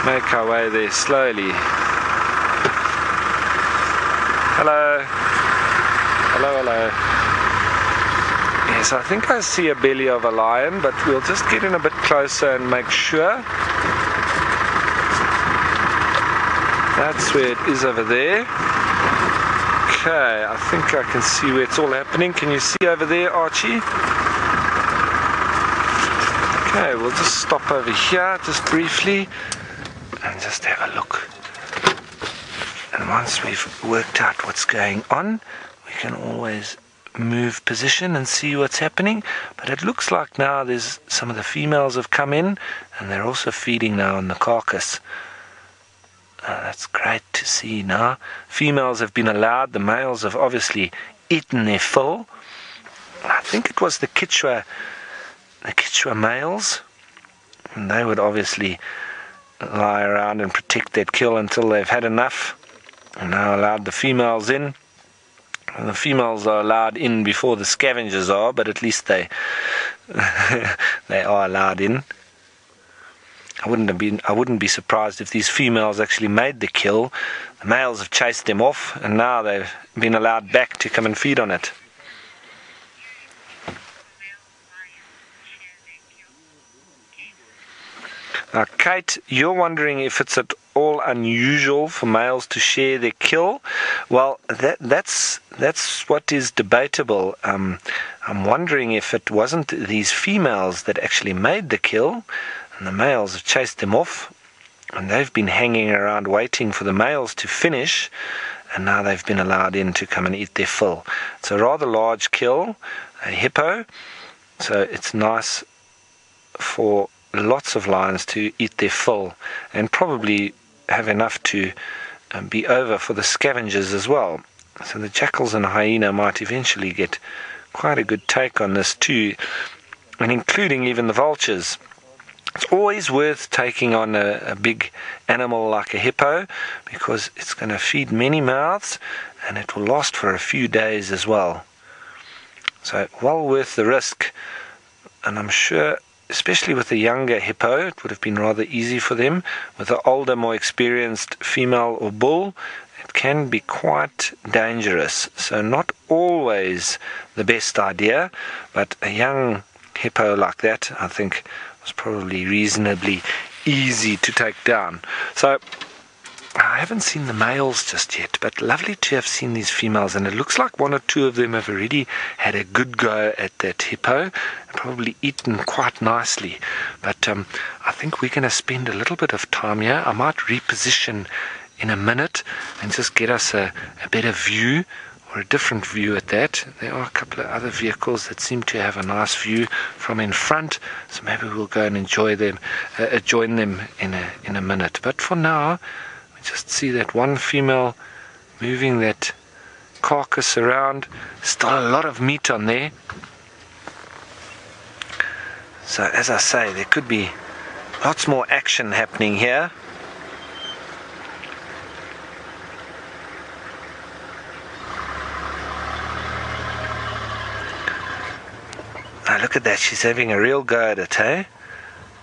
make our way there slowly. Hello. Hello. Yes, I think I see a belly of a lion, but we'll just get in a bit closer and make sure. That's where it is over there. Okay, I think I can see where it's all happening. Can you see over there, Archie? Okay, we'll just stop over here just briefly and just have a look. And once we've worked out what's going on, we can always move position and see what's happening. But it looks like now there's some of the females have come in and they're also feeding now on the carcass. That's great to see now. Females have been allowed. The males have obviously eaten their fill. I think it was the Chitwa males. And they would obviously lie around and protect that kill until they've had enough. And now allowed the females in. The females are allowed in before the scavengers are, but at least they they are allowed in. I wouldn't be surprised if these females actually made the kill. The males have chased them off, and now they've been allowed back to come and feed on it. Now, Kate, you're wondering if it's at all unusual for males to share their kill. Well, that's what is debatable. I'm wondering if it wasn't these females that actually made the kill, and the males have chased them off, and they've been hanging around waiting for the males to finish, and now they've been allowed in to come and eat their fill. It's a rather large kill, a hippo, so it's nice for lots of lions to eat their fill, and probably have enough to be over for the scavengers as well. So the jackals and hyena might eventually get quite a good take on this too, and including even the vultures. It's always worth taking on a big animal like a hippo, because it's going to feed many mouths and it will last for a few days as well. So well worth the risk, and I'm sure especially with the younger hippo it would have been rather easy for them. With the older, more experienced female or bull, it can be quite dangerous, so not always the best idea, but a young hippo like that I think was probably reasonably easy to take down. So I haven't seen the males just yet, but lovely to have seen these females, and it looks like one or two of them have already had a good go at that hippo and probably eaten quite nicely. But I think we're going to spend a little bit of time here. I might reposition in a minute and just get us a better view, or a different view at that. There are a couple of other vehicles that seem to have a nice view from in front, so maybe we'll go and enjoy them, join them in a minute. But for now, just see that one female moving that carcass around. Still a lot of meat on there. So as I say, there could be lots more action happening here. Now look at that, she's having a real go at it, eh?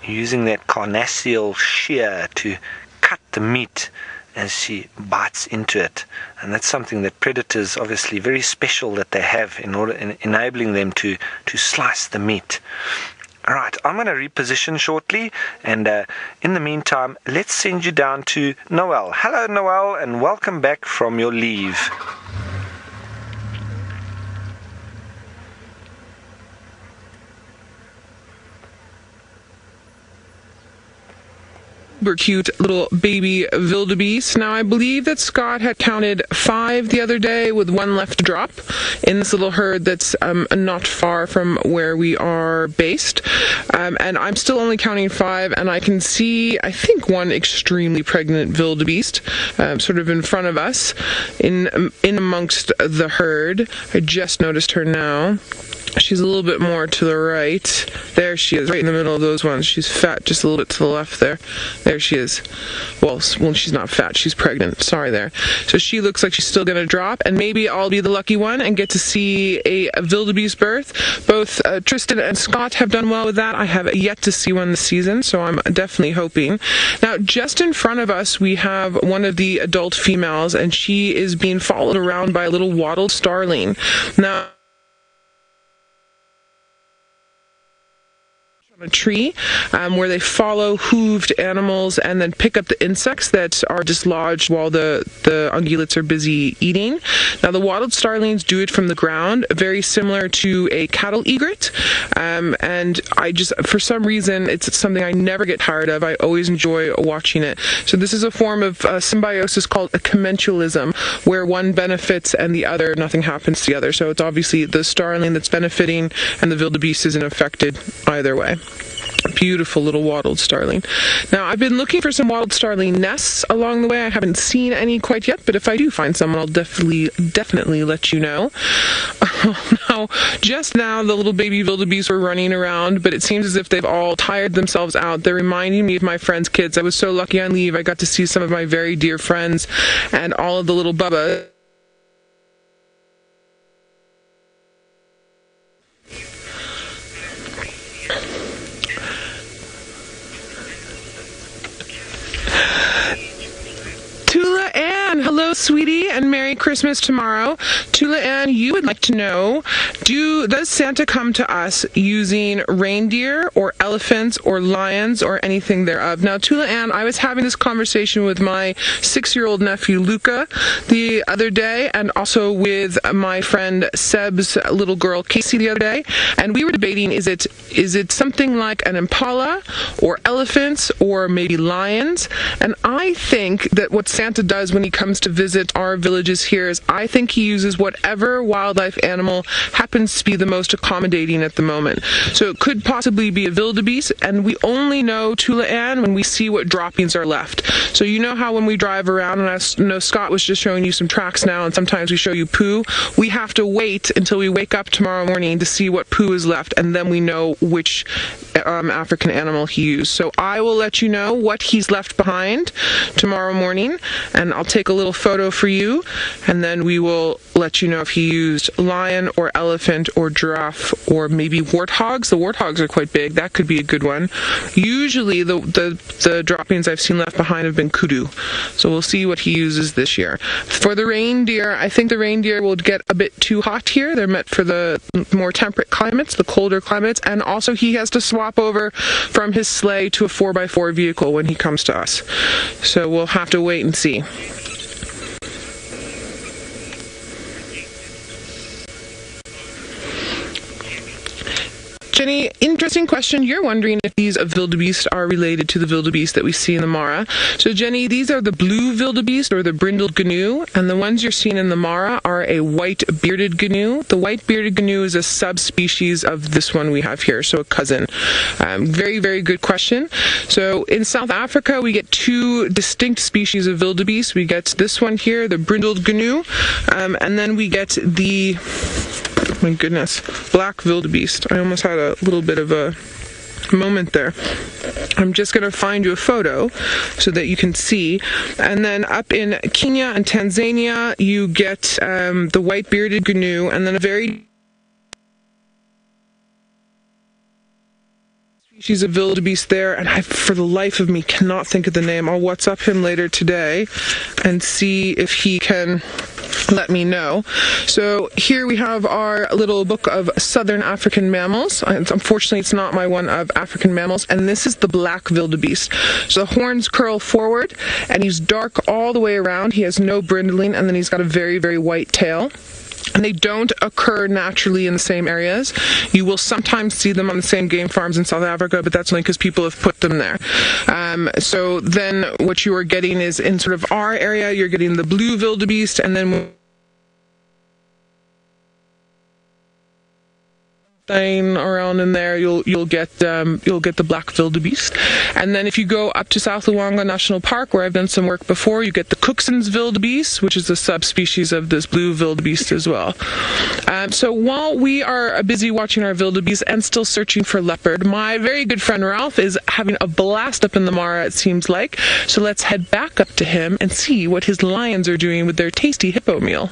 Using that carnassial shear to cut the meat as she bites into it, and that's something that predators obviously very special that they have in enabling them to slice the meat. Alright, I'm going to reposition shortly, and in the meantime let's send you down to Noel. Hello Noel, and welcome back from your leave. Super cute little baby wildebeest. Now I believe that Scott had counted 5 the other day, with 1 left to drop in this little herd that's not far from where we are based, and I'm still only counting 5, and I can see I think 1 extremely pregnant wildebeest sort of in front of us in amongst the herd. I just noticed her now. She's a little bit more to the right. There she is, right in the middle of those ones. She's fat just a little bit to the left there. There she is. Well, she's not fat, she's pregnant. Sorry there. So she looks like she's still going to drop, and maybe I'll be the lucky one and get to see a wildebeest birth. Both Tristan and Scott have done well with that. I have yet to see one this season, so I'm definitely hoping. Now, just in front of us, we have one of the adult females, and she is being followed around by a little wattled starling. Now, a tree where they follow hooved animals and then pick up the insects that are dislodged while the ungulates are busy eating. Now the wattled starlings do it from the ground, very similar to a cattle egret, and I just, for some reason, it's something I never get tired of. I always enjoy watching it. So this is a form of symbiosis called a commensalism, where one benefits and the other, nothing happens to the other. So it's obviously the starling that's benefiting and the wildebeest isn't affected either way. Beautiful little wattled starling. Now, I've been looking for some wattled starling nests along the way. I haven't seen any quite yet, but if I do find some, I'll definitely let you know. Now, just now, the little baby wildebeest were running around, but it seems as if they've all tired themselves out. They're reminding me of my friends' kids. I was so lucky on leave. I got to see some of my very dear friends and all of the little bubbas. sweetie, and Merry Christmas tomorrow. Tula Ann, you would like to know, does Santa come to us using reindeer or elephants or lions or anything thereof? Now, Tula Ann, I was having this conversation with my 6-year-old nephew Luca the other day, and also with my friend Seb's little girl Casey the other day, and we were debating, is it something like an impala or elephants or maybe lions? And I think that what Santa does when he comes to visit our villages here is I think he uses whatever wildlife animal happens to be the most accommodating at the moment. So it could possibly be a wildebeest, and we only know, Tula Ann, when we see what droppings are left. So you know how when we drive around, and I know Scott was just showing you some tracks now, and sometimes we show you poo, we have to wait until we wake up tomorrow morning to see what poo is left, and then we know which African animal he used. So I will let you know what he's left behind tomorrow morning, and I'll take a little photo for you, and then we will let you know if he used lion or elephant or giraffe or maybe warthogs. The warthogs are quite big. That could be a good one. Usually the droppings I've seen left behind have been kudu. So we'll see what he uses this year. For the reindeer, I think the reindeer will get a bit too hot here. They're meant for the more temperate climates, the colder climates, and also he has to swap over from his sleigh to a 4x4 vehicle when he comes to us. So we'll have to wait and see. Jenny, interesting question. You're wondering if these wildebeest are related to the wildebeest that we see in the Mara. So Jenny, these are the blue wildebeest or the brindled gnu, and the ones you're seeing in the Mara are a white bearded gnu. The white bearded gnu is a subspecies of this one we have here, so a cousin. Very, very good question. So in South Africa, we get two distinct species of wildebeest. We get this one here, the brindled gnu, and then we get the, my goodness, black wildebeest. I almost had a little bit of a moment there. I'm just going to find you a photo so that you can see. And then up in Kenya and Tanzania, you get the white bearded gnu, and then a very species of wildebeest there, and I, for the life of me, cannot think of the name. I'll WhatsApp him later today and see if he can let me know. So here we have our little book of southern African mammals. Unfortunately, it's not my one of African mammals, and this is the black wildebeest. So the horns curl forward, and he's dark all the way around. He has no brindling, and then he's got a very, very white tail. And they don't occur naturally in the same areas. You will sometimes see them on the same game farms in South Africa, but that's only because people have put them there. So then what you are getting is, in sort of our area, you're getting the blue wildebeest, and then around in there you'll get the black wildebeest. And then if you go up to South Luangwa National Park, where I've done some work before, you get the Cooksen's wildebeest, which is a subspecies of this blue wildebeest as well. So while we are busy watching our wildebeest and still searching for leopard, my very good friend Ralph is having a blast up in the Mara, it seems like. So let's head back up to him and see what his lions are doing with their tasty hippo meal.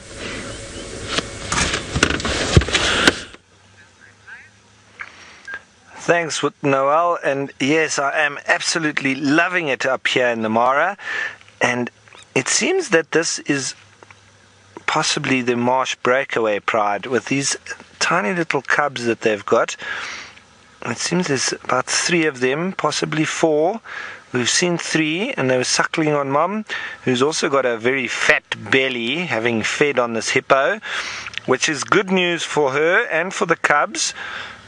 Thanks, Noel, and yes, I am absolutely loving it up here in the Mara, and it seems that this is possibly the marsh breakaway pride with these tiny little cubs that they've got. It seems there's about 3 of them, possibly 4. We've seen 3, and they were suckling on Mum, who's also got a very fat belly, having fed on this hippo, which is good news for her and for the cubs,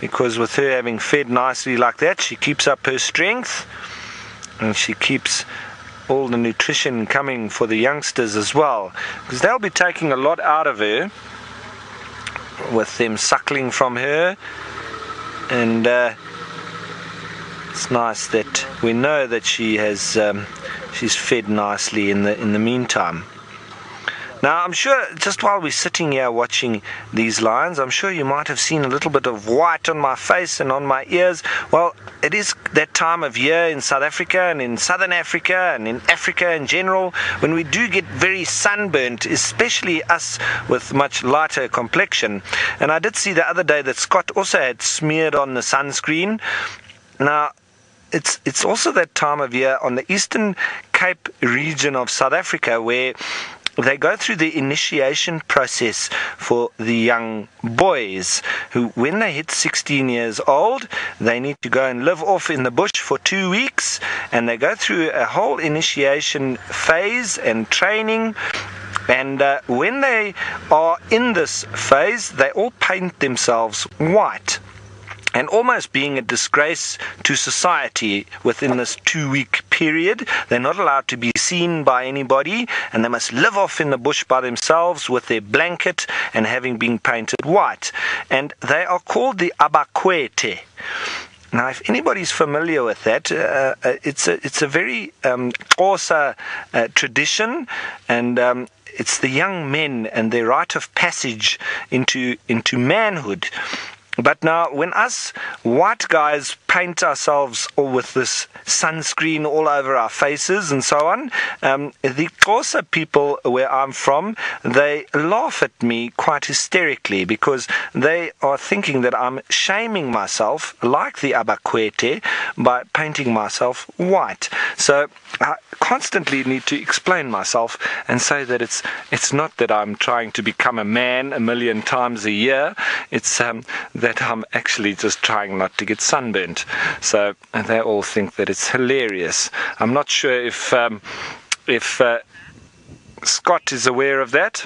because with her having fed nicely like that, she keeps up her strength, and she keeps all the nutrition coming for the youngsters as well, because they'll be taking a lot out of her with them suckling from her. And it's nice that we know that she has she's fed nicely in the meantime. Now, I'm sure just while we're sitting here watching these lions, I'm sure you might have seen a little bit of white on my face and on my ears. Well, it is that time of year in South Africa and in Southern Africa and in Africa in general when we do get very sunburnt, especially us with much lighter complexion. And I did see the other day that Scott also had smeared on the sunscreen. Now, it's also that time of year on the Eastern Cape region of South Africa where they go through the initiation process for the young boys who, when they hit 16 years old, they need to go and live off in the bush for 2 weeks, and they go through a whole initiation phase and training. And when they are in this phase, they all paint themselves white, and almost being a disgrace to society within this 2-week period. They're not allowed to be seen by anybody, and they must live off in the bush by themselves with their blanket and having been painted white. And they are called the abakwete. Now, if anybody's familiar with that, it's a very Xhosa tradition, and it's the young men and their rite of passage into manhood. But now, when us white guys paint ourselves all with this sunscreen all over our faces and so on, the Xhosa people where I'm from, they laugh at me quite hysterically, because they are thinking that I'm shaming myself, like the abakwete, by painting myself white. So I constantly need to explain myself and say that it's not that I'm trying to become a man 1,000,000 times a year. It's that I'm actually just trying not to get sunburnt. So they all think that it's hilarious. I'm not sure if Scott is aware of that.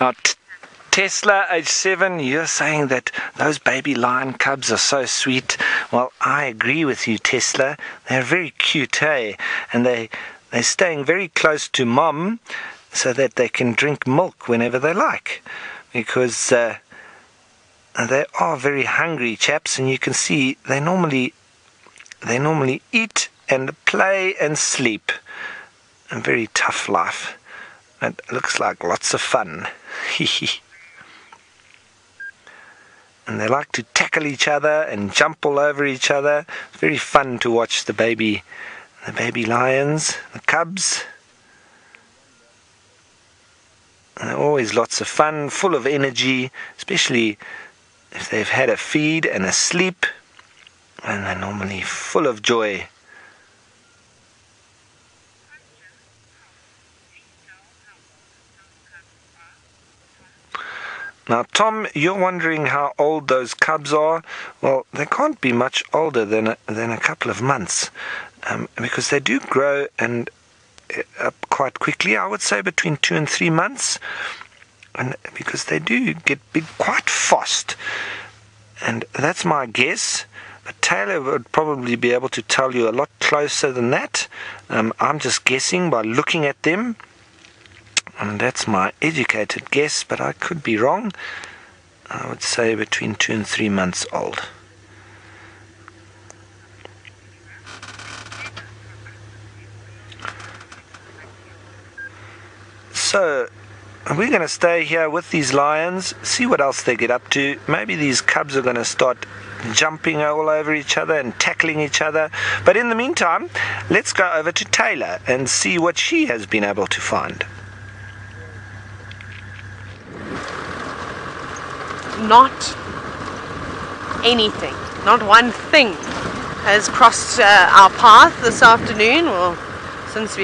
Now, Tesla, age 7, you're saying that those baby lion cubs are so sweet. Well, I agree with you, Tesla. They're very cute, hey? And they're staying very close to mom so that they can drink milk whenever they like. Because they are very hungry chaps, and you can see they normally eat and play and sleep. A very tough life. It looks like lots of fun. And they like to tackle each other and jump all over each other. It's very fun to watch the baby lions, the cubs. And they're always lots of fun, full of energy, especially if they've had a feed and a sleep, and they're normally full of joy. Now, Tom, you're wondering how old those cubs are. Well, they can't be much older than a couple of months, because they do grow and up quite quickly. I would say between 2 and 3 months, and because they do get big quite fast. And that's my guess. But Taylor would probably be able to tell you a lot closer than that. I'm just guessing by looking at them. And that's my educated guess, but I could be wrong. I would say between 2 and 3 months old. So we're going to stay here with these lions, see what else they get up to. Maybe these cubs are going to start jumping all over each other and tackling each other. But in the meantime, let's go over to Taylor and see what she has been able to find. Not anything, not one thing has crossed our path this afternoon, or since we